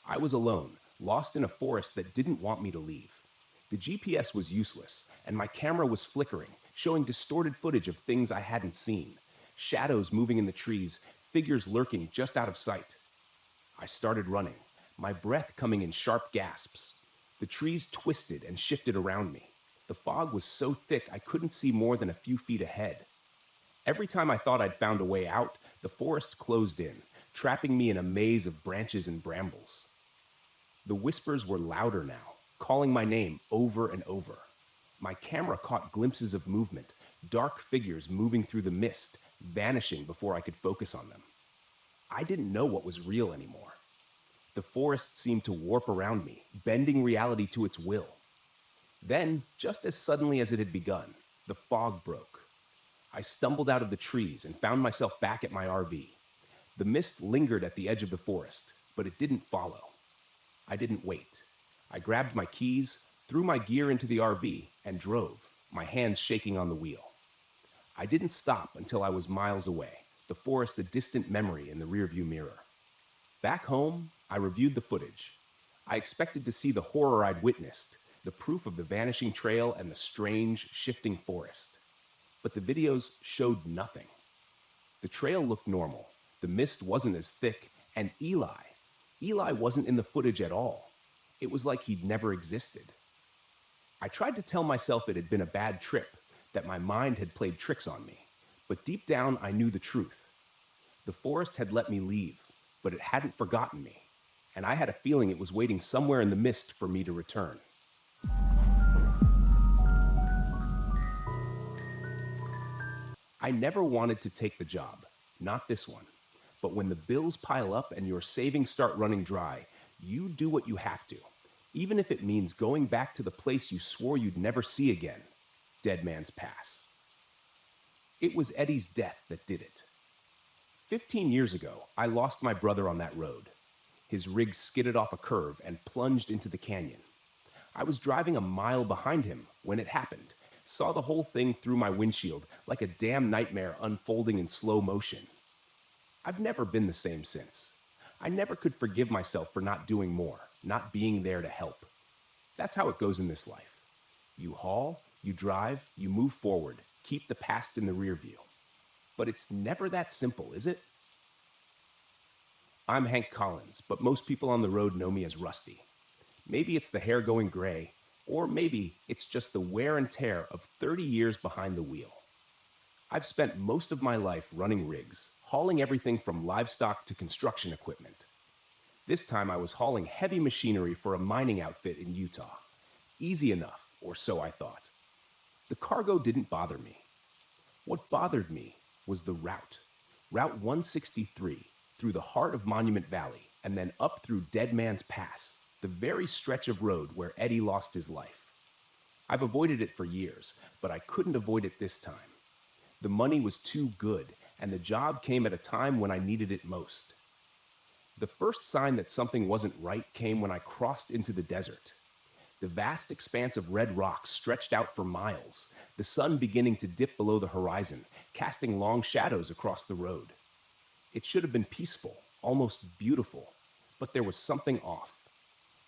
Speaker 2: I was alone, lost in a forest that didn't want me to leave. The GPS was useless, and my camera was flickering, showing distorted footage of things I hadn't seen. Shadows moving in the trees, figures lurking just out of sight. I started running, my breath coming in sharp gasps. The trees twisted and shifted around me. The fog was so thick I couldn't see more than a few feet ahead. Every time I thought I'd found a way out, the forest closed in, trapping me in a maze of branches and brambles. The whispers were louder now, calling my name over and over. My camera caught glimpses of movement, dark figures moving through the mist, vanishing before I could focus on them. I didn't know what was real anymore. The forest seemed to warp around me, bending reality to its will. Then, just as suddenly as it had begun, the fog broke. I stumbled out of the trees and found myself back at my RV. The mist lingered at the edge of the forest, but it didn't follow. I didn't wait. I grabbed my keys, threw my gear into the RV, and drove, my hands shaking on the wheel. I didn't stop until I was miles away, the forest a distant memory in the rearview mirror. Back home, I reviewed the footage. I expected to see the horror I'd witnessed, the proof of the vanishing trail and the strange, shifting forest. But the videos showed nothing. The trail looked normal, the mist wasn't as thick, and Eli wasn't in the footage at all. It was like he'd never existed. I tried to tell myself it had been a bad trip, that my mind had played tricks on me, but deep down I knew the truth. The forest had let me leave, but it hadn't forgotten me, and I had a feeling it was waiting somewhere in the mist for me to return. I never wanted to take the job, not this one. But when the bills pile up and your savings start running dry, you do what you have to, even if it means going back to the place you swore you'd never see again, Dead Man's Pass. It was Eddie's death that did it. 15 years ago, I lost my brother on that road. His rig skidded off a curve and plunged into the canyon. I was driving a mile behind him when it happened, saw the whole thing through my windshield like a damn nightmare unfolding in slow motion. I've never been the same since. I never could forgive myself for not doing more, not being there to help. That's how it goes in this life. You haul, you drive, you move forward, keep the past in the rear view. But it's never that simple, is it? I'm Hank Collins, but most people on the road know me as Rusty. Maybe it's the hair going gray, or maybe it's just the wear and tear of 30 years behind the wheel. I've spent most of my life running rigs, hauling everything from livestock to construction equipment. This time I was hauling heavy machinery for a mining outfit in Utah. Easy enough, or so I thought. The cargo didn't bother me. What bothered me was the route. Route 163, through the heart of Monument Valley, and then up through Dead Man's Pass, the very stretch of road where Eddie lost his life. I've avoided it for years, but I couldn't avoid it this time. The money was too good, and the job came at a time when I needed it most. The first sign that something wasn't right came when I crossed into the desert. The vast expanse of red rocks stretched out for miles, the sun beginning to dip below the horizon, casting long shadows across the road. It should have been peaceful, almost beautiful, but there was something off.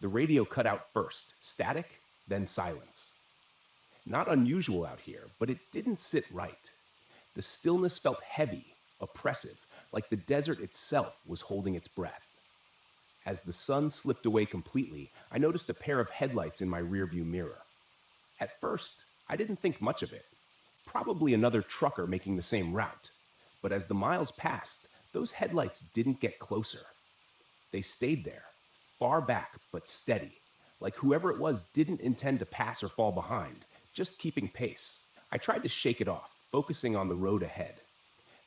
Speaker 2: The radio cut out first, static, then silence. Not unusual out here, but it didn't sit right. The stillness felt heavy, oppressive, like the desert itself was holding its breath. As the sun slipped away completely, I noticed a pair of headlights in my rearview mirror. At first, I didn't think much of it. Probably another trucker making the same route. But as the miles passed, those headlights didn't get closer. They stayed there, far back but steady, like whoever it was didn't intend to pass or fall behind, just keeping pace. I tried to shake it off, focusing on the road ahead.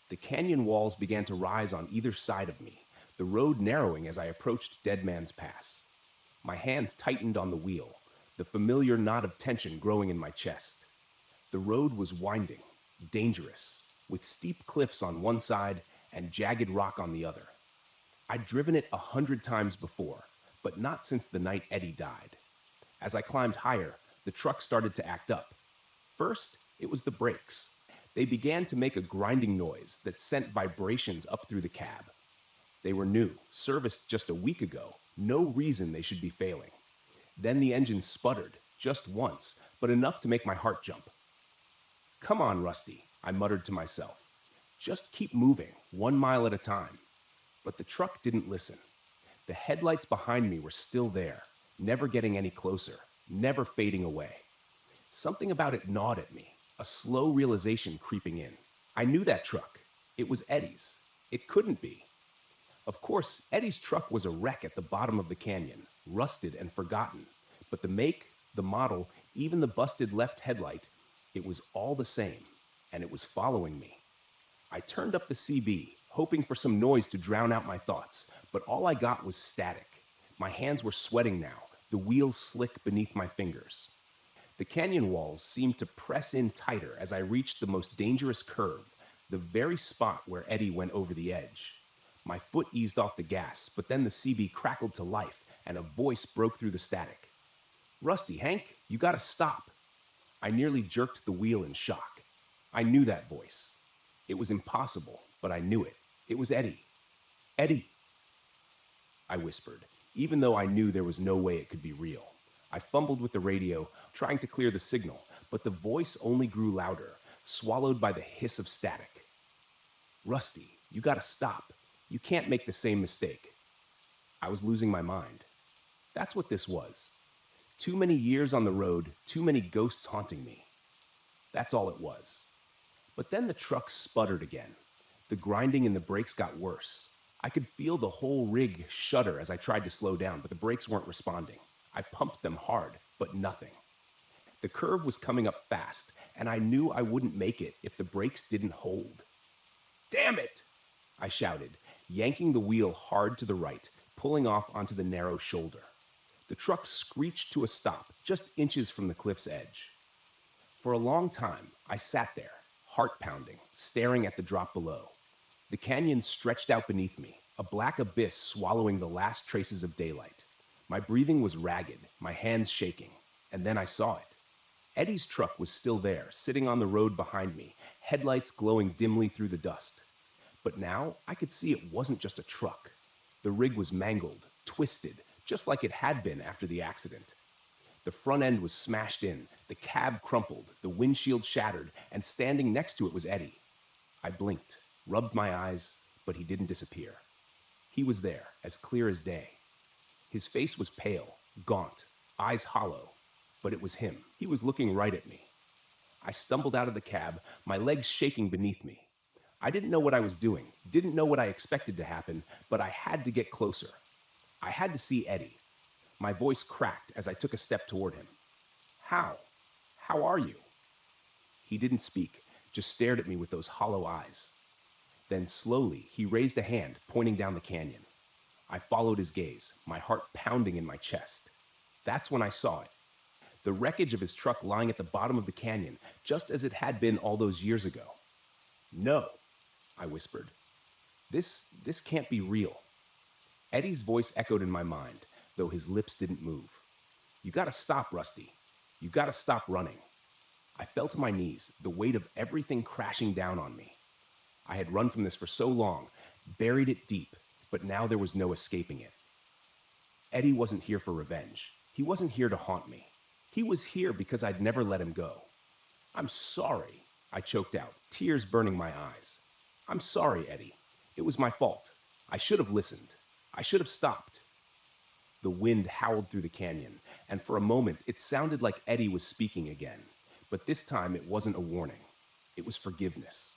Speaker 2: The canyon walls began to rise on either side of me, the road narrowing as I approached Dead Man's Pass. My hands tightened on the wheel, the familiar knot of tension growing in my chest. The road was winding, dangerous, with steep cliffs on one side and jagged rock on the other. I'd driven it 100 times before, but not since the night Eddie died. As I climbed higher, the truck started to act up. First, it was the brakes. They began to make a grinding noise that sent vibrations up through the cab. They were new, serviced just a week ago, no reason they should be failing. Then the engine sputtered, just once, but enough to make my heart jump. "Come on, Rusty," I muttered to myself. "Just keep moving, 1 mile at a time." But the truck didn't listen. The headlights behind me were still there, never getting any closer, never fading away. Something about it gnawed at me, a slow realization creeping in. I knew that truck. It was Eddie's. It couldn't be. Of course, Eddie's truck was a wreck at the bottom of the canyon, rusted and forgotten. But the make, the model, even the busted left headlight, it was all the same. and it was following me. I turned up the CB, hoping for some noise to drown out my thoughts, but all I got was static. My hands were sweating now, the wheels slick beneath my fingers. The canyon walls seemed to press in tighter as I reached the most dangerous curve, the very spot where Eddie went over the edge. My foot eased off the gas, but then the CB crackled to life and a voice broke through the static. "Rusty, Hank, you gotta stop." I nearly jerked the wheel in shock. I knew that voice. It was impossible, but I knew it. It was Eddie. "Eddie," I whispered, even though I knew there was no way it could be real. I fumbled with the radio, trying to clear the signal, but the voice only grew louder, swallowed by the hiss of static. "Rusty, you gotta stop. You can't make the same mistake." I was losing my mind. That's what this was. Too many years on the road, too many ghosts haunting me. That's all it was. But then the truck sputtered again. The grinding in the brakes got worse. I could feel the whole rig shudder as I tried to slow down, but the brakes weren't responding. I pumped them hard, but nothing. The curve was coming up fast, and I knew I wouldn't make it if the brakes didn't hold. "Damn it!" I shouted, yanking the wheel hard to the right, pulling off onto the narrow shoulder. The truck screeched to a stop, just inches from the cliff's edge. For a long time, I sat there, heart pounding, staring at the drop below. The canyon stretched out beneath me, a black abyss swallowing the last traces of daylight. My breathing was ragged, my hands shaking, and then I saw it. Eddie's truck was still there, sitting on the road behind me, headlights glowing dimly through the dust. But now I could see it wasn't just a truck. The rig was mangled, twisted, just like it had been after the accident. The front end was smashed in, the cab crumpled, the windshield shattered, and standing next to it was Eddie. I blinked, rubbed my eyes, but he didn't disappear. He was there, as clear as day. His face was pale, gaunt, eyes hollow, but it was him. He was looking right at me. I stumbled out of the cab, my legs shaking beneath me. I didn't know what I was doing, didn't know what I expected to happen, but I had to get closer. I had to see Eddie. My voice cracked as I took a step toward him. "How? How are you?" He didn't speak, just stared at me with those hollow eyes. Then slowly, he raised a hand, pointing down the canyon. I followed his gaze, my heart pounding in my chest. That's when I saw it. The wreckage of his truck lying at the bottom of the canyon, just as it had been all those years ago. "No," I whispered. This can't be real." Eddie's voice echoed in my mind, though his lips didn't move. "You gotta stop, Rusty. You gotta stop running." I fell to my knees, the weight of everything crashing down on me. I had run from this for so long, buried it deep, but now there was no escaping it. Eddie wasn't here for revenge. He wasn't here to haunt me. He was here because I'd never let him go. "I'm sorry," I choked out, tears burning my eyes. "I'm sorry, Eddie. It was my fault. I should have listened. I should have stopped." The wind howled through the canyon, and for a moment it sounded like Eddie was speaking again. But this time it wasn't a warning. It was forgiveness.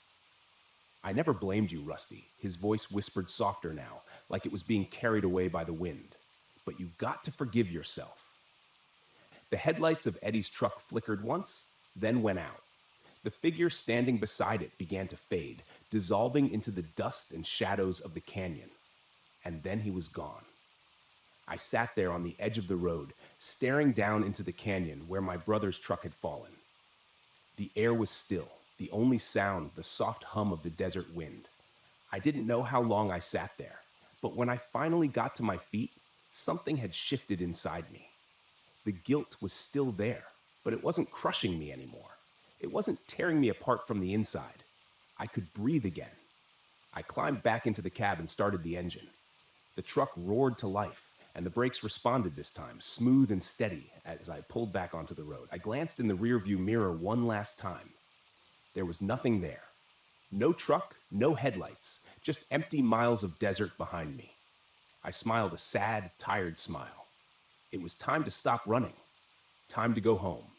Speaker 2: "I never blamed you, Rusty," his voice whispered softer now, like it was being carried away by the wind. "But you got to forgive yourself." The headlights of Eddie's truck flickered once, then went out. The figure standing beside it began to fade, dissolving into the dust and shadows of the canyon. And then he was gone. I sat there on the edge of the road, staring down into the canyon where my brother's truck had fallen. The air was still, the only sound the soft hum of the desert wind. I didn't know how long I sat there, but when I finally got to my feet, something had shifted inside me. The guilt was still there, but it wasn't crushing me anymore. It wasn't tearing me apart from the inside. I could breathe again. I climbed back into the cab and started the engine. The truck roared to life, and the brakes responded this time, smooth and steady, as I pulled back onto the road. I glanced in the rearview mirror one last time. There was nothing there. No truck, no headlights, just empty miles of desert behind me. I smiled a sad, tired smile. It was time to stop running. Time to go home.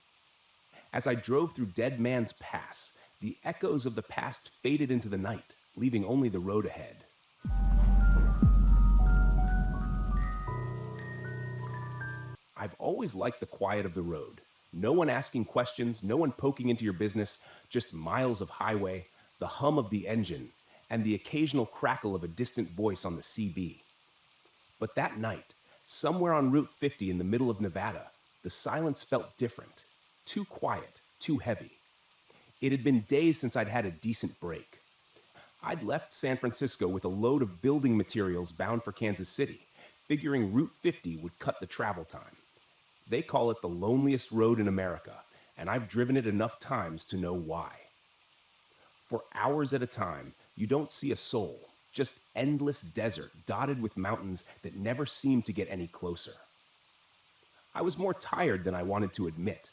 Speaker 2: As I drove through Dead Man's Pass, the echoes of the past faded into the night, leaving only the road ahead. I've always liked the quiet of the road, No one asking questions, no one poking into your business, just miles of highway, the hum of the engine, and the occasional crackle of a distant voice on the CB. But that night, somewhere on Route 50 in the middle of Nevada, the silence felt different. Too quiet, too heavy. It had been days since I'd had a decent break. I'd left San Francisco with a load of building materials bound for Kansas City, figuring Route 50 would cut the travel time. They call it the loneliest road in America, and I've driven it enough times to know why. For hours at a time, you don't see a soul, just endless desert dotted with mountains that never seem to get any closer. I was more tired than I wanted to admit,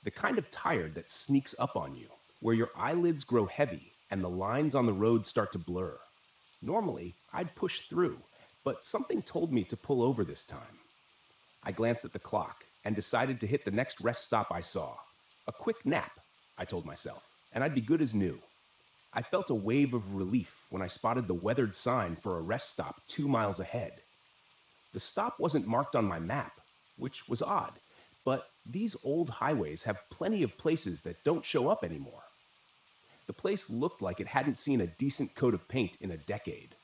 Speaker 2: the kind of tired that sneaks up on you, where your eyelids grow heavy and the lines on the road start to blur. Normally, I'd push through, but something told me to pull over this time. I glanced at the clock and decided to hit the next rest stop I saw. A quick nap, I told myself, and I'd be good as new. I felt a wave of relief when I spotted the weathered sign for a rest stop 2 miles ahead. The stop wasn't marked on my map, which was odd, but these old highways have plenty of places that don't show up anymore. The place looked like it hadn't seen a decent coat of paint in a decade.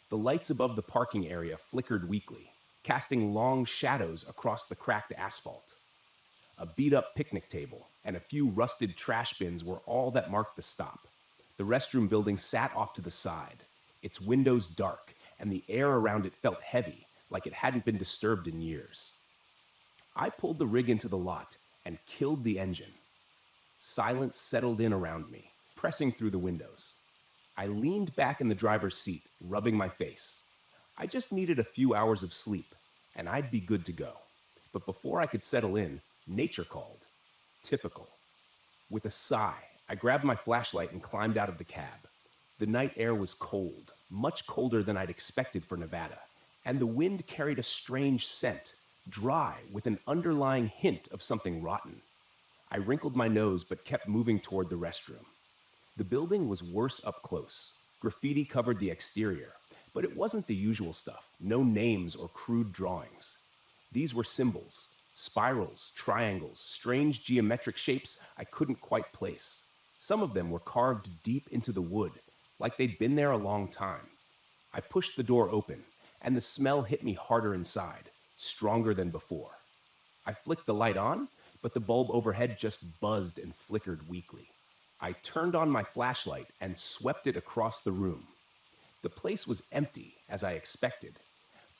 Speaker 2: The lights above the parking area flickered weakly, casting long shadows across the cracked asphalt. A beat-up picnic table and a few rusted trash bins were all that marked the stop. The restroom building sat off to the side, its windows dark, and the air around it felt heavy, like it hadn't been disturbed in years. I pulled the rig into the lot and killed the engine. Silence settled in around me, pressing through the windows. I leaned back in the driver's seat, rubbing my face. I just needed a few hours of sleep, and I'd be good to go. But before I could settle in, nature called. Typical. With a sigh, I grabbed my flashlight and climbed out of the cab. The night air was cold, much colder than I'd expected for Nevada, and the wind carried a strange scent, dry with an underlying hint of something rotten. I wrinkled my nose but kept moving toward the restroom. The building was worse up close. Graffiti covered the exterior, but it wasn't the usual stuff, no names or crude drawings. These were symbols, spirals, triangles, strange geometric shapes I couldn't quite place. Some of them were carved deep into the wood, like they'd been there a long time. I pushed the door open, and the smell hit me harder inside, stronger than before. I flicked the light on, but the bulb overhead just buzzed and flickered weakly. I turned on my flashlight and swept it across the room. The place was empty, as I expected,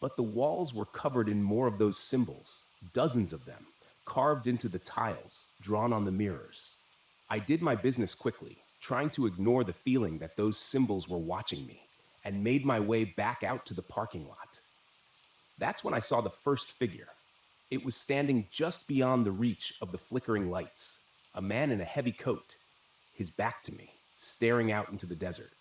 Speaker 2: but the walls were covered in more of those symbols, dozens of them, carved into the tiles, drawn on the mirrors. I did my business quickly, trying to ignore the feeling that those symbols were watching me, and made my way back out to the parking lot. That's when I saw the first figure. It was standing just beyond the reach of the flickering lights, a man in a heavy coat, his back to me, staring out into the desert.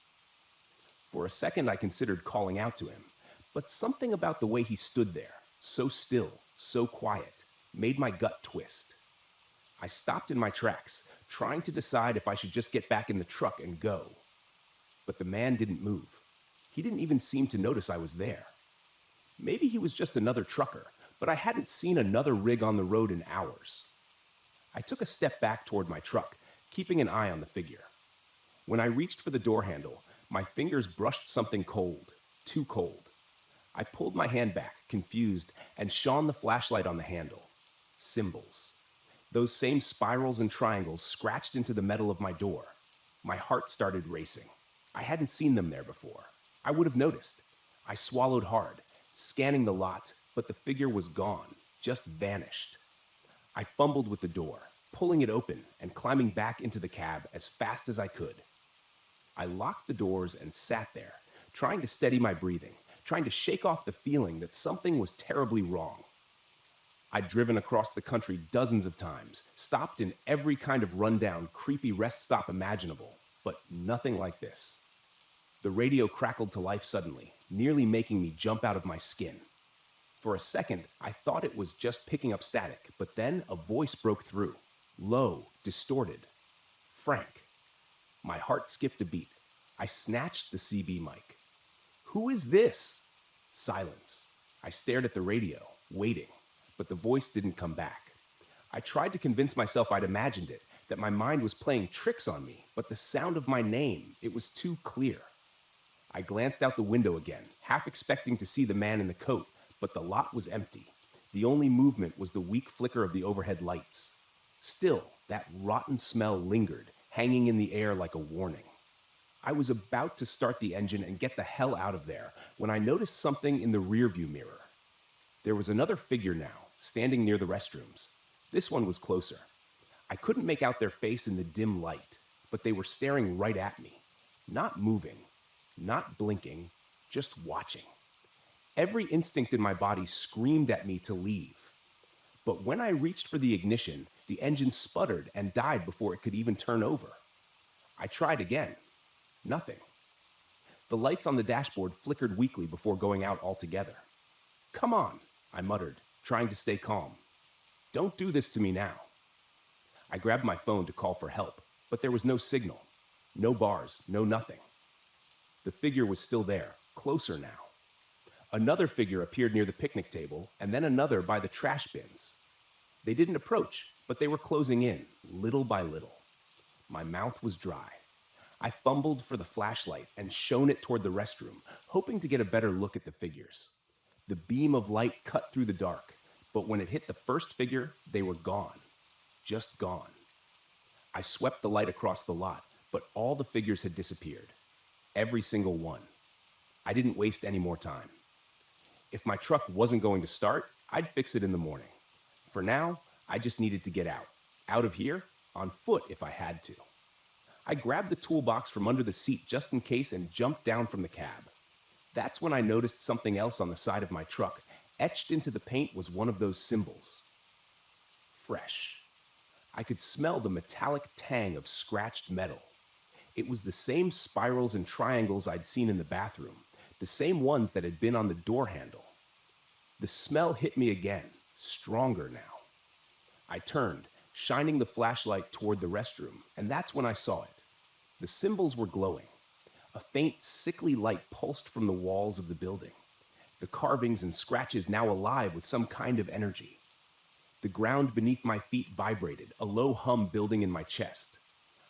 Speaker 2: For a second, I considered calling out to him, but something about the way he stood there, so still, so quiet, made my gut twist. I stopped in my tracks, trying to decide if I should just get back in the truck and go. But the man didn't move. He didn't even seem to notice I was there. Maybe he was just another trucker, but I hadn't seen another rig on the road in hours. I took a step back toward my truck, keeping an eye on the figure. When I reached for the door handle, my fingers brushed something cold, too cold. I pulled my hand back, confused, and shone the flashlight on the handle. Symbols. Those same spirals and triangles scratched into the metal of my door. My heart started racing. I hadn't seen them there before. I would have noticed. I swallowed hard, scanning the lot, but the figure was gone, just vanished. I fumbled with the door, pulling it open and climbing back into the cab as fast as I could. I locked the doors and sat there, trying to steady my breathing, trying to shake off the feeling that something was terribly wrong. I'd driven across the country dozens of times, stopped in every kind of rundown, creepy rest stop imaginable, but nothing like this. The radio crackled to life suddenly, nearly making me jump out of my skin. For a second, I thought it was just picking up static, but then a voice broke through, low, distorted. Frank. My heart skipped a beat. I snatched the CB mic. Who is this? Silence. I stared at the radio, waiting, but the voice didn't come back. I tried to convince myself I'd imagined it, that my mind was playing tricks on me, but the sound of my name, it was too clear. I glanced out the window again, half expecting to see the man in the coat, but the lot was empty. The only movement was the weak flicker of the overhead lights. Still, that rotten smell lingered, hanging in the air like a warning. I was about to start the engine and get the hell out of there when I noticed something in the rearview mirror. There was another figure now, standing near the restrooms. This one was closer. I couldn't make out their face in the dim light, but they were staring right at me. Not moving, not blinking, just watching. Every instinct in my body screamed at me to leave. But when I reached for the ignition, the engine sputtered and died before it could even turn over. I tried again. Nothing. The lights on the dashboard flickered weakly before going out altogether. "Come on," I muttered, trying to stay calm. "Don't do this to me now." I grabbed my phone to call for help, but there was no signal. No bars, no nothing. The figure was still there, closer now. Another figure appeared near the picnic table, and then another by the trash bins. They didn't approach, but they were closing in, little by little. My mouth was dry. I fumbled for the flashlight and shone it toward the restroom, hoping to get a better look at the figures. The beam of light cut through the dark, but when it hit the first figure, they were gone. Just gone. I swept the light across the lot, but all the figures had disappeared. Every single one. I didn't waste any more time. If my truck wasn't going to start, I'd fix it in the morning. For now, I just needed to get out. Out of here, on foot if I had to. I grabbed the toolbox from under the seat just in case and jumped down from the cab. That's when I noticed something else on the side of my truck. Etched into the paint was one of those symbols. Fresh. I could smell the metallic tang of scratched metal. It was the same spirals and triangles I'd seen in the bathroom, the same ones that had been on the door handle. The smell hit me again, stronger now. I turned, shining the flashlight toward the restroom, and that's when I saw it. The symbols were glowing. A faint, sickly light pulsed from the walls of the building. The carvings and scratches now alive with some kind of energy. The ground beneath my feet vibrated, a low hum building in my chest.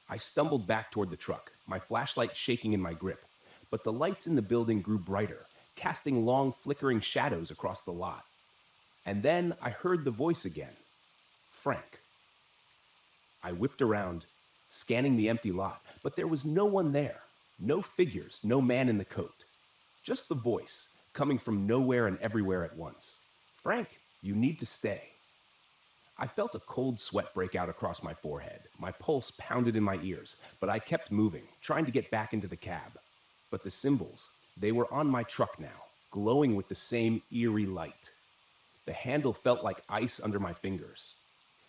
Speaker 2: I stumbled back toward the truck, my flashlight shaking in my grip, but the lights in the building grew brighter, casting long, flickering shadows across the lot. And then I heard the voice again. Frank. I whipped around, scanning the empty lot, but there was no one there. No figures, no man in the coat. Just the voice, coming from nowhere and everywhere at once. "Frank, you need to stay." I felt a cold sweat break out across my forehead. My pulse pounded in my ears, but I kept moving, trying to get back into the cab. But the symbols, they were on my truck now, glowing with the same eerie light. The handle felt like ice under my fingers.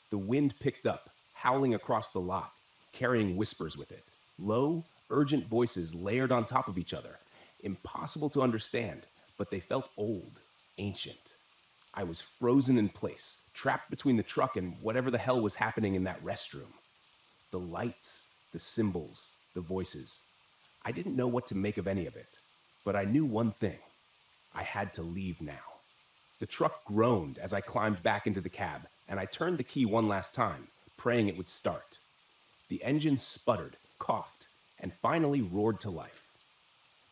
Speaker 2: The wind picked up, howling across the lot, carrying whispers with it. Low, urgent voices layered on top of each other. Impossible to understand, but they felt old, ancient. I was frozen in place, trapped between the truck and whatever the hell was happening in that restroom. The lights, the symbols, the voices. I didn't know what to make of any of it, but I knew one thing. I had to leave now. The truck groaned as I climbed back into the cab, and I turned the key one last time, praying it would start. The engine sputtered, coughed, and finally roared to life.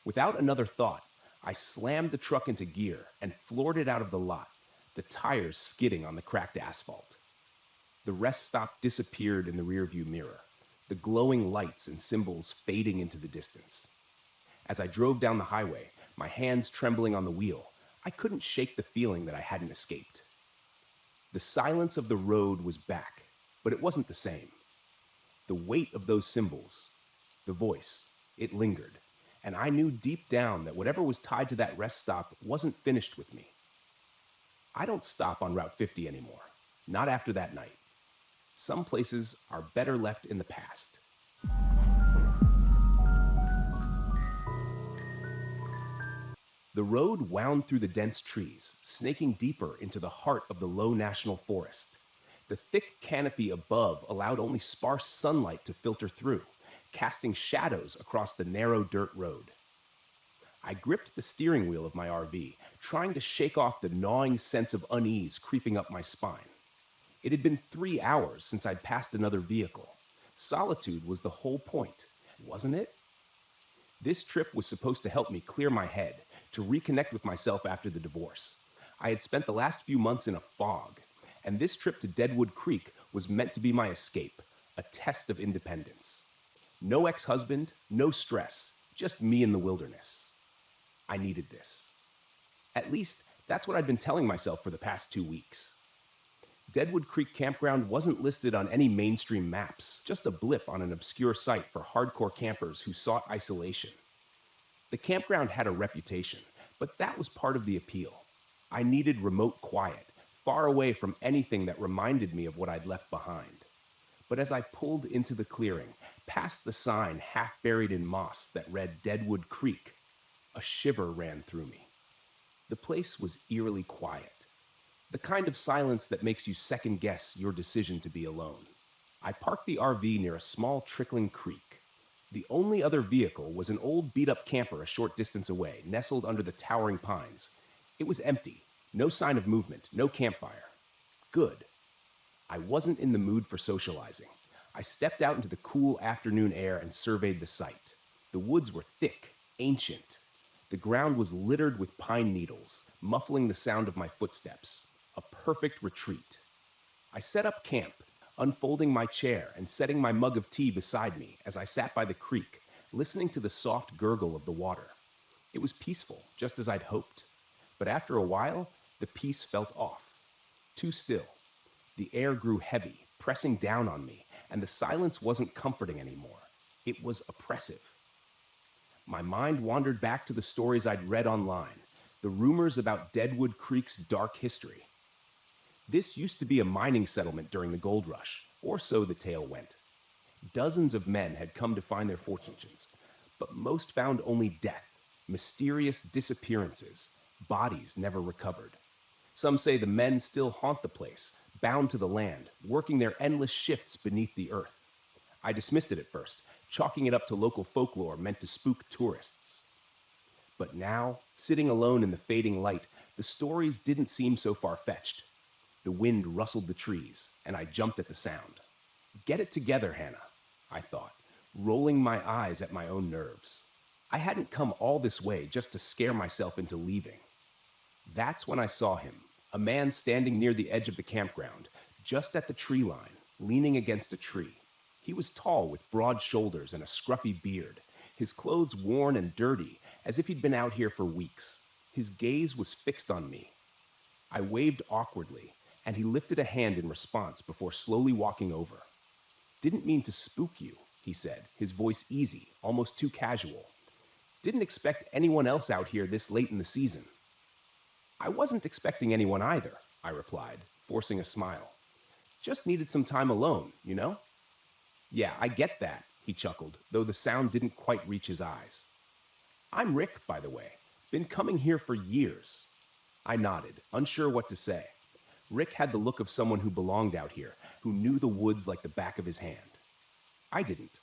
Speaker 2: Without another thought, I slammed the truck into gear and floored it out of the lot, the tires skidding on the cracked asphalt. The rest stop disappeared in the rearview mirror, the glowing lights and symbols fading into the distance. As I drove down the highway, my hands trembling on the wheel, I couldn't shake the feeling that I hadn't escaped. The silence of the road was back, but it wasn't the same. The weight of those symbols, the voice, it lingered, and I knew deep down that whatever was tied to that rest stop wasn't finished with me. I don't stop on Route 50 anymore, not after that night. Some places are better left in the past. The road wound through the dense trees, snaking deeper into the heart of the low national forest. The thick canopy above allowed only sparse sunlight to filter through, casting shadows across the narrow dirt road. I gripped the steering wheel of my RV, trying to shake off the gnawing sense of unease creeping up my spine. It had been 3 hours since I'd passed another vehicle. Solitude was the whole point, wasn't it? This trip was supposed to help me clear my head, to reconnect with myself after the divorce. I had spent the last few months in a fog, and this trip to Deadwood Creek was meant to be my escape, a test of independence. No ex-husband, no stress, just me in the wilderness. I needed this. At least, that's what I'd been telling myself for the past 2 weeks. Deadwood Creek Campground wasn't listed on any mainstream maps, just a blip on an obscure site for hardcore campers who sought isolation. The campground had a reputation, but that was part of the appeal. I needed remote quiet, far away from anything that reminded me of what I'd left behind. But as I pulled into the clearing, past the sign half buried in moss that read Deadwood Creek, a shiver ran through me. The place was eerily quiet. The kind of silence that makes you second-guess your decision to be alone. I parked the RV near a small trickling creek. The only other vehicle was an old beat-up camper a short distance away, nestled under the towering pines. It was empty, no sign of movement, no campfire. Good. I wasn't in the mood for socializing. I stepped out into the cool afternoon air and surveyed the site. The woods were thick, ancient. The ground was littered with pine needles, muffling the sound of my footsteps. A perfect retreat. I set up camp, unfolding my chair and setting my mug of tea beside me as I sat by the creek, listening to the soft gurgle of the water. It was peaceful, just as I'd hoped. But after a while, the peace felt off. Too still. The air grew heavy, pressing down on me, and the silence wasn't comforting anymore. It was oppressive. My mind wandered back to the stories I'd read online, the rumors about Deadwood Creek's dark history. This used to be a mining settlement during the gold rush, or so the tale went. Dozens of men had come to find their fortunes, but most found only death, mysterious disappearances, bodies never recovered. Some say the men still haunt the place, bound to the land, working their endless shifts beneath the earth. I dismissed it at first, chalking it up to local folklore meant to spook tourists. But now, sitting alone in the fading light, the stories didn't seem so far-fetched. The wind rustled the trees, and I jumped at the sound. Get it together, Hannah, I thought, rolling my eyes at my own nerves. I hadn't come all this way just to scare myself into leaving. That's when I saw him, a man standing near the edge of the campground, just at the tree line, leaning against a tree. He was tall with broad shoulders and a scruffy beard, his clothes worn and dirty, as if he'd been out here for weeks. His gaze was fixed on me. I waved awkwardly, and he lifted a hand in response before slowly walking over. "Didn't mean to spook you," he said, his voice easy, almost too casual. "Didn't expect anyone else out here this late in the season." "I wasn't expecting anyone either," I replied, forcing a smile. "Just needed some time alone, you know?" "Yeah, I get that," he chuckled, though the sound didn't quite reach his eyes. "I'm Rick, by the way. Been coming here for years." I nodded, unsure what to say. Rick had the look of someone who belonged out here, who knew the woods like the back of his hand. I didn't.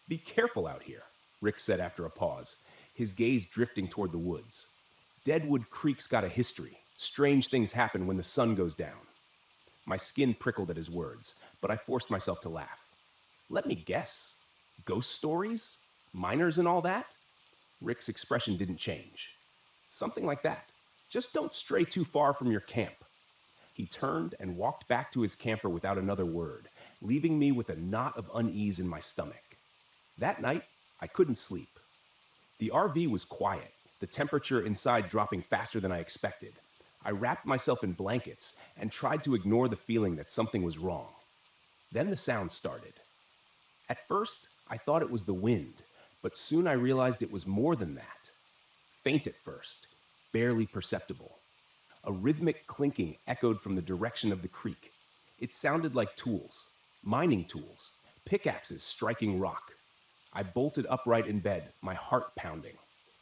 Speaker 2: "Be careful out here," Rick said after a pause, his gaze drifting toward the woods. "Deadwood Creek's got a history. Strange things happen when the sun goes down." My skin prickled at his words, but I forced myself to laugh. "Let me guess. Ghost stories? Miners and all that?" Rick's expression didn't change. "Something like that. Just don't stray too far from your camp." He turned and walked back to his camper without another word, leaving me with a knot of unease in my stomach. That night, I couldn't sleep. The RV was quiet, the temperature inside dropping faster than I expected. I wrapped myself in blankets and tried to ignore the feeling that something was wrong. Then the sound started. At first, I thought it was the wind, but soon I realized it was more than that. Faint at first, barely perceptible. A rhythmic clinking echoed from the direction of the creek. It sounded like tools, mining tools, pickaxes striking rock. I bolted upright in bed, my heart pounding.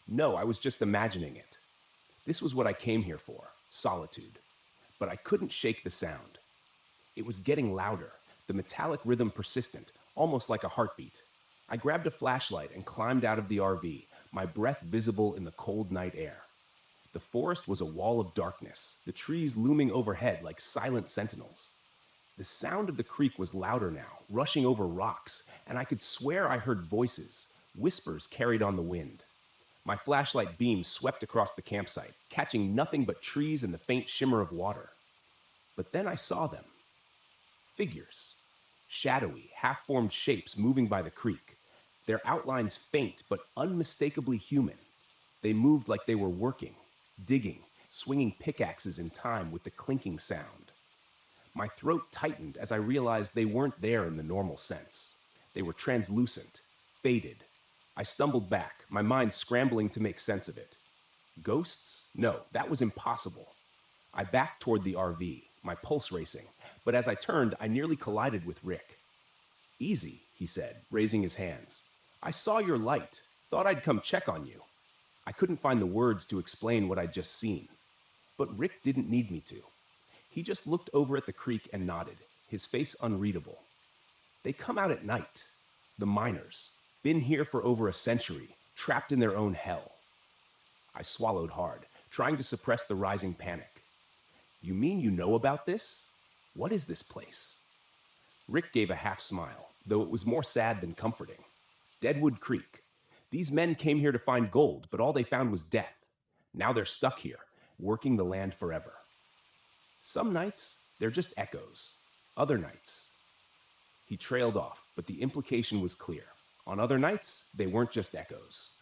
Speaker 2: No, I was just imagining it. This was what I came here for, solitude. But I couldn't shake the sound. It was getting louder, the metallic rhythm persistent, almost like a heartbeat. I grabbed a flashlight and climbed out of the RV, my breath visible in the cold night air. The forest was a wall of darkness, the trees looming overhead like silent sentinels. The sound of the creek was louder now, rushing over rocks, and I could swear I heard voices, whispers carried on the wind. My flashlight beam swept across the campsite, catching nothing but trees and the faint shimmer of water. But then I saw them. Figures. Shadowy, half-formed shapes moving by the creek. Their outlines faint but unmistakably human. They moved like they were working, digging, swinging pickaxes in time with the clinking sound. My throat tightened as I realized they weren't there in the normal sense. They were translucent, faded. I stumbled back, my mind scrambling to make sense of it. Ghosts? No, that was impossible. I backed toward the RV, my pulse racing, but as I turned, I nearly collided with Rick. "Easy," he said, raising his hands. "I saw your light. Thought I'd come check on you." I couldn't find the words to explain what I'd just seen. But Rick didn't need me to. He just looked over at the creek and nodded, his face unreadable. "They come out at night. The miners. Been here for over a century, trapped in their own hell." I swallowed hard, trying to suppress the rising panic. "You mean you know about this? What is this place?" Rick gave a half smile, though it was more sad than comforting. "Deadwood Creek. These men came here to find gold, but all they found was death. Now they're stuck here, working the land forever. Some nights, they're just echoes. Other nights..." He trailed off, but the implication was clear. On other nights, they weren't just echoes.